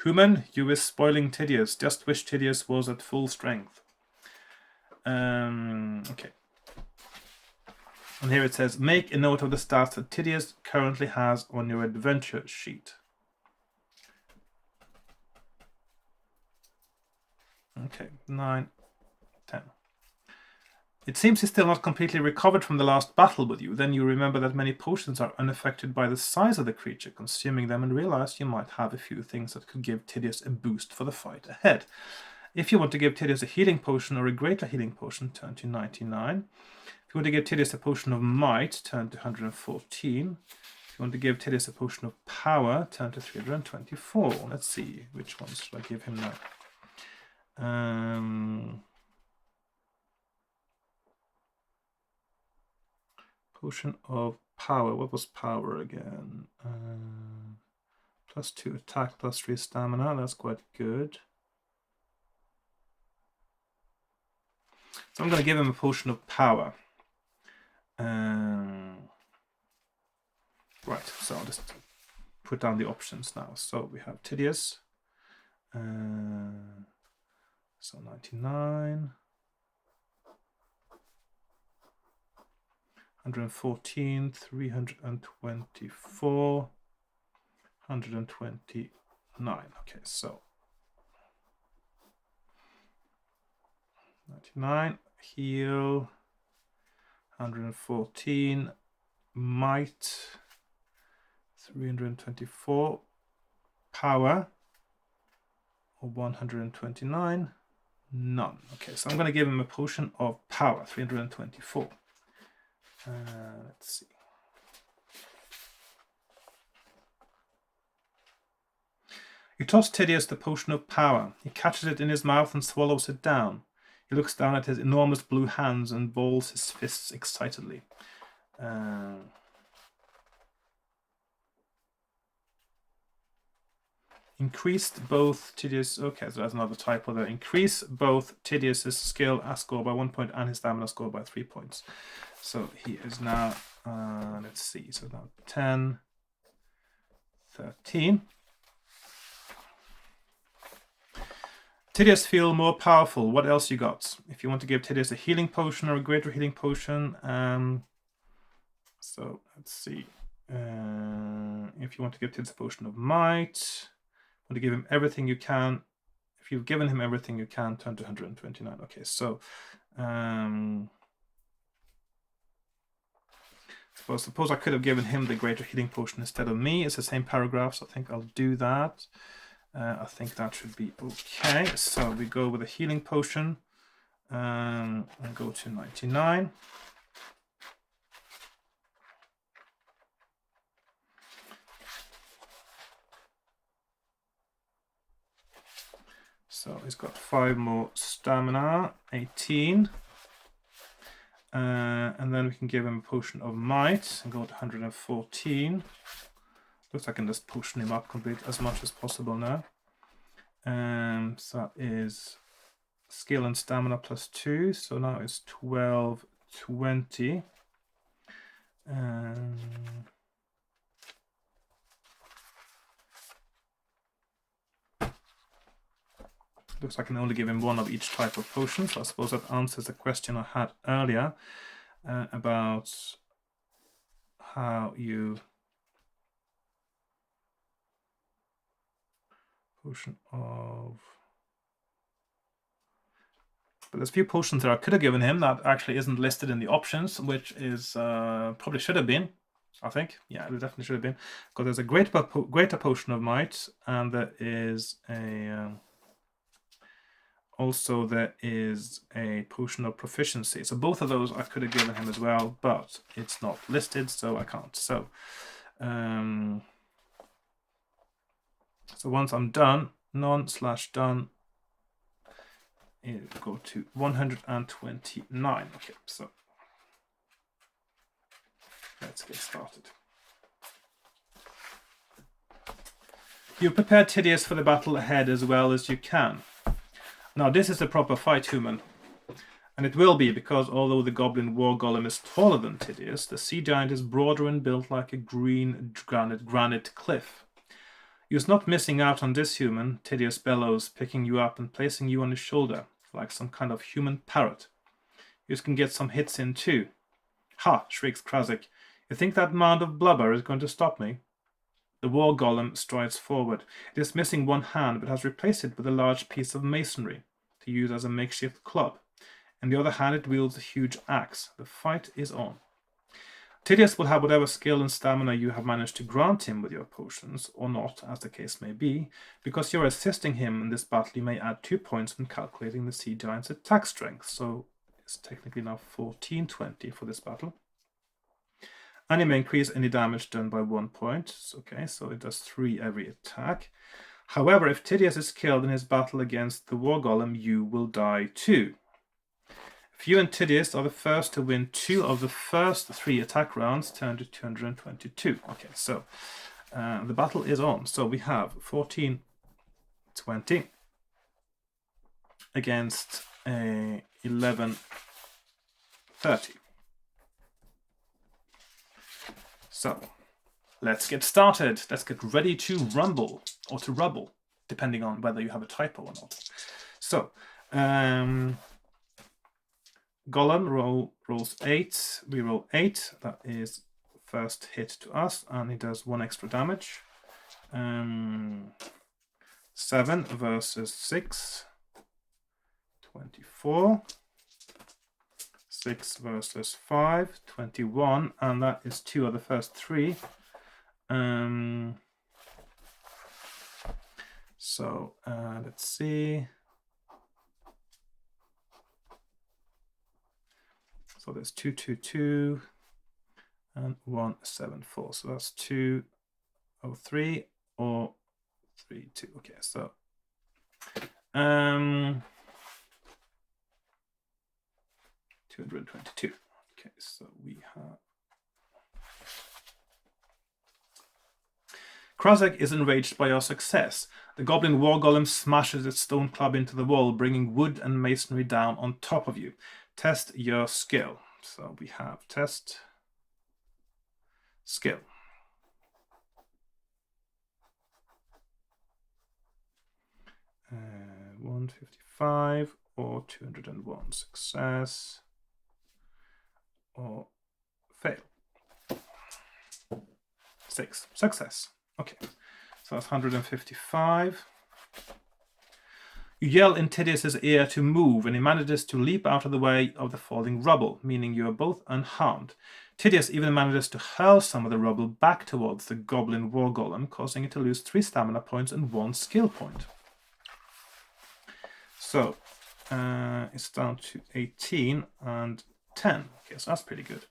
Human, you is spoiling Tydeus. Just wish Tydeus was at full strength. Okay. And here it says, make a note of the stats that Tydeus currently has on your adventure sheet. Okay, 9, 10. It seems he's still not completely recovered from the last battle with you. Then you remember that many potions are unaffected by the size of the creature, consuming them, and realize you might have a few things that could give Tydeus a boost for the fight ahead. If you want to give Tydeus a healing potion or a greater healing potion, turn to 99. If you want to give Tydeus a potion of might, turn to 114. If you want to give Tydeus a potion of power, turn to 324. Let's see, which ones should I give him now? Potion of power. What was power again? +2 attack, +3 stamina. That's quite good. So I'm going to give him a potion of power. Right, so I'll just put down the options now. So we have Tydeus. So 99. 114, 324, 129. Okay, so 99, heal, 114, might, 324, power, or 129, none. Okay, so I'm going to give him a potion of power, 324. Let's see. You toss Tidius the potion of power. He catches it in his mouth and swallows it down. He looks down at his enormous blue hands and balls his fists excitedly. Increased both Tidius. Okay, so that's another typo there. Increase both Tidius's skill score by 1 point and his stamina score by 3 points. So he is now, let's see, so now 10, 13. Tidius feel more powerful. What else you got? If you want to give Tidius a healing potion or a greater healing potion, so let's see. If you want to give Tidius a potion of might, want to give him everything you can. If you've given him everything you can, turn to 129. Okay, so suppose I could have given him the greater healing potion instead of me. It's the same paragraph, so I think I'll do that. I think that should be okay. So we go with a healing potion and go to 99. So he's got 5 more stamina, 18. And then we can give him a potion of might and go to 114. Looks like I can just potion him up complete as much as possible now. So that is skill and stamina plus 2. So now it's 12, 20. Looks like I can only give him 1 of each type of potion. So I suppose that answers the question I had earlier about how you potion of. But there's a few potions that I could have given him that actually isn't listed in the options, which is probably should have been. I think, yeah, it definitely should have been, because there's a greater potion of might, and there is a. Also, there is a potion of proficiency. So both of those I could have given him as well, but it's not listed, so I can't. So, so once I'm done, none/done, it'll go to 129. Okay, so let's get started. You've prepared Tidius for the battle ahead as well as you can. Now this is a proper fight, human. And it will be, because although the goblin war golem is taller than Tidius, the sea giant is broader and built like a green granite cliff. You're not missing out on this, human, Tidius bellows, picking you up and placing you on his shoulder, like some kind of human parrot. You can get some hits in too. Ha, shrieks Krazik. You think that mound of blubber is going to stop me? The war golem strides forward. It is missing 1 hand, but has replaced it with a large piece of masonry to use as a makeshift club. In the other hand, it wields a huge axe. The fight is on. Tidius will have whatever skill and stamina you have managed to grant him with your potions, or not, as the case may be. Because you're assisting him in this battle, you may add 2 points when calculating the sea giant's attack strength. So it's technically now 1420 for this battle. And you may increase any damage done by 1 point. Okay, so it does 3 every attack. However, if Tidius is killed in his battle against the war golem, you will die too. If you and Tidius are the first to win 2 of the first 3 attack rounds, turn to 222. Okay, so the battle is on. So we have 1420 against a 1130. So let's get started. Let's get ready to rumble, or to rubble. depending on whether you have a typo or not. So, Golem rolls 8. We roll 8. That is first hit to us, and he does 1 extra damage. 7 versus 6. 24. 6 versus 5. 21, and that is 2 of the first 3. So let's see. So there's 2, 2, 2, and 1, 7, 4. So that's 2, 0, 3, or 3, 2. Okay, so 222. Okay, so we have. Krasek is enraged by your success. The goblin war golem smashes its stone club into the wall, bringing wood and masonry down on top of you. Test your skill. So we have test skill. Uh, 155 or 201. Success or fail. 6. Success. Okay, so that's 155. You yell in Tidious's ear to move, and he manages to leap out of the way of the falling rubble, meaning you are both unharmed. Tidius even manages to hurl some of the rubble back towards the goblin war golem, causing it to lose 3 stamina points and 1 skill point. So it's down to 18 and 10. Okay, so that's pretty good.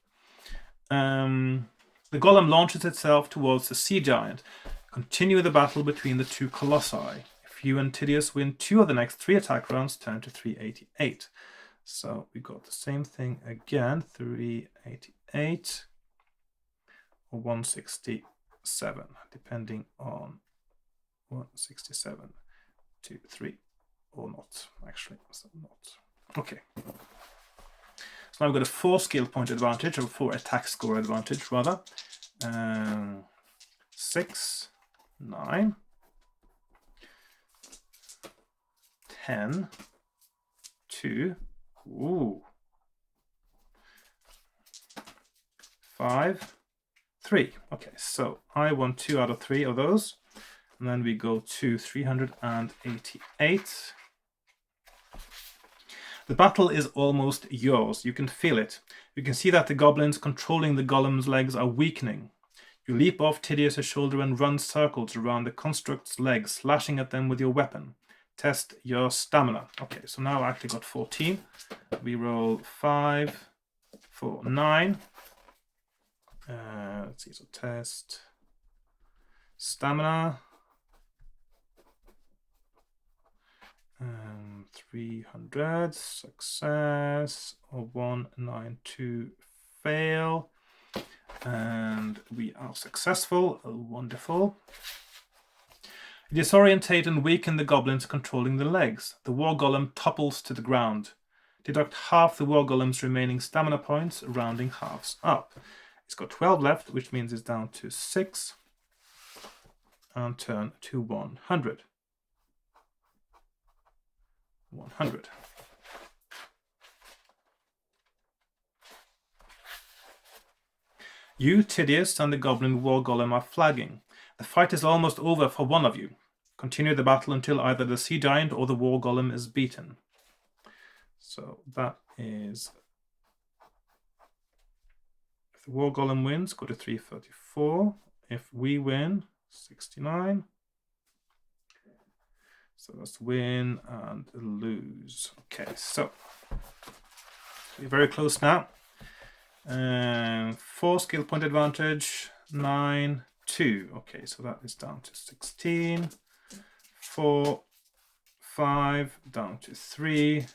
The golem launches itself towards the sea giant. Continue the battle between the 2 colossi. If you and Tidius win 2 of the next 3 attack rounds, turn to 388. So we got the same thing again, 388 or 167, depending on 167, 2, 3, or not, actually. So not. Okay. So now we've got a 4 skill point advantage, or 4 attack score advantage, rather. 6, 9, 10, 2, 5, 3. Okay, so I won 2 out of 3 of those. And then we go to 388. The battle is almost yours. You can feel it. You can see that the goblins controlling the golem's legs are weakening. You leap off Tidius' shoulder and run circles around the construct's legs, slashing at them with your weapon. Test your stamina. Okay, so now I actually got 14. We roll 5, 4, 9. Let's see, so test stamina. 300, success, or 192, fail. And we are successful. Wonderful. Disorientate and weaken the goblins controlling the legs. The war golem topples to the ground. Deduct half the war golem's remaining stamina points, rounding halves up. It's got 12 left, which means it's down to 6. And turn to 100. 100. You, Tidius, and the goblin war golem are flagging. The fight is almost over for one of you. Continue the battle until either the sea giant or the war golem is beaten. So that is... If the war golem wins, go to 334. If we win, 69. So let's win and lose. Okay, so we're very close now. 4 skill point advantage, 9, 2. Okay, so that is down to 16. 4, 5, down to 3,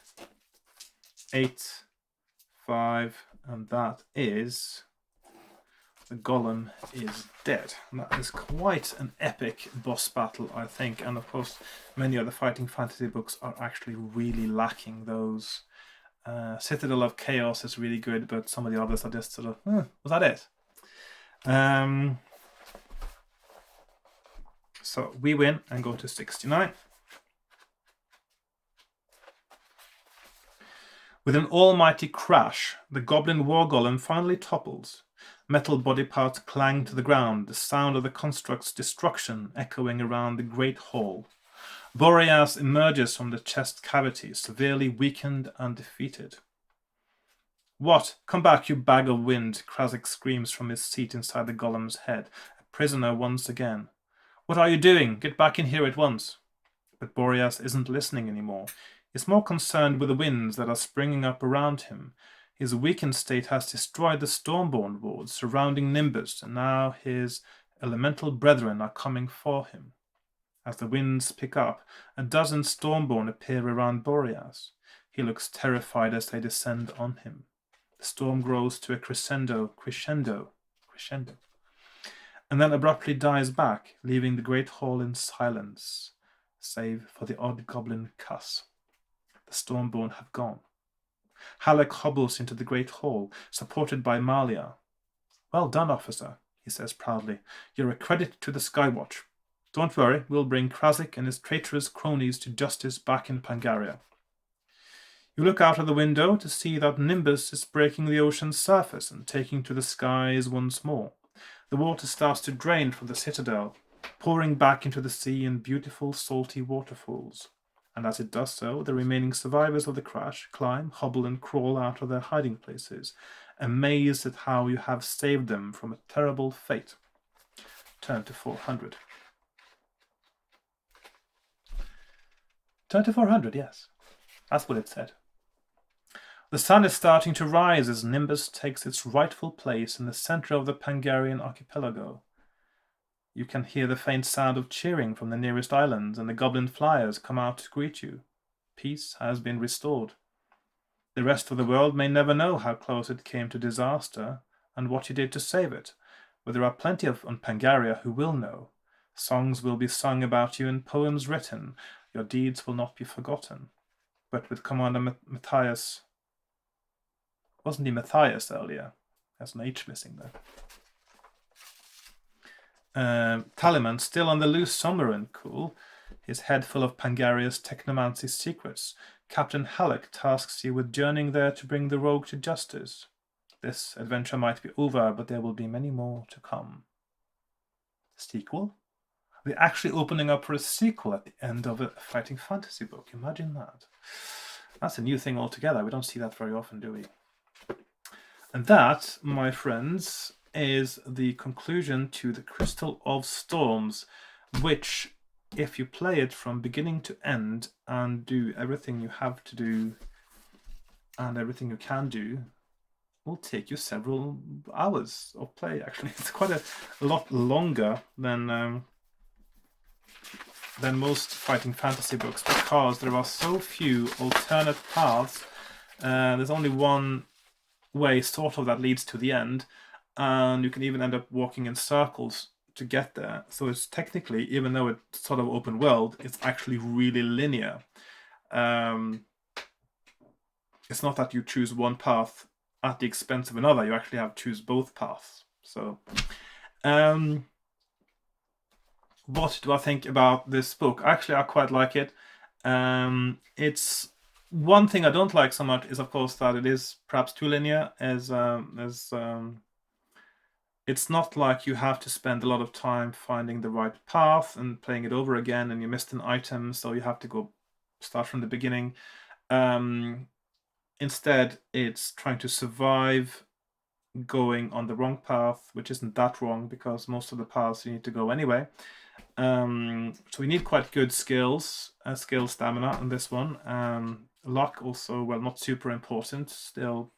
8, 5, and that is... The golem is dead. And that is quite an epic boss battle, I think. And of course, many of the fighting fantasy books are actually really lacking those. Citadel of Chaos is really good, but some of the others are just sort of, was that it? So we win and go to 69. With an almighty crash, the goblin war golem finally topples. Metal body parts clang to the ground, the sound of the construct's destruction echoing around the great hall. Boreas emerges from the chest cavity, severely weakened and defeated. What? Come back, you bag of wind, Krasik screams from his seat inside the golem's head, a prisoner once again. What are you doing? Get back in here at once. But Boreas isn't listening anymore. He's more concerned with the winds that are springing up around him. His weakened state has destroyed the Stormborn wards surrounding Nimbus, and now his elemental brethren are coming for him. As the winds pick up, a dozen Stormborn appear around Boreas. He looks terrified as they descend on him. The storm grows to a crescendo, and then abruptly dies back, leaving the great hall in silence, save for the odd goblin cuss. The Stormborn have gone. Halleck hobbles into the great hall, supported by Malia. Well done, officer, he says proudly. You're a credit to the Skywatch. Don't worry, we'll bring Krasik and his traitorous cronies to justice back in Pangaria. You look out of the window to see that Nimbus is breaking the ocean's surface and taking to the skies once more. The water starts to drain from the citadel, pouring back into the sea in beautiful salty waterfalls. And as it does so, the remaining survivors of the crash climb, hobble and crawl out of their hiding places, amazed at how you have saved them from a terrible fate. Turn to 400. Turn to 400, yes. That's what it said. The sun is starting to rise as Nimbus takes its rightful place in the center of the Pangarian archipelago. You can hear the faint sound of cheering from the nearest islands, and the goblin flyers come out to greet you. Peace has been restored. The rest of the world may never know how close it came to disaster and what you did to save it, but there are plenty on Pangaria who will know. Songs will be sung about you and poems written. Your deeds will not be forgotten. But with Commander Matthias... Wasn't he Matthias earlier? There's an H missing there. Talliman, still on the loose submarine, cool. His head full of Pangaria's technomancy secrets. Captain Halleck tasks you with journeying there to bring the rogue to justice. This adventure might be over, but there will be many more to come. Sequel? We're actually opening up for a sequel at the end of a fighting fantasy book. Imagine that. That's a new thing altogether. We don't see that very often, do we? And that, my friends, is the conclusion to the Crystal of Storms, which, if you play it from beginning to end and do everything you have to do and everything you can do, will take you several hours of play. Actually, it's quite a lot longer than most fighting fantasy books, because there are so few alternate paths. There's only one way sort of that leads to the end, and you can even end up walking in circles to get there. So it's technically, even though it's sort of open world, it's actually really linear. It's not that you choose one path at the expense of another. You actually have to choose both paths. So what do I think about this book? Actually, I quite like it. It's one thing I don't like so much is, of course, that it is perhaps too linear. It's not like you have to spend a lot of time finding the right path and playing it over again, and you missed an item, so you have to go start from the beginning. Instead, it's trying to survive going on the wrong path, which isn't that wrong because most of the paths you need to go anyway. So we need quite good skills, skill stamina in this one. Luck also, well, not super important still,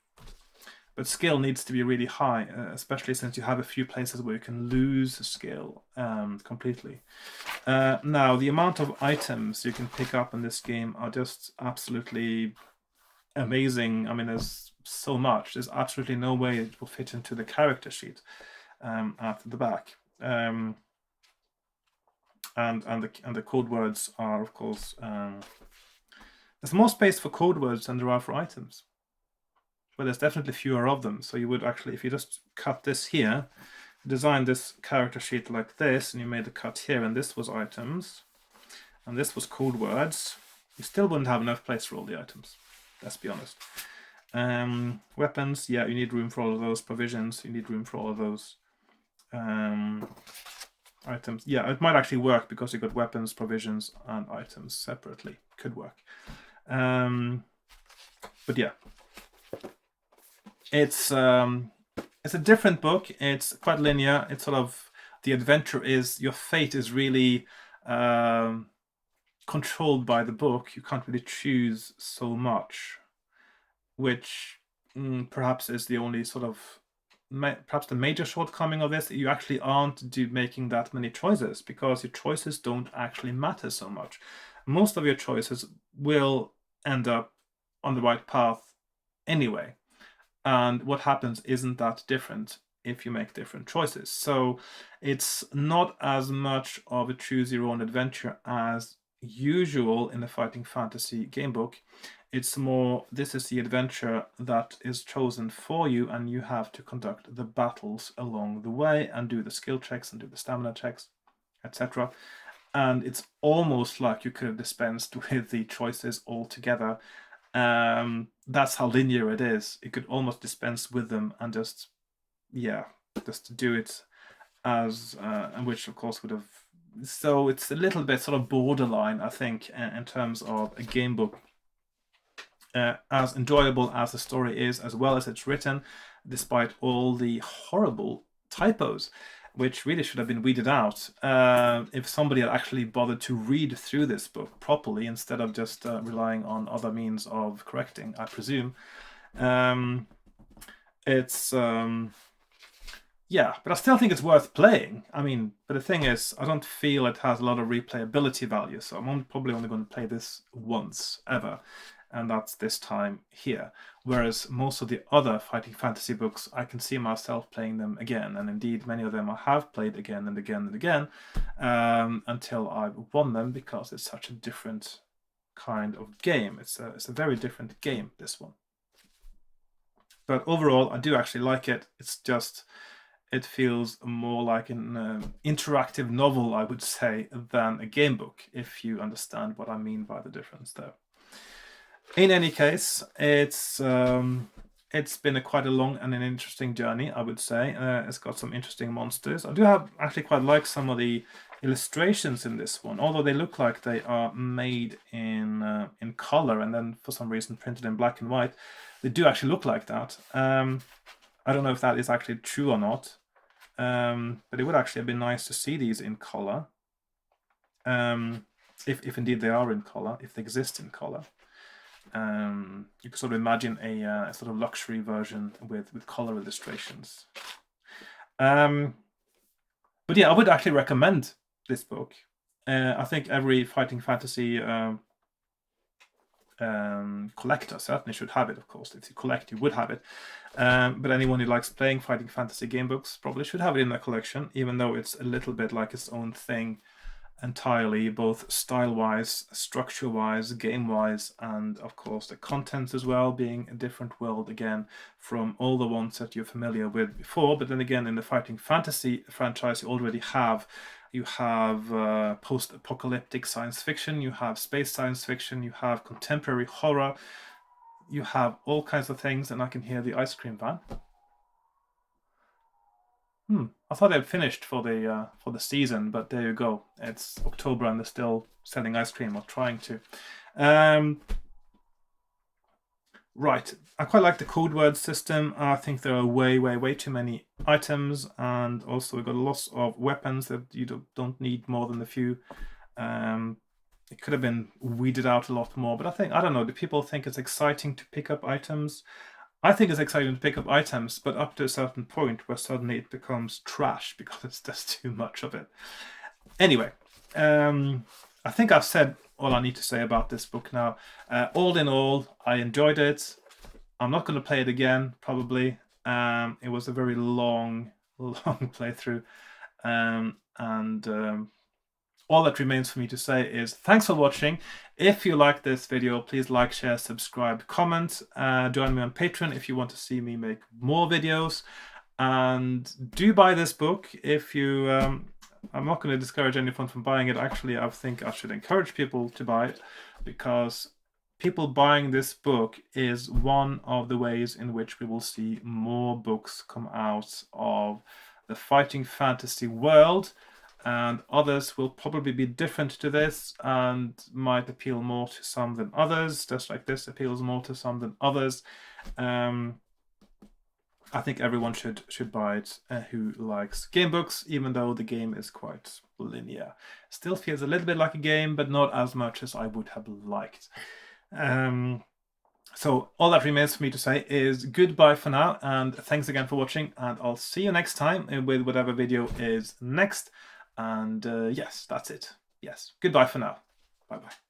but skill needs to be really high, especially since you have a few places where you can lose skill completely. Now, the amount of items you can pick up in this game are just absolutely amazing. I mean, there's so much. There's absolutely no way it will fit into the character sheet at the back. And the code words are, of course, there's more space for code words than there are for items, but there's definitely fewer of them. So you would actually, if you just cut this here, designed this character sheet like this, and you made the cut here, and this was items, and this was code words, you still wouldn't have enough place for all the items. Let's be honest. Weapons, yeah, you need room for all of those. Provisions, you need room for all of those. Items, yeah, it might actually work because you got weapons, provisions, and items separately. Could work. But yeah, it's a different book. It's quite linear. It's sort of, the adventure is, your fate is really controlled by the book. You can't really choose so much, which perhaps is the only sort of, perhaps the major shortcoming of this. You actually aren't making that many choices, because your choices don't actually matter so much. Most of your choices will end up on the right path anyway, and what happens isn't that different if you make different choices. So it's not as much of a choose your own adventure as usual in a fighting fantasy game book. It's more, this is the adventure that is chosen for you, and you have to conduct the battles along the way and do the skill checks and do the stamina checks, etc. And it's almost like you could have dispensed with the choices altogether. That's how linear it is. You could almost dispense with them and just do it as, and which of course would have. So it's a little bit sort of borderline, I think, in terms of a game book. As enjoyable as the story is, as well as it's written, despite all the horrible typos, which really should have been weeded out if somebody had actually bothered to read through this book properly instead of just relying on other means of correcting, I presume. Yeah, but I still think it's worth playing. I mean, but the thing is, I don't feel it has a lot of replayability value, so I'm probably only going to play this once ever, and that's this time here. Whereas most of the other fighting fantasy books, I can see myself playing them again, and indeed many of them I have played again and again and again until I've won them, because it's such a different kind of game. It's a very different game, this one. But overall, I do actually like it. It's just, it feels more like an interactive novel, I would say, than a game book, if you understand what I mean by the difference there. In any case, it's been quite a long and an interesting journey, I would say. It's got some interesting monsters. I do actually quite like some of the illustrations in this one, although they look like they are made in color and then for some reason printed in black and white. They do actually look like that. I don't know if that is actually true or not, but it would actually have been nice to see these in color, if indeed they are in color, if they exist in color. You can sort of imagine a sort of luxury version with color illustrations. But yeah, I would actually recommend this book. I think every fighting fantasy collector certainly should have it, of course. If you collect, you would have it. But anyone who likes playing fighting fantasy game books probably should have it in their collection, even though it's a little bit like its own thing entirely, both style-wise, structure-wise, game-wise, and of course the content as well, being a different world again from all the ones that you're familiar with before. But then again, in the fighting fantasy franchise, you have post-apocalyptic science fiction, you have space science fiction, you have contemporary horror, you have all kinds of things. And I can hear the ice cream van. I thought they'd finished for the season, but there you go. It's October and they're still selling ice cream, or trying to. Right, I quite like the code word system. I think there are way too many items, and also we've got lots of weapons that you don't need more than a few. It could have been weeded out a lot more, but I don't know, do people think it's exciting to pick up items? I think it's exciting to pick up items, but up to a certain point where suddenly it becomes trash because it's just too much of it. Anyway, I think I've said all I need to say about this book now. All in all, I enjoyed it. I'm not going to play it again, probably. It was a very long playthrough. All that remains for me to say is thanks for watching. If you like this video, please like, share, subscribe, comment. Join me on Patreon if you want to see me make more videos. And do buy this book if you... I'm not going to discourage anyone from buying it. Actually, I think I should encourage people to buy it, because people buying this book is one of the ways in which we will see more books come out of the fighting fantasy world, and others will probably be different to this and might appeal more to some than others, just like this appeals more to some than others. I think everyone should buy it who likes game books, even though the game is quite linear. Still feels a little bit like a game, but not as much as I would have liked. So all that remains for me to say is goodbye for now, and thanks again for watching, and I'll see you next time with whatever video is next. And yes, that's it. Yes, goodbye for now. Bye-bye.